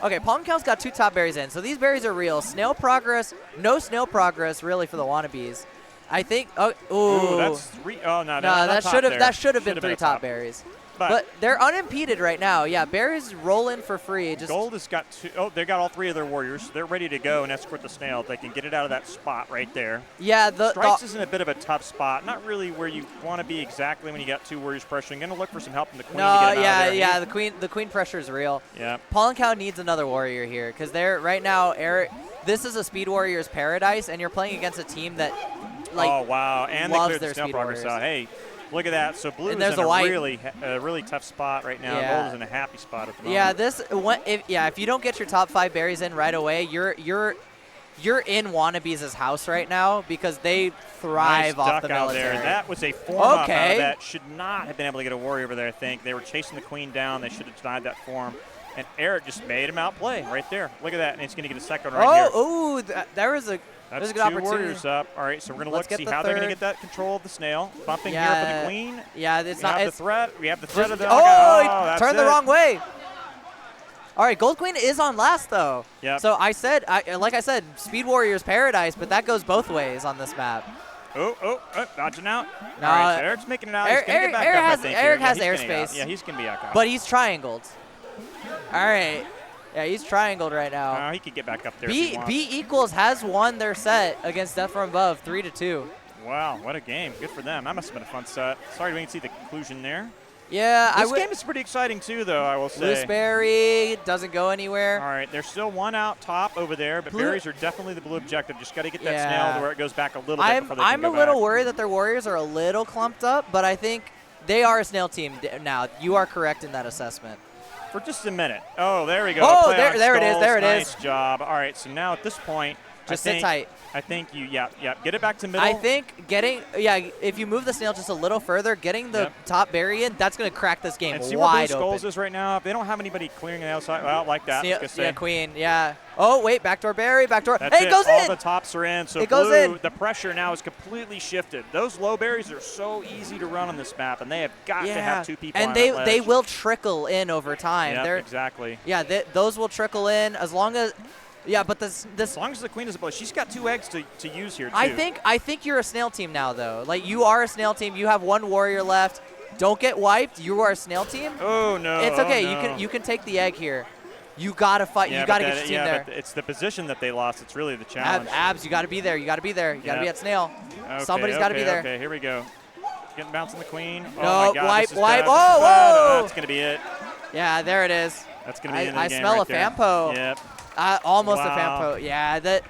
Okay, Palm Cow's got 2 top berries in, so these berries are real. Snail progress, no snail progress really for the wannabes. I think. Ooh, that's 3. Oh no, that should have been 3 top top berries. But they're unimpeded right now. Yeah, berries roll in for free. Gold has got 2. Oh, they got all 3 of their warriors. They're ready to go and escort the Snail. If they can get it out of that spot right there. Yeah, Strikes is in a bit of a tough spot. Not really where you want to be exactly when you got 2 warriors pressuring. Going to look for some help from the queen. No, to get him out of there. yeah, the queen pressure is real. Yeah. Pollen Cow needs another warrior here because they're right now. Eric, this is a Speed Warriors paradise, and you're playing against a team that oh wow, and they loves cleared their the Snail Speed progress Warriors. out. Hey. Look at that. So Blue is there's in a a really tough spot right now. Yeah. Gold is in a happy spot at the moment. Yeah, if you don't get your top 5 berries in right away, you're in Wannabes' house right now because they thrive nice off duck the out military. there. That was a form up out Okay. of that. Should not have been able to get a warrior over there, I think. They were chasing the queen down. They should have denied that form. And Eric just made him outplay right there. Look at that. And he's going to get a second right here. Oh, there was a That's a good 2 opportunity. warriors up. All right, so we're going to Let's look get see the how they're going to third. get that control of the Snail. Bumping here for the queen. Yeah, it's We not. have the It's threat. We have the threat of the he turned the it. wrong way. All right, Gold Queen is on last though. Yep. So like I said, Speed Warriors paradise, but that goes both ways on this map. Oh, dodging out. No, All right, so Eric's making it out. He's going to get back up, I think, Eric here. has Yeah, he's gonna get airspace. out. Yeah, he's going to be out. But he's triangled. All right. Yeah, he's triangled right now. He could get back up there if he wants. B equals has won their set against Death from Above, 3-2. Wow, what a game. Good for them. That must have been a fun set. Sorry we didn't see the conclusion there. Yeah, This game is pretty exciting, too, though, I will say. Loose berry doesn't go anywhere. All right, there's still one out top over there, but berries are definitely the blue objective. Just got to get that snail to where it goes back a little bit before they can I'm go a little back. worried that their warriors are a little clumped up, but I think they are a snail team now. You are correct in that assessment. For just a minute. Oh, there we go. Oh, Play on there it is, Skulls. there it is. Nice job. All right, so now at this point, Just sit tight. I think you, yeah, get it back to middle. I think if you move the snail just a little further, getting the top berry in, that's going to crack this game and see wide where Blue Skulls open. is right now. If they don't have anybody clearing the outside, well, like that. Yeah, queen, yeah. Oh, wait, backdoor berry, backdoor. That's Hey, it goes All in. the tops are in. So it goes blue, in. The pressure now is completely shifted. Those low berries are so easy to run on this map, and they have got to have two people and on that they ledge. will trickle in over time. Yeah, exactly. Yeah, those will trickle in as long as. Yeah, but this as long as the queen is a blow, she's got 2 eggs to use here too. I think you're a snail team now though. Like you are a snail team. You have 1 warrior left. Don't get wiped. You are a snail team. Oh no. It's okay. Oh, no. You can take the egg here. You gotta fight. Yeah, you gotta get your team there. But it's the position that they lost. It's really the challenge. Abs, you gotta be there. You gotta be there. You gotta be at snail. Okay, Somebody's gotta be there. Okay, here we go. Getting bouncing the queen. No, Oh my God, wipe, this is wipe. bad. Oh, whoa! That's gonna be it. Yeah, there it is. That's gonna be the end of I the game smell right a there. Fampo. Yep. Almost Wow. a Fampo.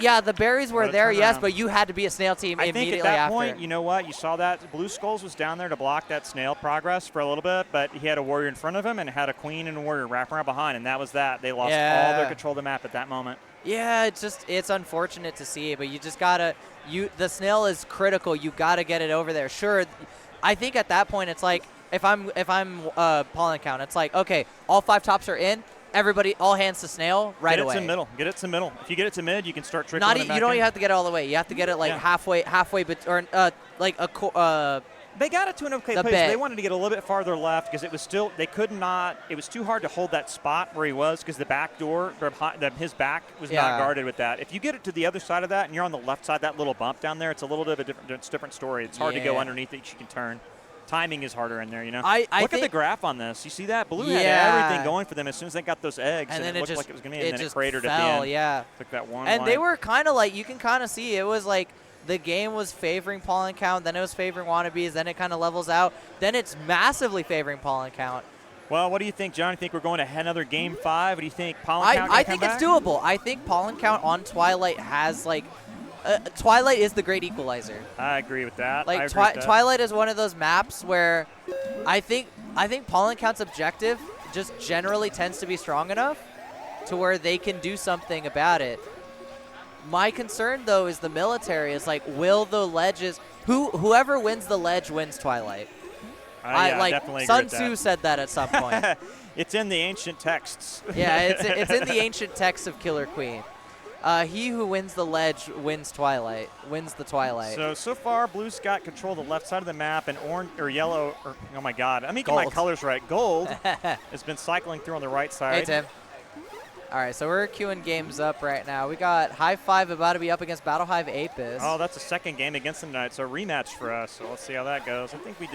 Yeah, the berries were there, yes, but you had to be a snail team immediately I think at that after. point, you know what? You saw that Blue Skulls was down there to block that snail progress for a little bit, but he had a warrior in front of him and had a queen and a warrior wrapping around behind, and that was that. They lost all their control of the map at that moment. Yeah, it's unfortunate to see, but you just gotta the snail is critical. You gotta get it over there. Sure, I think at that point it's like if I'm pollen count, it's like okay, all 5 tops are in. Everybody, all hands to snail right away. Get it to middle. Get it to middle. If you get it to mid, you can start trickling it back You don't in. even have to get it all the way. You have to get it like halfway, or like a. They got it to an okay place. They wanted to get a little bit farther left because it was still they could not. It was too hard to hold that spot where he was because the back door, his back was not guarded with that. If you get it to the other side of that and you're on the left side, that little bump down there, it's a little bit of a different story. It's hard to go underneath it. You can turn. Timing is harder in there, you know. Look at the graph on this. You see that? Blue had everything going for them as soon as they got those eggs, and it looked like it was going to be, and then it cratered at the end. Yeah. Took that one. And they were kind of like, you can kind of see it was like the game was favoring pollen count, then it was favoring wannabes, then it kind of levels out, then it's massively favoring pollen count. Well, what do you think, John? You think we're going to another game 5? What do you think? Pollen count? I think it's doable. I think pollen count on Twilight has like. Twilight is the great equalizer. I agree with that. Like Twilight is one of those maps where I think pollen count's objective just generally tends to be strong enough to where they can do something about it. My concern though is the military is like, will the ledges whoever wins the ledge wins Twilight. Definitely Sun agree with Tzu that. said that at some point. It's in the ancient texts. Yeah, it's in the ancient texts of Killer Queen. He who wins the ledge wins Twilight. Wins the Twilight. So far, Blue's got control of the left side of the map, and orange or yellow. Oh my God! I'm making my colors right. Gold has been cycling through on the right side. Hey Tim. All right, so we're queuing games up right now. We got High Five about to be up against Battle Hive Apis. Oh, that's a second game against them tonight, so a rematch for us. So let's see how that goes. I think we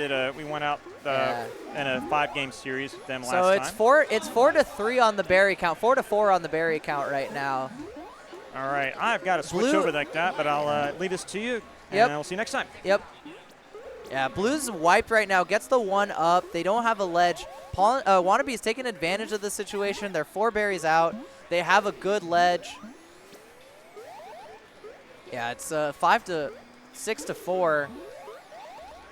went out in a 5-game series with them last time. So it's 4-3 on the berry count. 4-4 on the berry count right now. All right, I've got to switch over like that, but I'll leave this to you, and we'll see you next time. Yep. Yeah, Blue's wiped right now, gets the 1 up. They don't have a ledge. Wannabe is taking advantage of the situation. They're 4 berries out. They have a good ledge. Yeah, it's 6-4.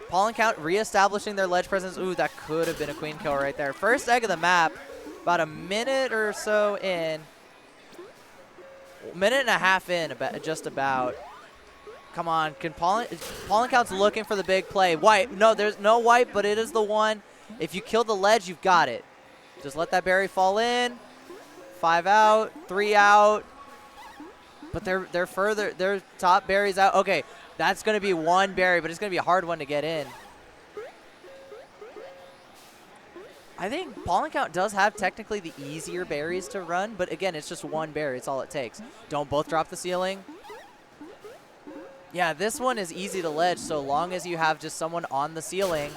Pollen count reestablishing their ledge presence. Ooh, that could have been a queen kill right there. First egg of the map, about a minute or so in. Minute and a half in, just about. Come on, pollen count's looking for the big play. Wipe, no, there's no wipe, but it is the one. If you kill the ledge, you've got it. Just let that berry fall in. 5 out, 3 out. But their top berry's out. Okay, that's gonna be 1 berry, but it's gonna be a hard one to get in. I think pollen count does have technically the easier berries to run, but again, it's just 1 berry. It's all it takes. Don't both drop the ceiling. Yeah, this one is easy to ledge so long as you have just someone on the ceiling.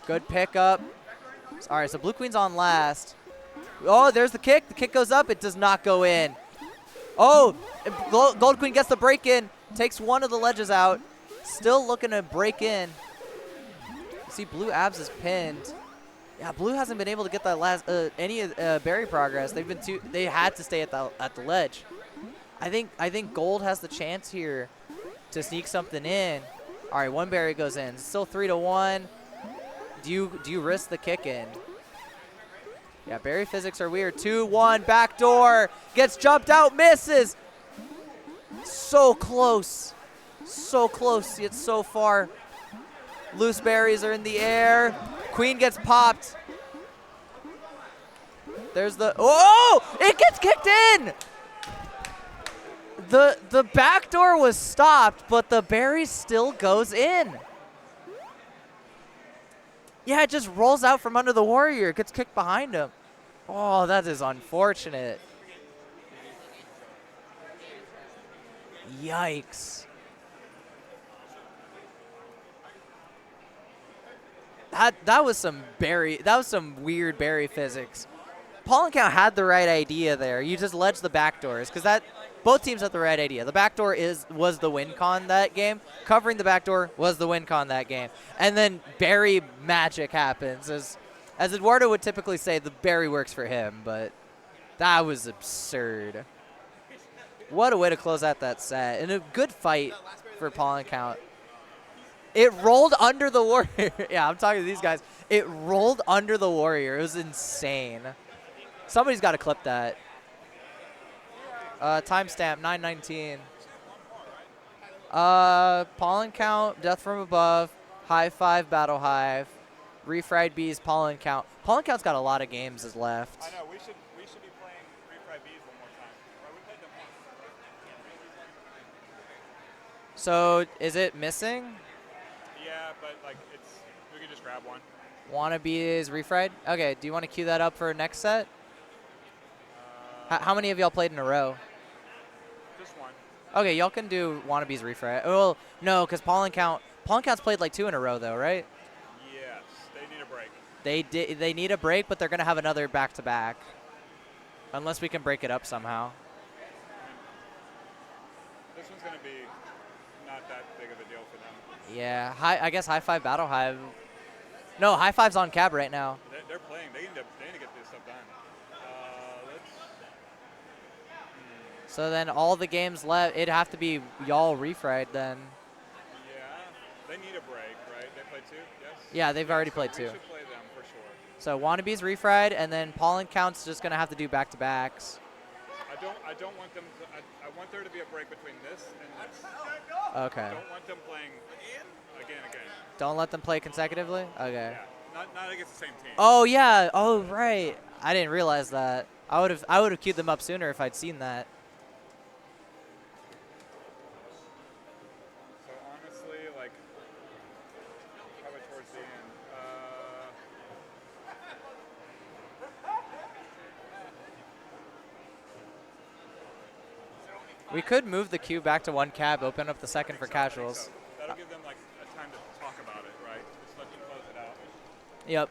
Good pickup. All right, so Blue Queen's on last. Oh, there's the kick. The kick goes up. It does not go in. Oh, Gold Queen gets the break in. Takes one of the ledges out. Still looking to break in. See, Blue Abs is pinned. Yeah, Blue hasn't been able to get that last any berry progress. They've been they had to stay at the ledge. I think Gold has the chance here to sneak something in. All right, one berry goes in. Still 3-1. Do you risk the kick in? Yeah, berry physics are weird. 2-1 backdoor. Gets jumped out, misses. So close. So close, yet so far. Loose berries are in the air. Queen gets popped. There's the, oh, it gets kicked in. The back door was stopped, but the berry still goes in. Yeah, it just rolls out from under the warrior. It gets kicked behind him. Oh, that is unfortunate. Yikes. That was some weird berry physics. Paul and Count had the right idea there. You just ledge the back doors because both teams had the right idea. The back door was the win con that game. Covering the back door was the win con that game. And then berry magic happens. As Eduardo would typically say, the berry works for him, but that was absurd. What a way to close out that set. And a good fight for Paul and Count. It rolled under the warrior. Yeah, I'm talking to these guys. It rolled under the warrior. It was insane. Somebody's got to clip that. Timestamp 9:19. Pollen Count, Death from Above, High Five, Battle Hive, Refried Bees, Pollen Count. Pollen Count's got a lot of games left. I know, we should be playing Refried Bees one more time. Right, we played them once. So, is it missing? Yeah, but like we could just grab one. Wannabes Refried? Okay, do you want to queue that up for next set? How many of y'all played in a row? Just one. Okay, y'all can do Wannabes Refried. Well, no, because Pollen Count's played like 2 in a row though, right? Yes, they need a break. They need a break, but they're gonna have another back-to-back, unless we can break it up somehow. This one's gonna be not that big of a deal for them. Yeah, I guess High Five Battle Hive. No, High Five's on cab right now. They're playing. They need to get this stuff done. So then all the games left, it'd have to be y'all refried then. Yeah, they need a break, right? They played 2, yes? Yeah, they've already played 2. We should play them for sure. So Wannabes refried, and then Pollen Count's just gonna have to do back-to-backs. I don't want them to, I want there to be a break between this and this. Okay. I don't want them playing again. Don't let them play consecutively? Okay. Yeah, not against the same team. Oh yeah, oh right. I didn't realize that. I would have queued them up sooner if I'd seen that. So honestly, like, probably towards the end. We could move the queue back to 1 cab, open up the second for casuals. So. That'll give them like a time to talk about it, right? Just let them close it out. Yep.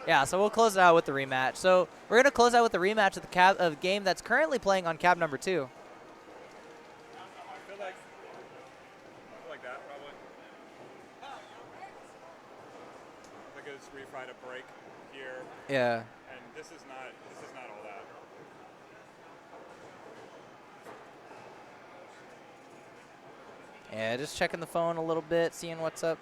Yeah, so we'll close it out with the rematch. So we're gonna close out with the rematch of the game that's currently playing on cab number 2. I feel like that probably. Because refried a break here. Yeah. And this is not all that. Yeah, just checking the phone a little bit, seeing what's up.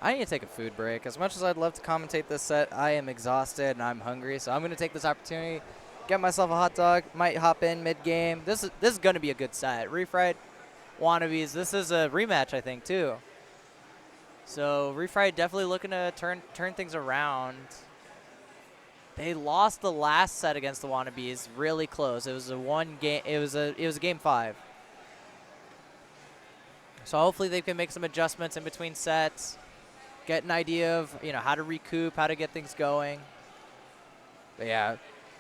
I need to take a food break. As much as I'd love to commentate this set, I am exhausted and I'm hungry, so I'm going to take this opportunity, get myself a hot dog, might hop in mid-game. This is going to be a good set. Refried, Wannabes, this is a rematch, I think, too. So Refried definitely looking to turn things around. They lost the last set against the Wannabes really close. It was a one game. It was a game 5. So hopefully they can make some adjustments in between sets, get an idea of how to recoup, how to get things going. But yeah,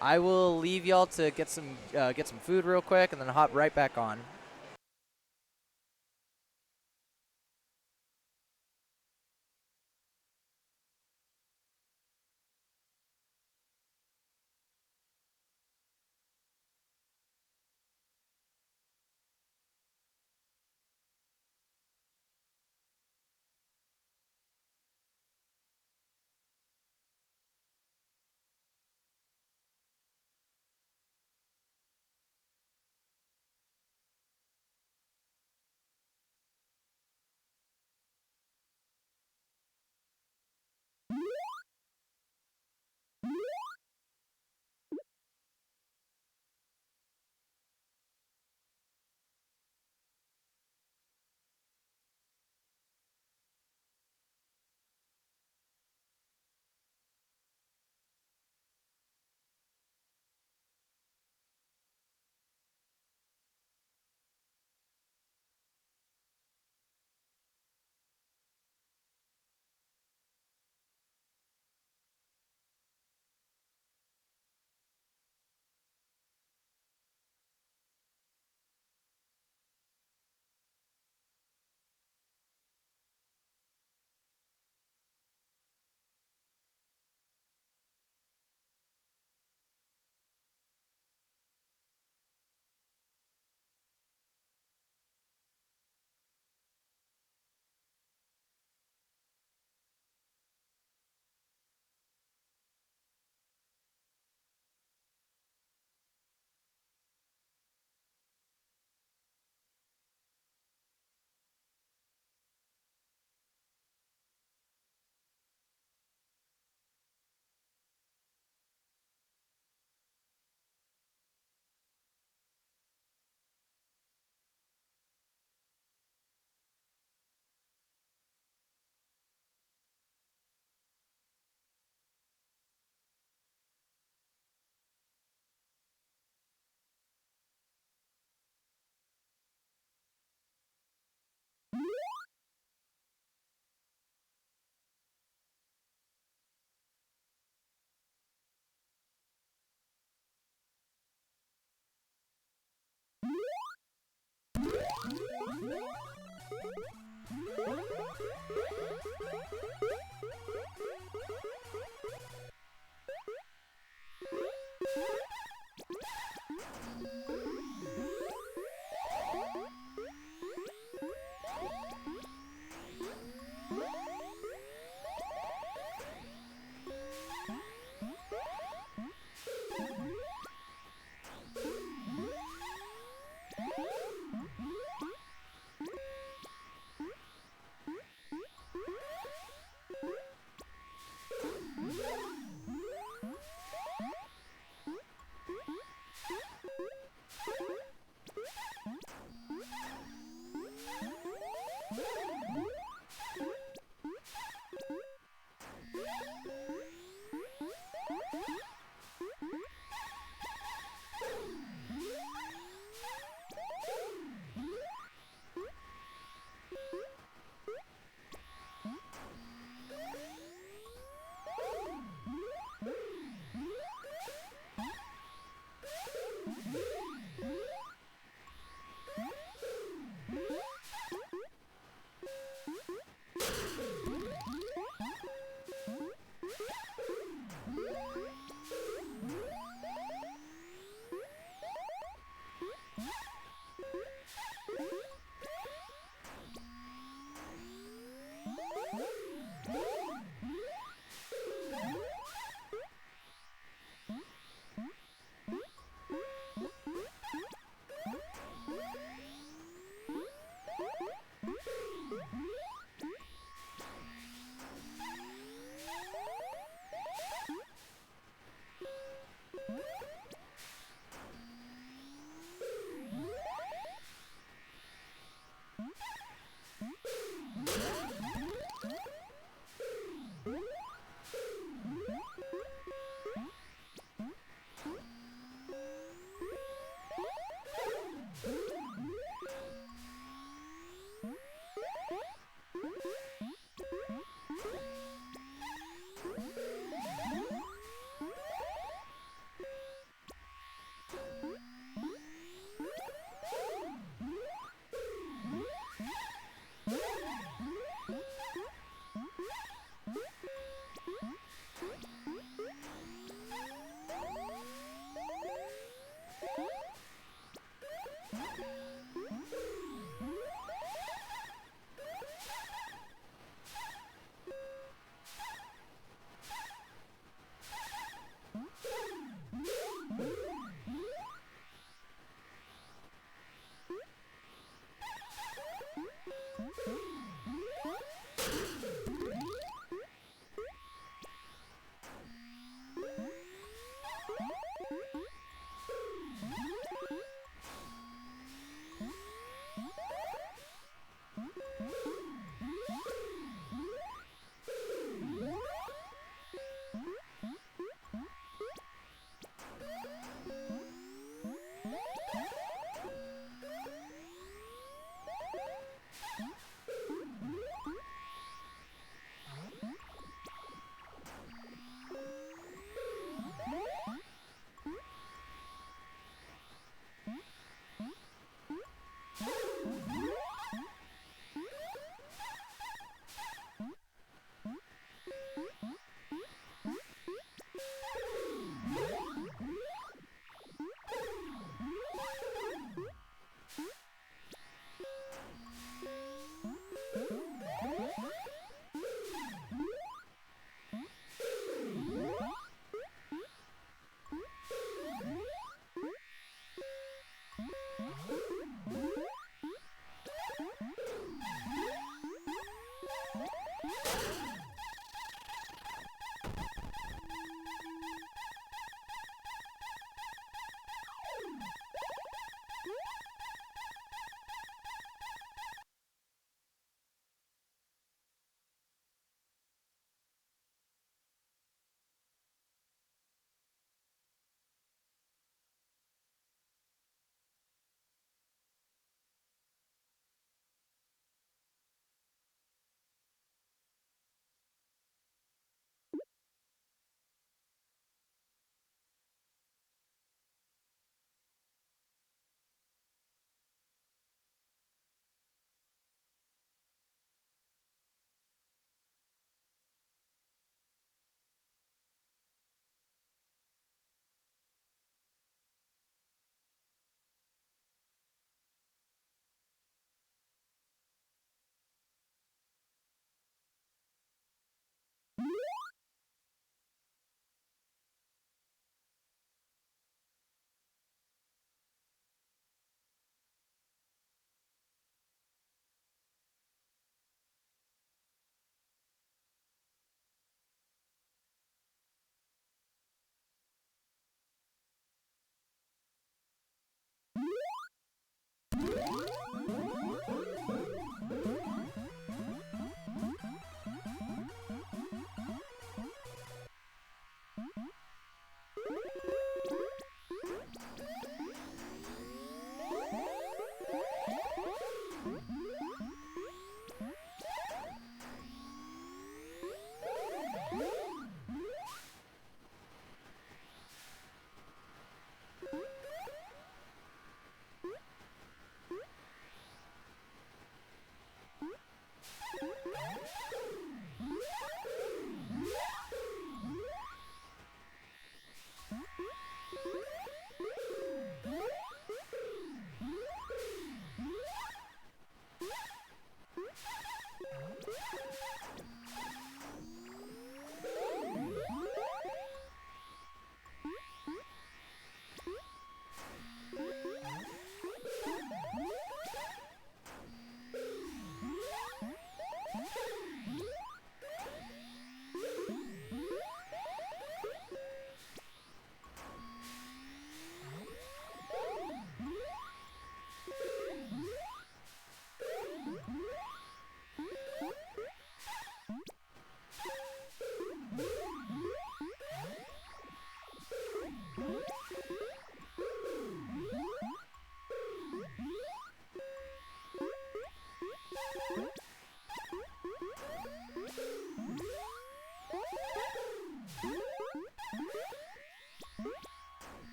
I will leave y'all to get some food real quick and then hop right back on.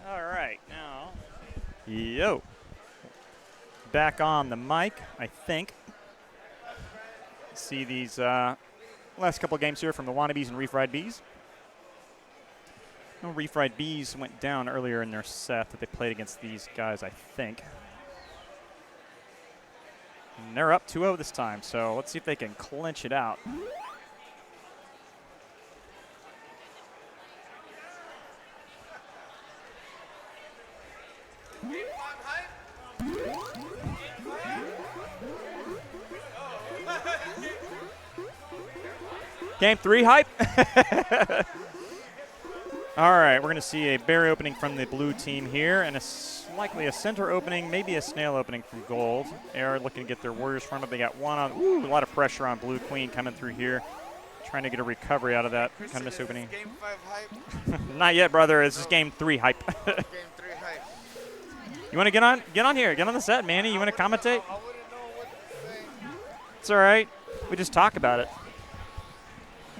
All right, now. Yo. Back on the mic, I think. See these last couple of games here from the Wannabes and Refried Bees. No, Refried Bees went down earlier in their set that they played against these guys, I think. And they're up 2-0 this time, so let's see if they can clinch it out. Game 3 hype. All right, we're going to see a berry opening from the blue team here, and likely a center opening, maybe a snail opening from gold. They are looking to get their warriors from it. They got one on. Ooh, a lot of pressure on blue queen coming through here, trying to get a recovery out of that kind of misopening. Game 5 hype? Not yet, brother. This is game 3 hype. Game 3 hype. You want to get on here? Get on the set, Manny. You want to commentate? I wouldn't know what to say. It's all right. We just talk about it.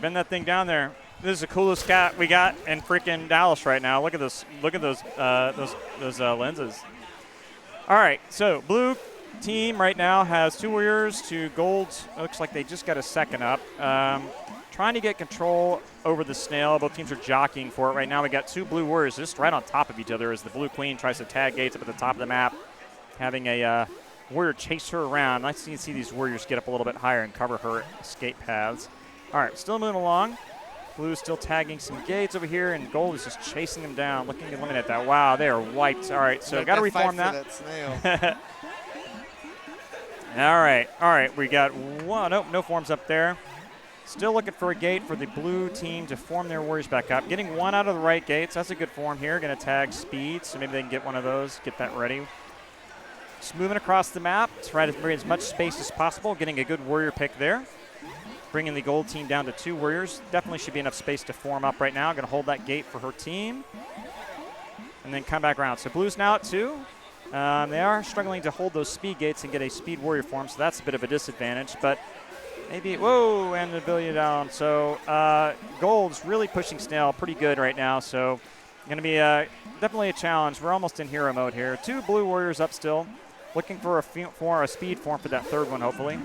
Bend that thing down there. This is the coolest cat we got in freaking Dallas right now. Look at this. Look at those lenses. All right, so blue team right now has 2 warriors, 2 golds. Looks like they just got a second up. Trying to get control over the snail. Both teams are jockeying for it right now. We got 2 blue warriors just right on top of each other as the blue queen tries to tag gates up at the top of the map, having a warrior chase her around. Nice to see these warriors get up a little bit higher and cover her escape paths. All right, still moving along. Blue is still tagging some gates over here, and gold is just chasing them down, looking to eliminate that. Wow, they are wiped. All right, so got to reform that. Snail. All right, we got one. Nope, no forms up there. Still looking for a gate for the blue team to form their warriors back up. Getting one out of the right gates. That's a good form here. Going to tag speed, so maybe they can get one of those, get that ready. Just moving across the map, try to bring as much space as possible, getting a good warrior pick there. Bringing the gold team down to 2 warriors. Definitely should be enough space to form up right now. Going to hold that gate for her team. And then come back around. So blue's now at 2. They are struggling to hold those speed gates and get a speed warrior form, so that's a bit of a disadvantage. But maybe, whoa, and the ability down. So gold's really pushing snail pretty good right now. So going to be definitely a challenge. We're almost in hero mode here. 2 blue warriors up still. Looking for a speed form for that 3rd one, hopefully.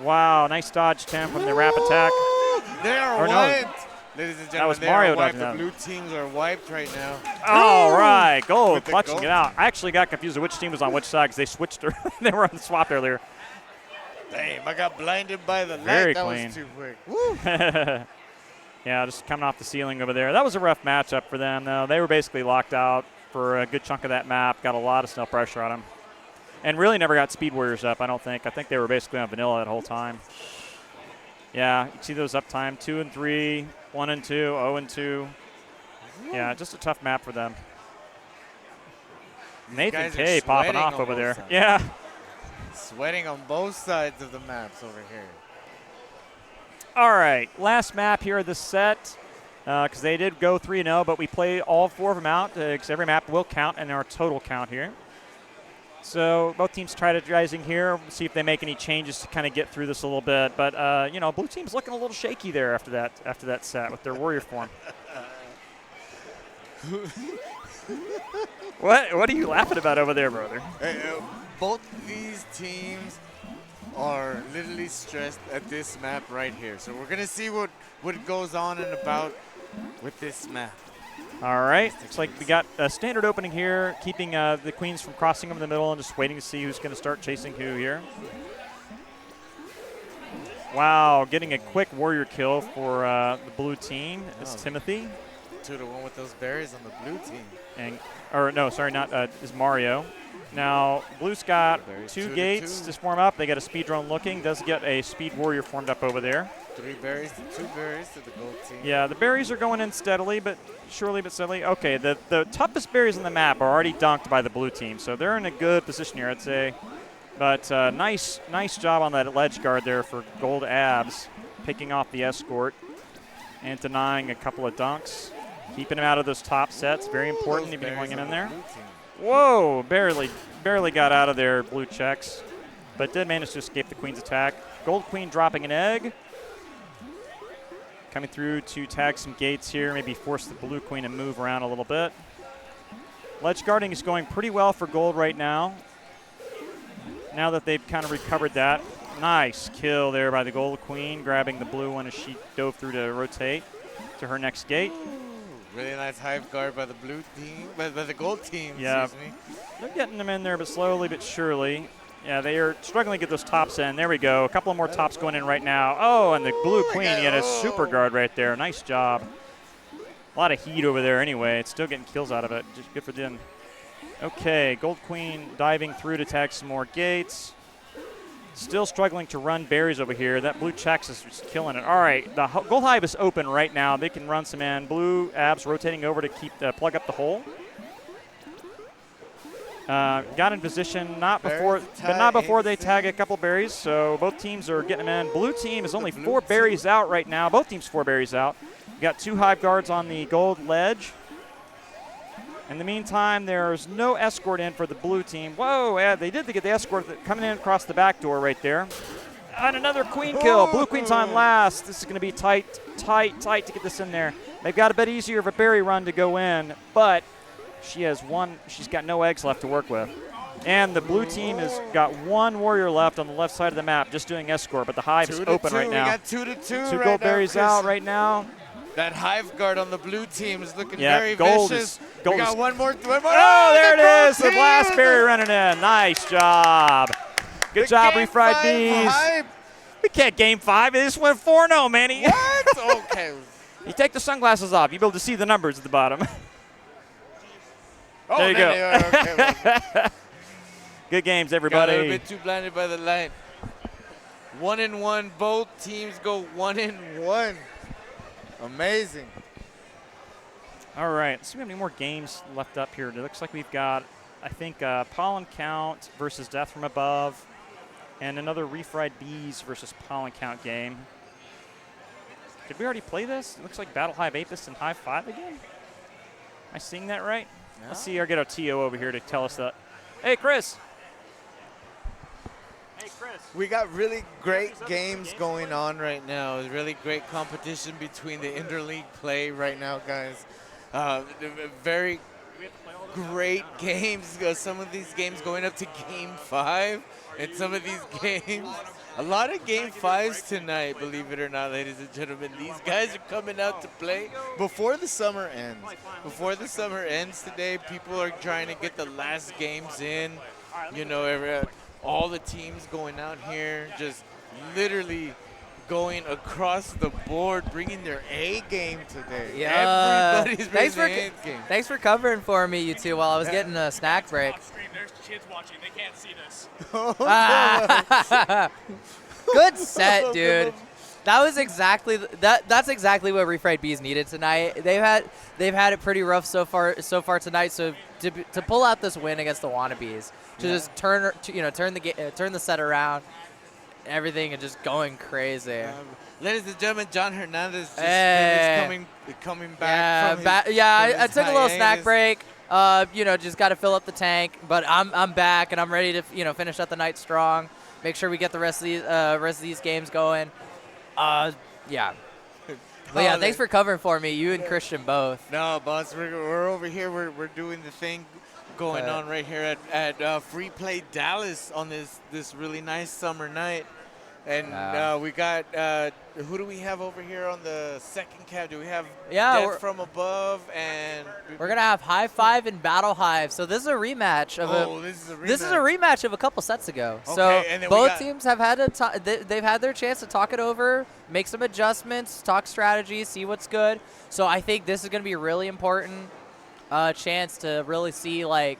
Wow, nice dodge, Tim, from the wrap attack. There went. Ladies and That was gentlemen, they Mario are wiped. dodging The that. blue teams are wiped right now. All right, gold, With the clutching gold it out. team. I actually got confused of which team was on which side because they switched. They were on the swap earlier. Damn, I got blinded by the Very light. That clean. was too quick. Woo. Yeah, just coming off the ceiling over there. That was a rough matchup for them, though. They were basically locked out for a good chunk of that map. Got a lot of snow pressure on them. And really never got Speed Warriors up, I don't think. I think they were basically on vanilla that whole time. Yeah, you can see those uptime, 2 and 3, 1 and 2, 0 and 2. Yeah, just a tough map for them. Nathan guys are K popping sweating off on over both there. sides. Yeah. Sweating on both sides of the maps over here. All right, last map here of the set, because they did go 3-0, but we play all 4 of them out, because every map will count in our total count here. So both teams strategizing here, see if they make any changes to kind of get through this a little bit. But you know, blue team's looking a little shaky there after that set with their warrior form. What are you laughing about over there, brother? Both these teams are literally stressed at this map right here. So we're going to see what goes on and about with this map. All right, looks like we got a standard opening here, keeping the queens from crossing over the middle and just waiting to see who's going to start chasing who here. Wow, getting a quick warrior kill for the blue team. It's Timothy. 2-1 with those berries on the blue team. And, or no, sorry, not is Mario. Now, blue's got Berries, 2 2 to gates 2. to form up. They got a speed drone looking. Does get a speed warrior formed up over there. 3 berries to 2 berries to the gold team. Yeah, the berries are going in steadily, but surely but steadily. Okay, the toughest berries on the map are already dunked by the blue team, so they're in a good position here, I'd say. But nice job on that ledge guard there for Gold Abs, picking off the escort and denying a couple of dunks. Keeping him out of those top sets, very important to be going in there. Whoa, barely got out of there, blue checks, but did manage to escape the queen's attack. Gold queen dropping an egg. Coming through to tag some gates here, maybe force the blue queen to move around a little bit. Ledge guarding is going pretty well for gold right now. Now that they've kind of recovered that. Nice kill there by the gold queen, grabbing the blue one as she dove through to rotate to her next gate. Really nice hive guard by the blue team, by the gold team, Yeah. excuse me. They're getting them in there, but slowly but surely. Yeah, they are struggling to get those tops in. There we go. A couple of more tops going in right now. Oh, and the blue queen, he had a super guard right there. Nice job. A lot of heat over there anyway. It's still getting kills out of it. Just good for them. Okay, gold queen diving through to tag some more gates. Still struggling to run berries over here. That blue checks is just killing it. All right, the gold hive is open right now. They can run some in. Blue abs rotating over to keep plug up the hole. Got in position, not before they tag a couple berries. So both teams are getting them in. Blue team is only 4 berries out right now. Both teams 4 berries out. We got 2 hive guards on the gold ledge. In the meantime, there's no escort in for the blue team. Whoa, yeah, they did get the escort coming in across the back door right there. And another queen kill. Blue queen's on last. This is going to be tight to get this in there. They've got a bit easier of a berry run to go in, but she's got no eggs left to work with. And the blue team has got 1 warrior left on the left side of the map, just doing escort, but the hive is open right now. We got 2 to 2 2 right gold now, berries Chris. out right now. That hive guard on the blue team is looking Yeah, very gold vicious. gold we got is- one more. Oh, there the it gold is. The team blast with berry the- running in. Nice job. Good the job, Game refried 5 bees. hype. We can't game 5. They just went 4-0, Manny. What? Okay. You take the sunglasses off. You'll be able to see the numbers at the bottom. Oh, There you go. Okay, well, Good games, got a everybody. little bit too blinded by the light. 1-1. Both teams go 1-1. Amazing. All right, let's see if we have any more games left up here. It looks like we've got, I think, Pollen Count versus Death from Above, and another Refried Bees versus Pollen Count game. Did we already play this? It looks like Battle Hive Apis and Hive 5 again. Am I seeing that right? No. Let's see. I'll get our TO over here to tell us that. Hey, Chris. Hey, Chris. We got really great games going on right now. Really great competition between the interleague play right now, guys. Very great games. Some of these games going up to Game 5, and some of these games, a lot of Game 5s tonight, believe it or not, ladies and gentlemen. These guys are coming out to play before the summer ends. Before the summer ends today, people are trying to get the last games in. You know, all the teams going out here, just literally going across the board, bringing their A game today. Yeah. Everybody's bringing their A game. Thanks for covering for me, you two, while I was getting a snack break. There's kids watching. They can't see this. Good set, dude. That was exactly that's exactly what Refried Bees needed tonight. They've had it pretty rough so far tonight. So to pull out this win against the Wannabes, to just turn the set around, everything, and just going crazy. Ladies and gentlemen, John Hernandez just finished coming back. I took a little snack break. Just got to fill up the tank, but I'm back and I'm ready to finish up the night strong. Make sure we get the rest of these games going. Yeah. But yeah, thanks for covering for me, you and Christian both. No, boss, we're over here. We're doing the thing going on right here at Free Play Dallas on this really nice summer night. And we got, who do we have over here on the second cab? Do we have Death from Above? And we're going to have High Five and Battle Hive. So this is a rematch of this is a rematch of a couple sets ago. Okay, so and then both teams have had they've had their chance to talk it over, make some adjustments, talk strategy, see what's good. So I think this is going to be a really important chance to really see what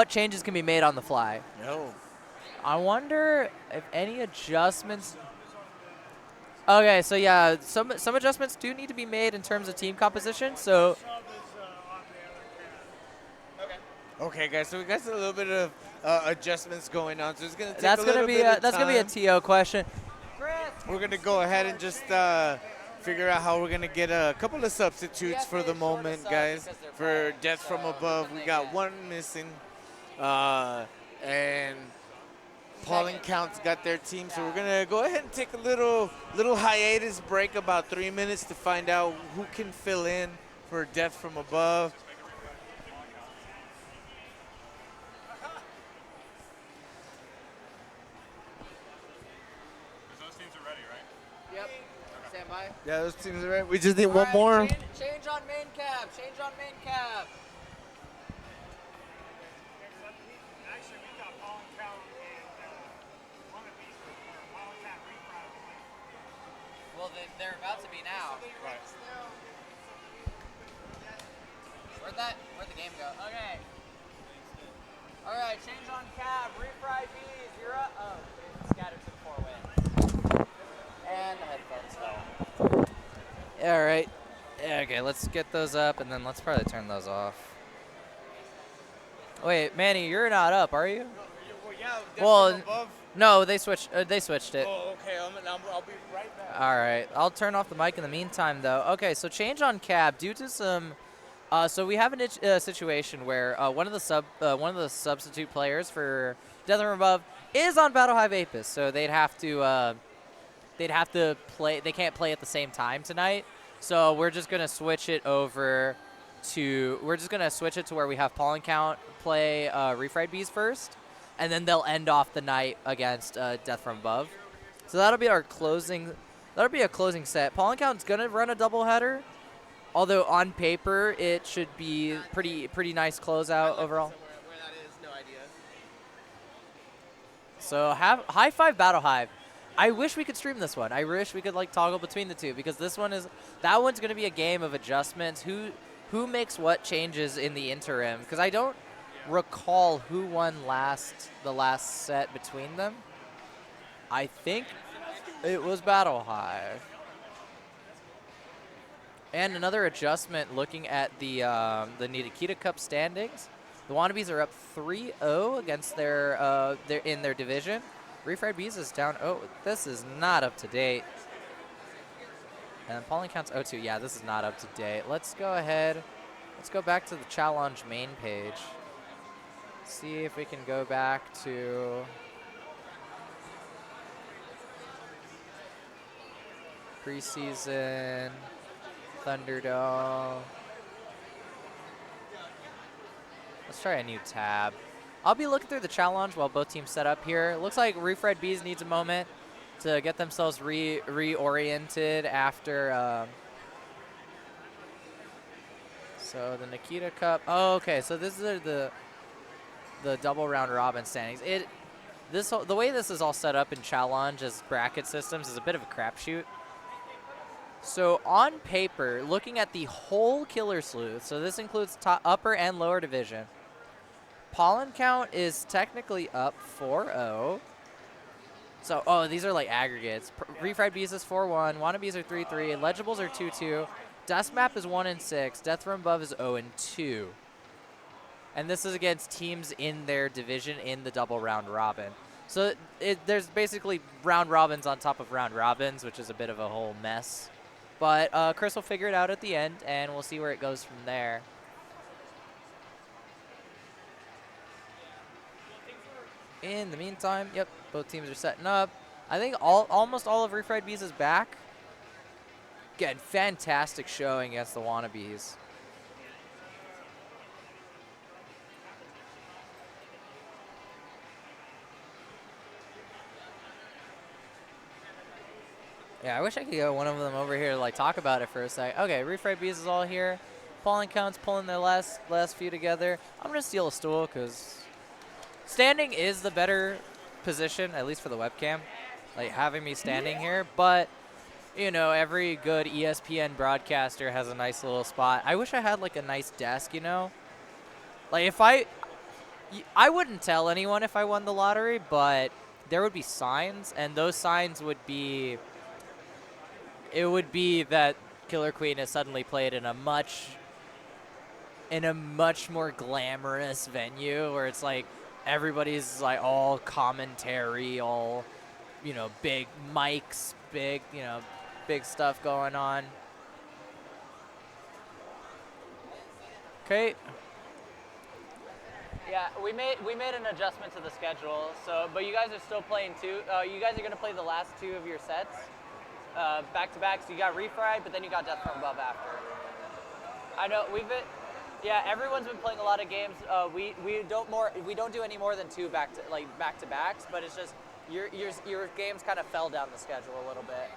changes can be made on the fly. No. I wonder if any adjustments. Okay, so yeah, some adjustments do need to be made in terms of team composition. So. Okay, guys. So we got a little bit of adjustments going on. So it's gonna take that's gonna be a TO question. We're gonna go ahead and just figure out how we're gonna get a couple of substitutes for the moment, guys. For Death from Above, we got one missing, and Paul and Count's got their team, so we're gonna go ahead and take a little hiatus break, about 3 minutes, to find out who can fill in for Death from Above. Those teams are ready, right? Yep. Stand by. Yeah, those teams are ready. We just need one more. Change on main cab. Change on main cab. Actually, we got Paul and Cal and one of these for Paul and Cal refried. Well, they're about to be now. Right. Where'd the game go? Okay. All right, change on cab. Refried bees. You're up. Oh, it scattered to the four way. And the headphones fell. All right. Okay, let's get those up, and then let's probably turn those off. Wait, Manny, you're not up, are you? Well, Death from Above. No, they switched it. Oh, okay. I'll be right back. All right. I'll turn off the mic in the meantime, though. Okay, so change on cab due to some. So we have a situation where one of the substitute players for Death from Above is on Battle Hive Apis, so they'd have to play. They can't play at the same time tonight. So we're just gonna switch it over to. We're just gonna switch it to where we have Paul and Count play Refried Bees first, and then they'll end off the night against Death from Above. So that'll be our closing. That'll be a closing set. Paul and Count's gonna run a doubleheader, although on paper it should be pretty nice closeout overall. Where that is, no idea. So have High Five Battle Hive. I wish we could stream this one. I wish we could toggle between the two, because that one's gonna be a game of adjustments. Who makes what changes in the interim? Because I don't recall who won the last set between them. I think it was Battle Hive. And another adjustment, looking at the Nikita Cup standings, the Wannabes are up 3-0 against their in their division. Refried Bees is down. Oh, this is not up to date. And Pauling Count's 0-2. Yeah, this is not up to date. Let's go ahead. Let's go back to the challenge main page. See if we can go back to preseason, Thunderdome. Let's try a new tab. I'll be looking through the challenge while both teams set up here. Looks like Refried Bees needs a moment to get themselves reoriented after. So the Nikita Cup. Oh, okay. So this is the double round robin standings. The way this is all set up in challenge as bracket systems is a bit of a crapshoot. So on paper, looking at the whole Killer Sleuth, so this includes upper and lower division, pollen count is technically up 4-0. So, these are like aggregates. Refried Bees is 4-1, Wannabes are 3-3, Legibles are 2-2, Dust Map is 1-6, Death from Above is 0-2. And this is against teams in their division in the double round robin. So there's basically round robins on top of round robins, which is a bit of a whole mess. But Chris will figure it out at the end, and we'll see where it goes from there. In the meantime, yep, both teams are setting up. I think almost all of Refried Bees is back. Again, fantastic showing against the Wannabes. Yeah, I wish I could get one of them over here to like talk about it for a sec. Okay, Refried Bees is all here. Pollen Count's pulling their last few together. I'm gonna steal a stool because standing is the better position, at least for the webcam. Like having me standing here, but you know, every good ESPN broadcaster has a nice little spot. I wish I had like a nice desk, you know? Like if I wouldn't tell anyone if I won the lottery, but there would be signs, and those signs would be, it would be that Killer Queen has suddenly played in a much more glamorous venue where it's like everybody's like all commentary, all, you know, big mics, big, you know, big stuff going on. Okay. Yeah, we made an adjustment to the schedule. So, but you guys are still playing two. You guys are gonna play the last two of your sets back to back. So you got Refried, but then you got Death from Above after. I know yeah, everyone's been playing a lot of games. We don't do any more than two back to backs, but it's just your games kind of fell down the schedule a little bit.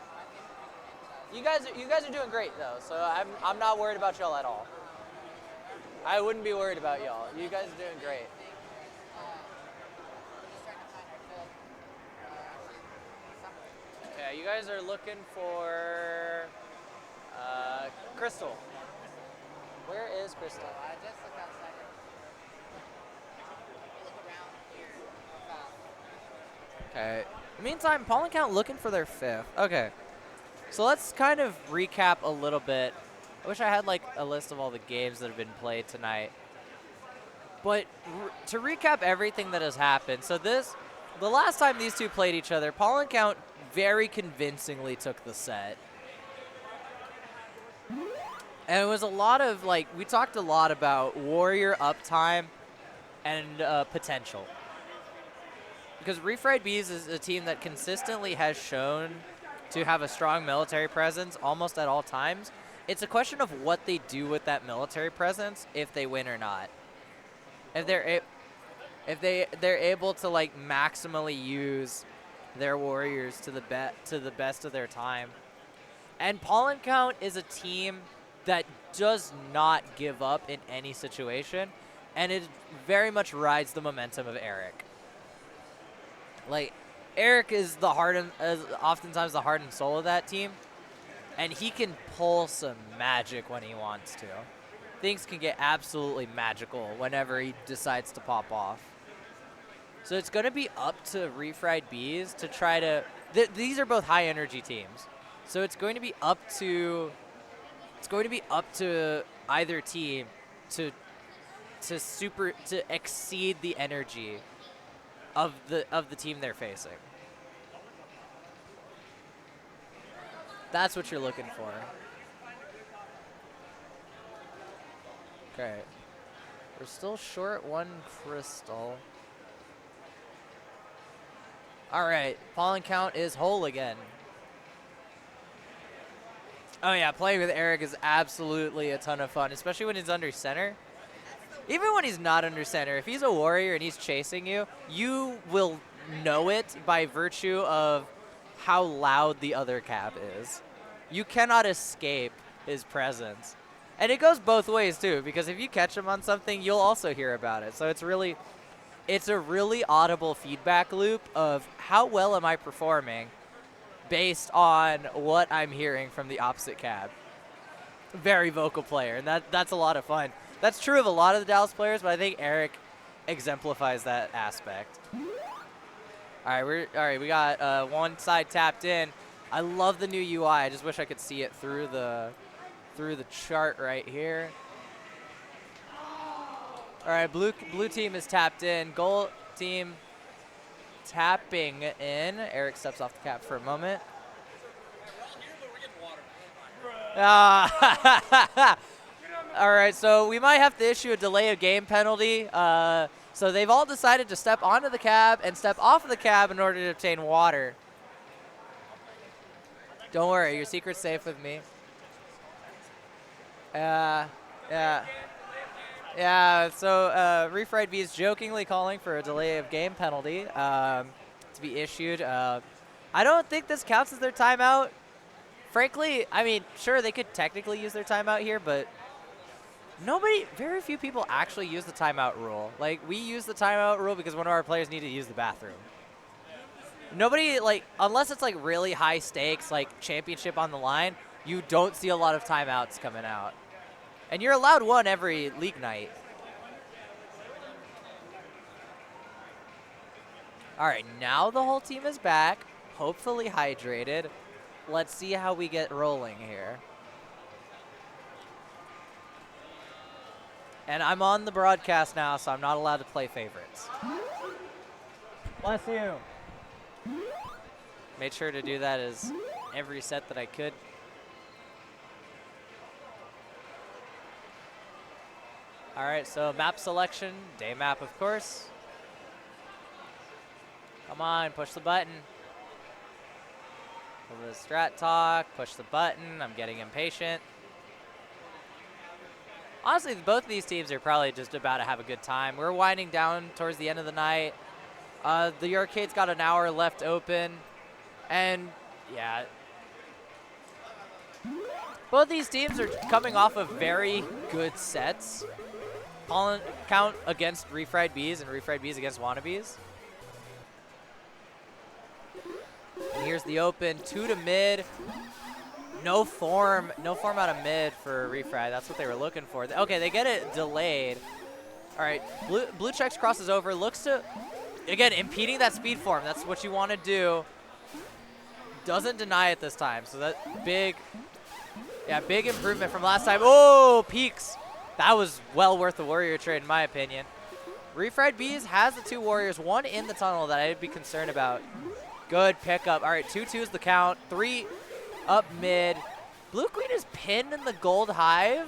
You guys are doing great though, so I'm not worried about y'all at all. I wouldn't be worried about y'all. You guys are doing great. Okay, you guys are looking for Crystal. Where is Crystal? Just look outside. Look around here. Okay. Meantime, Pollen Count looking for their fifth. Okay. So let's kind of recap a little bit. I wish I had like a list of all the games that have been played tonight. But to recap everything that has happened, so the last time these two played each other, Pollen Count very convincingly took the set. And it was a lot of like, we talked a lot about warrior uptime and potential. Because Refried Bees is a team that consistently has shown to have a strong military presence almost at all times. It's a question of what they do with that military presence if they win or not. If they're able to like maximally use their warriors to the best of their time. And Pollen Count is a team that does not give up in any situation, and it very much rides the momentum of Eric. Like, Eric is oftentimes the heart and soul of that team, and he can pull some magic when he wants to. Things can get absolutely magical whenever he decides to pop off. So it's going to be up to Refried Bees to try to... these are both high energy teams. So it's going to be up to either team to exceed the energy of the team they're facing. That's what you're looking for. Okay. We're still short one crystal. All right, Pollen Count is whole again. Oh yeah, playing with Eric is absolutely a ton of fun, especially when he's under center. even when he's not under center, if he's a warrior and he's chasing you, you will know it by virtue of how loud the other cab is. You cannot escape his presence. And it goes both ways too, because if you catch him on something, you'll also hear about it. So it's a really audible feedback loop of how well am I performing based on what I'm hearing from the opposite cab. Very vocal player, and that's a lot of fun. That's true of a lot of the Dallas players, but I think Eric exemplifies that aspect. All right, we got one side tapped in. I love the new UI. I just wish I could see it through the chart right here. All right, blue team is tapped in. Gold team tapping in. Eric steps off the cap for a moment. All right, so we might have to issue a delay of game penalty. So they've all decided to step onto the cab and step off of the cab in order to obtain water. Don't worry, your secret's safe with me. Yeah. So Refried B is jokingly calling for a delay of game penalty to be issued. I don't think this counts as their timeout. Frankly, I mean, sure, they could technically use their timeout here, but very few people actually use the timeout rule. Like, we use the timeout rule because one of our players needed to use the bathroom. Nobody, like, unless it's, like, really high stakes, like, championship on the line, you don't see a lot of timeouts coming out. And you're allowed one every league night. All right, now the whole team is back, hopefully hydrated. Let's see how we get rolling here. And I'm on the broadcast now, so I'm not allowed to play favorites. Bless you. Made sure to do that as every set that I could. All right, so map selection, day map, of course. Come on, push the button. A little strat talk, push the button. I'm getting impatient. Honestly, both of these teams are probably just about to have a good time. We're winding down towards the end of the night. The arcade's got an hour left open. And, yeah. Both these teams are coming off of very good sets. Pollen count against Refried Bees and Refried Bees against Wannabes. And here's the open, 2 to mid. No form out of mid for Refried. That's what they were looking for. Okay, they get it delayed. All right, blue checks crosses over, looks to, again, impeding that speed form. That's what you want to do. Doesn't deny it this time. So that big improvement from last time. Oh, peaks. That was well worth the warrior trade in my opinion. Refried Bees has the 2 warriors, 1 in the tunnel that I'd be concerned about. Good pickup. All right, 2-2 is the count. 3 up mid. Blue Queen is pinned in the gold hive,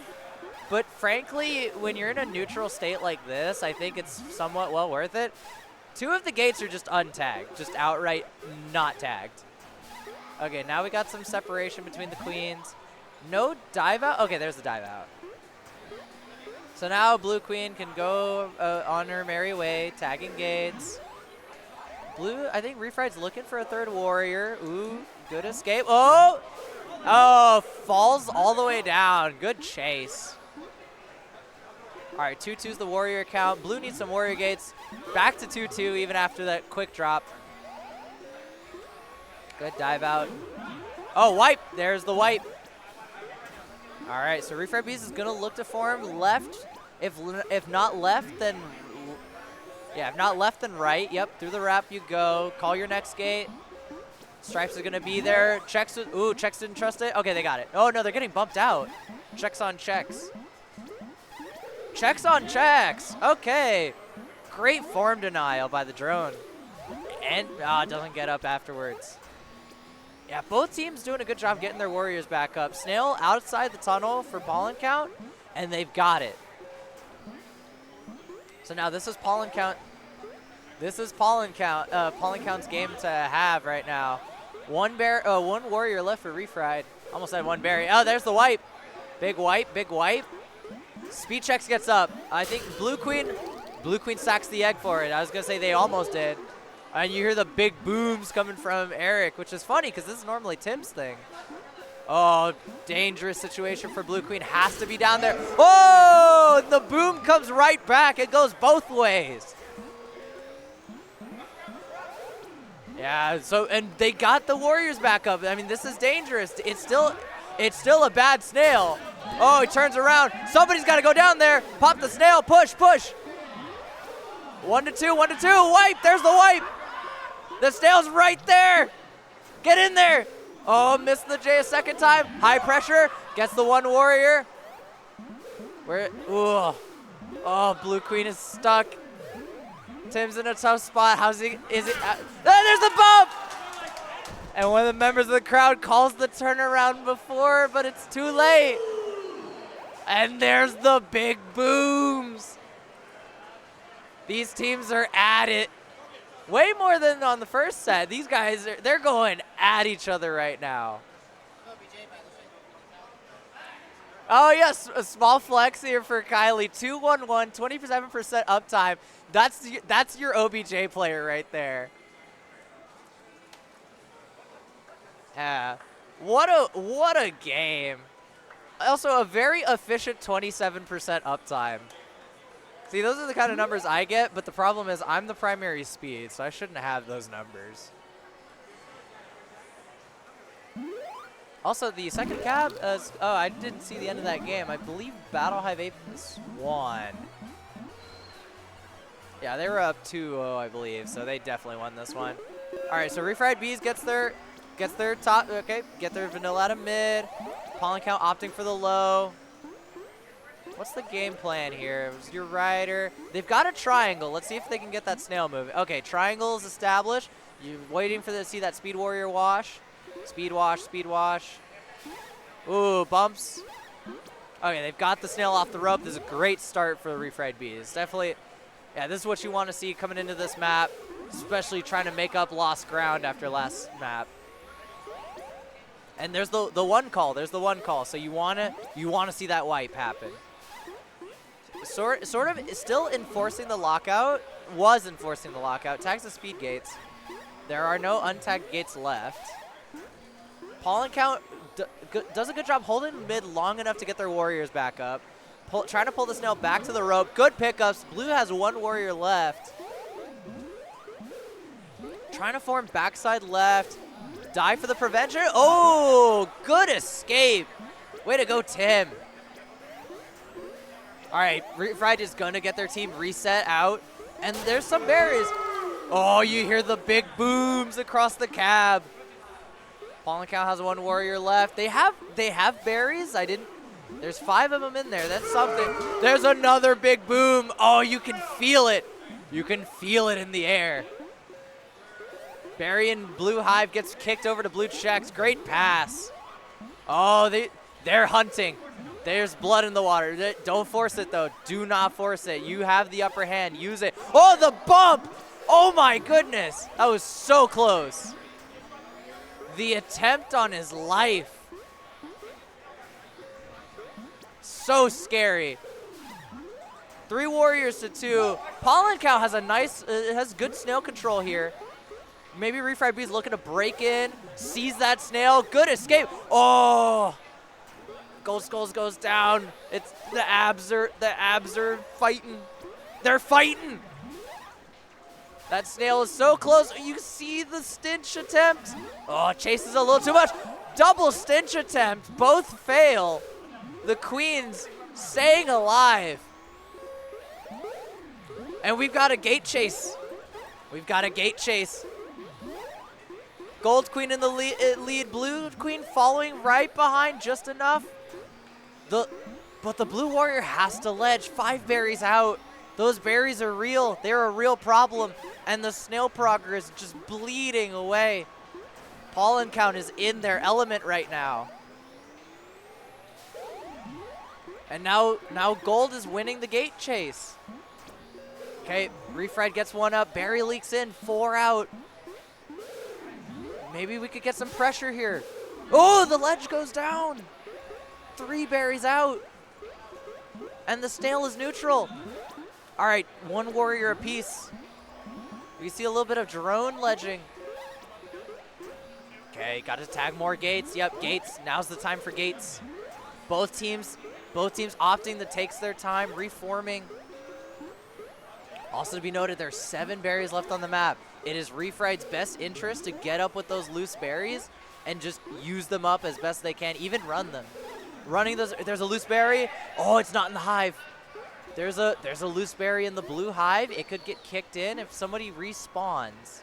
but frankly, when you're in a neutral state like this, I think it's somewhat well worth it. 2 of the gates are just untagged, just outright not tagged. Okay, now we got some separation between the queens. No dive out? Okay, there's the dive out. So now Blue Queen can go on her merry way, tagging gates. Blue, I think Refried's looking for a 3rd warrior. Ooh, good escape. Oh, falls all the way down. Good chase. All right, 2-2's the warrior count. Blue needs some warrior gates. Back to 2-2 even after that quick drop. Good dive out. Oh, wipe. There's the wipe. All right, so Refried Bees is going to look to form left. If not left, then... Yeah, if not left, then right. Yep, through the wrap you go. Call your next gate. Stripes are going to be there. Checks didn't trust it. Okay, they got it. Oh, no, they're getting bumped out. Checks on checks. Checks on checks. Okay. Great form denial by the drone. And doesn't get up afterwards. Yeah, both teams doing a good job getting their warriors back up. Snail outside the tunnel for pollen count, and they've got it. So now this is pollen count. This is pollen count's game to have right now. One warrior left for Refried. Almost had 1 berry. Oh, there's the wipe. Big wipe, big wipe. Speed checks gets up. I think Blue Queen sacks the egg for it. I was going to say they almost did. And you hear the big booms coming from Eric, which is funny because this is normally Tim's thing. Oh, dangerous situation for Blue Queen. Has to be down there. Oh, the boom comes right back. It goes both ways. Yeah, so, and they got the Warriors back up. I mean, this is dangerous. It's still a bad snail. Oh, he turns around. Somebody's got to go down there. Pop the snail. Push, push. 1 to 2, 1 to 2. Wipe. There's the wipe. The snail's right there. Get in there. Oh, missed the J a second time. High pressure. Gets the one Warrior. Where? Ooh. Oh, Blue Queen is stuck. Tim's in a tough spot. How's he? Is it? There's the bump! And one of the members of the crowd calls the turnaround before, but it's too late. And there's the big booms. These teams are at it. Way more than on the first set. These guys, they're going at each other right now. Oh, yes, a small flex here for Kylie. 2-1-1, 27% uptime. That's your OBJ player right there. Yeah, what a game. Also, a very efficient 27% uptime. See, those are the kind of numbers I get, but the problem is I'm the primary speed, so I shouldn't have those numbers. Also, the second cab, oh, I didn't see the end of that game. I believe Battle Hive Apes won. Yeah, they were up 2-0, I believe, so they definitely won this one. All right, so Refried Bees gets their top, okay, get their vanilla out of mid. Pollen Count opting for the low. What's the game plan here? It was your rider. They've got a triangle. Let's see if they can get that snail moving. Okay, triangle is established. You're waiting for to see that Speed Warrior wash. Speed wash, speed wash. Ooh, bumps. Okay, they've got the snail off the rope. This is a great start for the Refried Bees. Definitely, yeah, this is what you want to see coming into this map, especially trying to make up lost ground after last map. And there's the one call. There's the one call. So you wanna see that wipe happen. Sort of still enforcing the lockout. Was enforcing the lockout. Tags the speed gates. There are no untagged gates left. Pollen Count does a good job holding mid long enough to get their Warriors back up. Trying to pull the snail back to the rope. Good pickups. Blue has one Warrior left. Trying to form backside left. Die for the prevention. Oh, good escape. Way to go, Tim. All right, Refried is going to get their team reset out. And there's some berries. Oh, you hear the big booms across the cab. Pollen Count has one Warrior left. They have berries. There's 5 of them in there. That's something. There's another big boom. Oh, you can feel it. You can feel it in the air. Barry and Blue Hive gets kicked over to Blue Checks. Great pass. Oh, they're hunting. There's blood in the water. Don't force it, though. Do not force it. You have the upper hand. Use it. Oh, the bump. Oh, my goodness. That was so close. The attempt on his life. So scary. 3 Warriors to 2. Pollen Cow has has good snail control here. Maybe Refried Bee's looking to break in. Sees that snail. Good escape. Oh. Gold Skulls goes down. It's the abs are fighting. They're fighting. That snail is so close. You see the stinch attempt. Oh, chases a little too much. Double stinch attempt. Both fail. The Queens staying alive. And we've got a gate chase. We've got a gate chase. Gold Queen in the lead. Blue Queen following right behind just enough. But the Blue Warrior has to ledge. 5 berries out. Those berries are real. They're a real problem. And the snail progress is just bleeding away. Pollen Count is in their element right now. And now Gold is winning the gate chase. Okay, Refried gets one up. Barry leaks in. 4 out. Maybe we could get some pressure here. Oh, the ledge goes down. 3 berries out. And the snail is neutral. All right, one warrior apiece. We see a little bit of drone ledging. Okay, got to tag more gates. Yep, gates. Now's the time for gates. Both teams opting to take their time, reforming. Also to be noted, there's 7 berries left on the map. It is Refried's best interest to get up with those loose berries and just use them up as best they can, even run them. Running those, there's a loose berry. Oh, it's not in the hive. There's a loose berry in the blue hive. It could get kicked in if somebody respawns.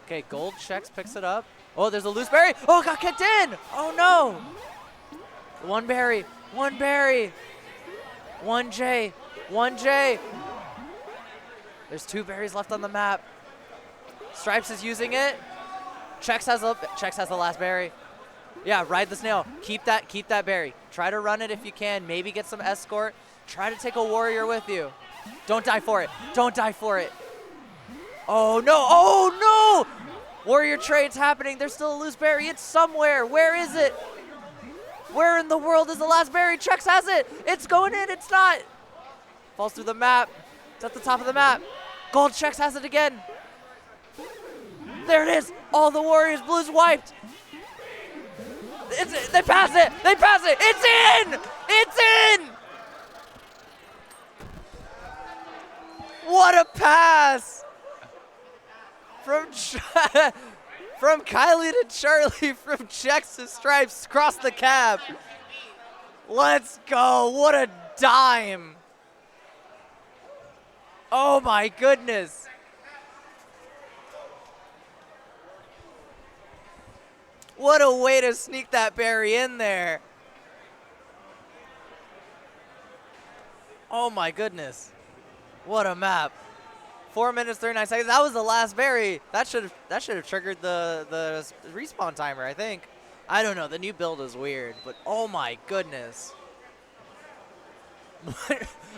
Okay, gold checks, picks it up. Oh, there's a loose berry. Oh, it got kicked in. Oh, no. One berry. One berry. 1J. 1J. There's 2 berries left on the map. Stripes is using it. Checks has the last berry. Yeah, ride the snail. Keep that berry. Try to run it if you can. Maybe get some escort. Try to take a warrior with you. Don't die for it. Don't die for it. Oh, no. Oh, no. Warrior trade's happening. There's still a loose berry. It's somewhere. Where is it? Where in the world is the last berry? Chex has it. It's going in. It's not. Falls through the map. It's at the top of the map. Gold Chex has it again. There it is. All the warriors. Blue's wiped. They pass it. They pass it. It's in. It's in. What a pass. From Kylie to Charlie, from Chex to Stripes, across the cap. Let's go. What a dime. Oh my goodness. What a way to sneak that berry in there. Oh my goodness. What a map. 4 minutes, 39 seconds. That was the last berry. That should have triggered the respawn timer, I think. I don't know. The new build is weird, but oh my goodness.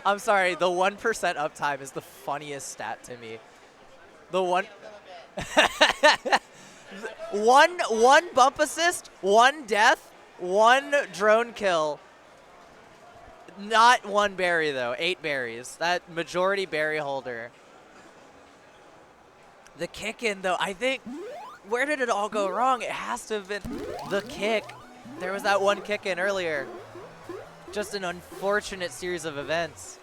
I'm sorry. The 1% uptime is the funniest stat to me. The one bump assist, 1 death, 1 drone kill. Not 1 berry though. 8 berries. That majority berry holder. The kick in though, I think, where did it all go wrong? It has to have been the kick. There was that 1 kick in earlier. Just an unfortunate series of events.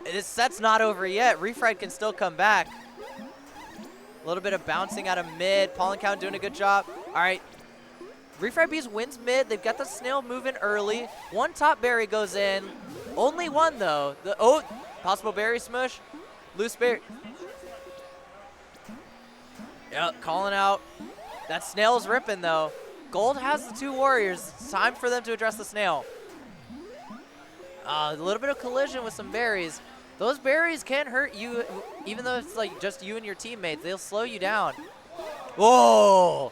This set's not over yet. Refried can still come back. A little bit of bouncing out of mid. Pollen Count doing a good job. All right. Refried Bees wins mid. They've got the snail moving early. 1 top berry goes in. Only 1 though. Possible berry smush. Loose berry. Yep, calling out. That snail's ripping though. Gold has the 2 warriors. It's time for them to address the snail. A little bit of collision with some berries. Those berries can hurt you, even though it's like just you and your teammates. They'll slow you down. Whoa!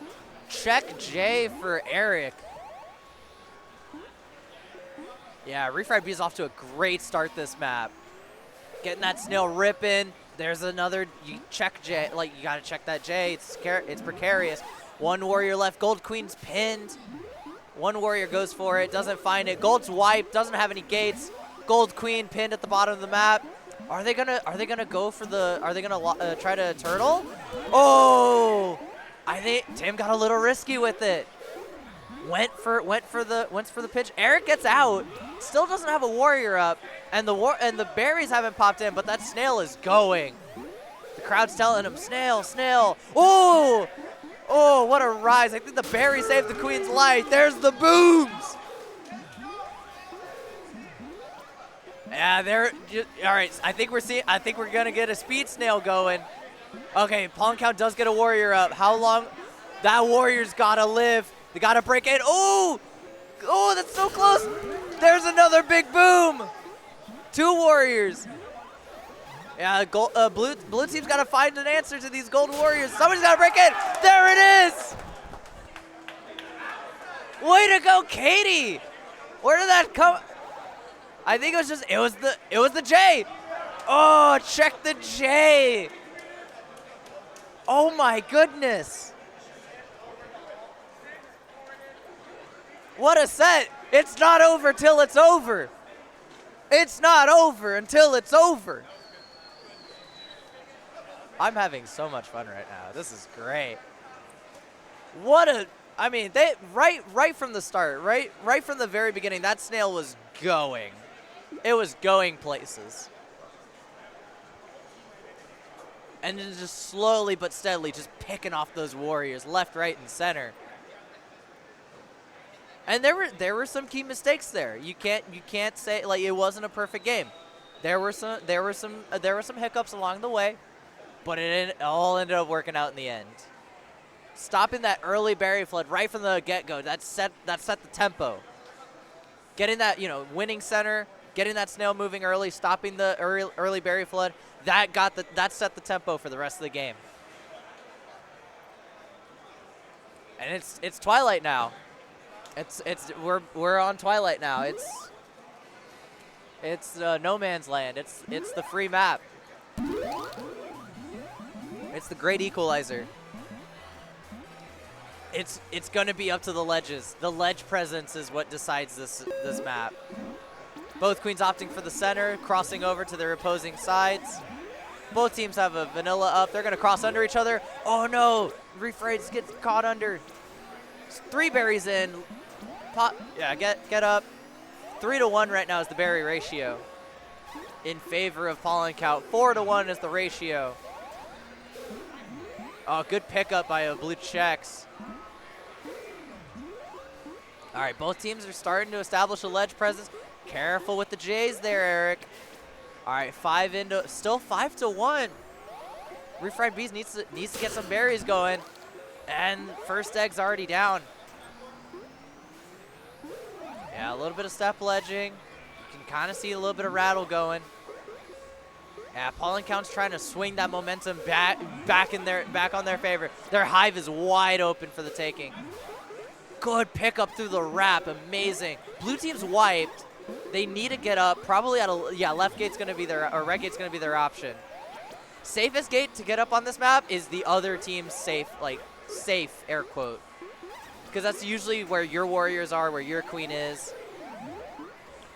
Check J for Eric. Yeah, Refried Bee is off to a great start this map. Getting that snail ripping. There's another, you check J, like you gotta check that J. It's precarious. 1 warrior left. Gold Queen's pinned. 1 warrior goes for it, doesn't find it. Gold's wiped, doesn't have any gates. Gold Queen pinned at the bottom of the map. Are they gonna go for the? Are they gonna try to turtle? Oh, I think Tim got a little risky with it. Went for the pitch. Eric gets out. Still doesn't have a warrior up, and the berries haven't popped in, but that snail is going. The crowd's telling him, snail, snail. Oh, oh, what a rise! I think the berry saved the queen's life. There's the booms. Yeah, they're all right. I think we're gonna get a speed snail going. Okay, Pollen Count does get a warrior up. How long? That warrior's gotta live. They gotta break it. Oh, oh, that's so close. There's another big boom. 2 warriors. Yeah, blue team's gotta find an answer to these gold warriors. Somebody's gotta break it. There it is. Way to go, Katie. Where did that come? I think it was the J. Oh, check the J. Oh my goodness. What a set. It's not over till it's over. It's not over until it's over. I'm having so much fun right now. This is great. I mean, they right from the start, right from the very beginning, that snail was going. It was going places. And then just slowly but steadily just picking off those warriors left, right, and center. And there were some key mistakes there. You can't say like it wasn't a perfect game. There were some hiccups along the way, but it all ended up working out in the end. Stopping that early berry flood right from the get-go, that set the tempo. Getting that, winning center, getting that snail moving early, stopping the early berry flood, that set the tempo for the rest of the game. And it's Twilight now. We're on Twilight now. It's no man's land. It's the free map. It's the great equalizer. It's gonna be up to the ledges. The ledge presence is what decides this map. Both queens opting for the center, crossing over to their opposing sides. Both teams have a vanilla up. They're gonna cross under each other. Oh no! Rephrase gets caught under. 3 berries in. Pop. Yeah, get up. 3-to-1 right now is the berry ratio in favor of pollen count. 4-to-1 is the ratio. Oh, good pickup by a blue checks. All right, both teams are starting to establish a ledge presence. Careful with the J's there, Eric. All right, still 5-to-1. Refried Bees needs to get some berries going, and first egg's already down. Yeah, a little bit of step ledging. You can kind of see a little bit of rattle going. Yeah, pollen count's trying to swing that momentum back on their favor. Their hive is wide open for the taking. Good pickup through the wrap, amazing. Blue team's wiped. They need to get up. Probably left gate's gonna be or right gate's gonna be their option. Safest gate to get up on this map is the other team's safe air quote, because that's usually where your warriors are, where your queen is.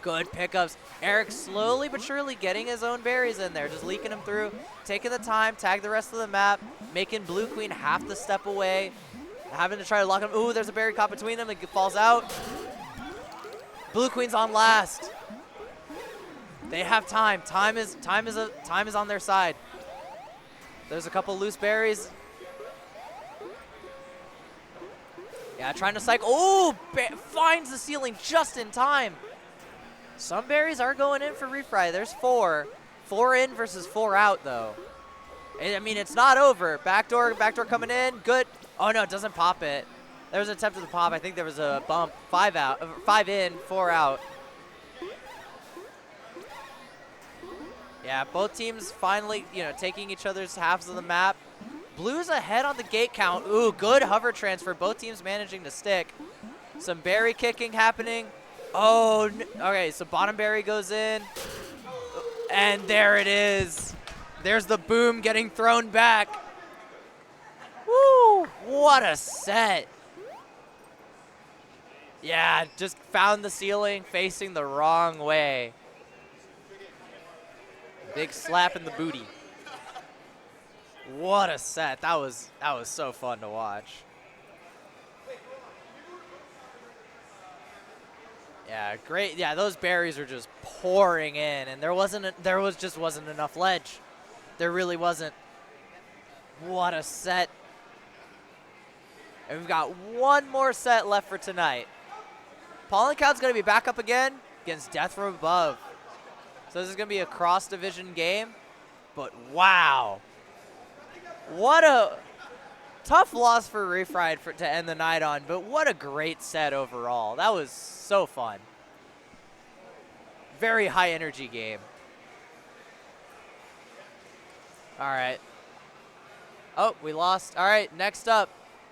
Good pickups. Eric slowly but surely getting his own berries in there, just leaking them through, taking the time, tag the rest of the map, making blue queen half the step away, having to try to lock him. Ooh, there's a berry caught between them. It falls out. Blue queen's on last. They have time. Time is on their side. There's a couple loose berries. Yeah, trying to cycle. Oh, finds the ceiling just in time. Some berries are going in for refry. There's 4. 4 in versus 4 out, though. I mean, it's not over. Backdoor coming in. Good. Oh, no, it doesn't pop it. There was an attempt at the pop. I think there was a bump. 5 out. 5 in, 4 out. Yeah, both teams finally, taking each other's halves of the map. Blue's ahead on the gate count. Ooh, good hover transfer. Both teams managing to stick. Some berry kicking happening. Oh, okay, so bottom berry goes in. And there it is. There's the boom getting thrown back. Woo, what a set. Yeah, just found the ceiling facing the wrong way. Big slap in the booty. What a set. That was so fun to watch. Yeah, great. Yeah, those berries are just pouring in, and there just wasn't enough ledge. There really wasn't. What a set. And we've got one more set left for tonight. Pollen Count's going to be back up again against Death from Above. So this is going to be a cross-division game. But wow. What a tough loss for Refried to end the night on, but what a great set overall. That was so fun. Very high energy game. All right. Oh, we lost. All right, next up,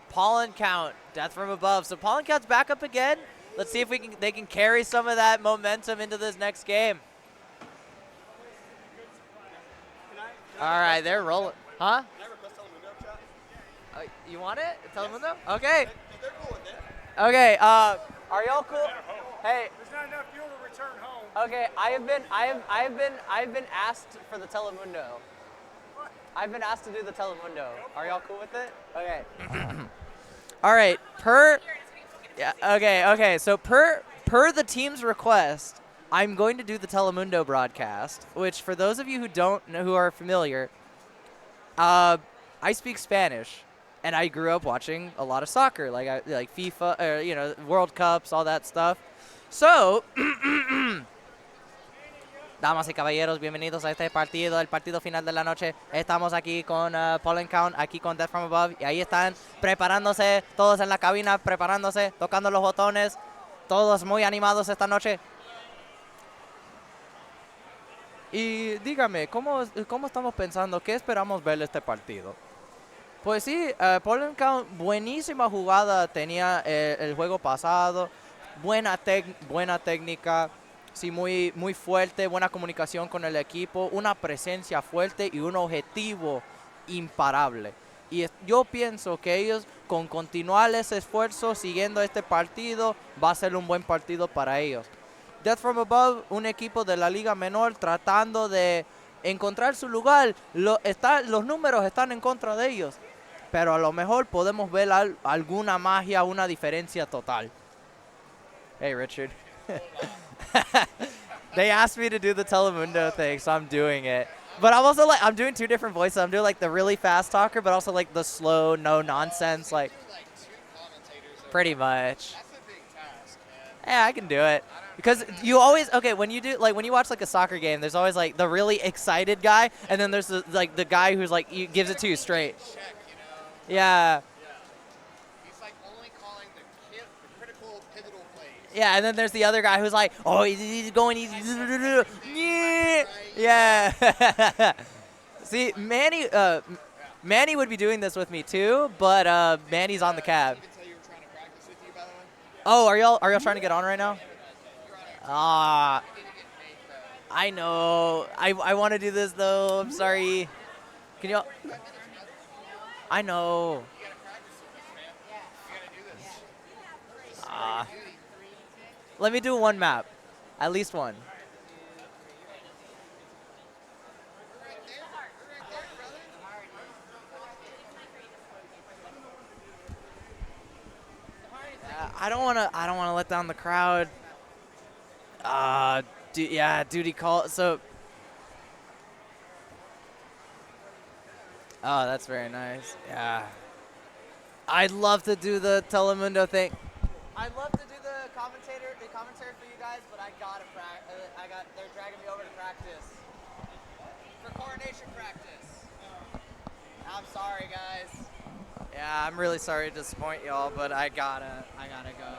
Pollen Count, Death from Above. So Pollen Count's back up again. Let's see if they can carry some of that momentum into this next game. All right, they're rolling. Huh? You want it? Telemundo? Okay. Okay, are y'all cool? Hey, Okay, I've been asked for the Telemundo. I've been asked to do the Telemundo. Are y'all cool with it? Okay. All right. Okay. So per the team's request, I'm going to do the Telemundo broadcast. Which, for those of you who don't know, who are familiar, I speak Spanish, and I grew up watching a lot of soccer, like FIFA, World Cups, all that stuff. So. Damas y caballeros, bienvenidos a este partido, el partido final de la noche. Estamos aquí con Pollen Count, aquí con Death from Above. Y ahí están preparándose, todos en la cabina, preparándose, tocando los botones. Todos muy animados esta noche. Y dígame, ¿cómo estamos pensando? ¿Qué esperamos ver este partido? Pues sí, Pollen Count, buenísima jugada tenía el juego pasado. Buena técnica. Sí, muy fuerte, buena comunicación con el equipo, una presencia fuerte y un objetivo imparable. Y yo pienso que ellos, con continuar ese esfuerzo, siguiendo este partido, va a ser un buen partido para ellos. Death from Above, un equipo de la Liga Menor tratando de encontrar su lugar. Los números están en contra de ellos, pero a lo mejor podemos ver alguna magia, una diferencia total. Hey, Richard. They asked me to do the Telemundo thing, so I'm doing it. But I'm also I'm doing two different voices. I'm doing the really fast talker, but also the slow, no nonsense, pretty much. That's a big task, man. Yeah, I can do it. Because you always, when you do, when you watch a soccer game, there's always the really excited guy, and then there's the guy who's gives it to you straight. Check, Yeah. He's only calling the critical, pivotal plays. Yeah, and then there's the other guy who's he's going, yeah. See, Manny would be doing this with me too, but Manny's on the cab. I can tell you were trying to practice with you, by the way. Oh, are y'all trying to get on right now? I know. I want to do this though. I'm sorry. Can y'all? I know. Let me do one map. At least one. I don't want to let down the crowd. Duty call. So. Oh, that's very nice. Yeah. I'd love to do the Telemundo thing. I'd love to do the commentary for you guys, but they're dragging me over to practice. For coronation practice. I'm sorry, guys. Yeah, I'm really sorry to disappoint y'all, but I gotta go.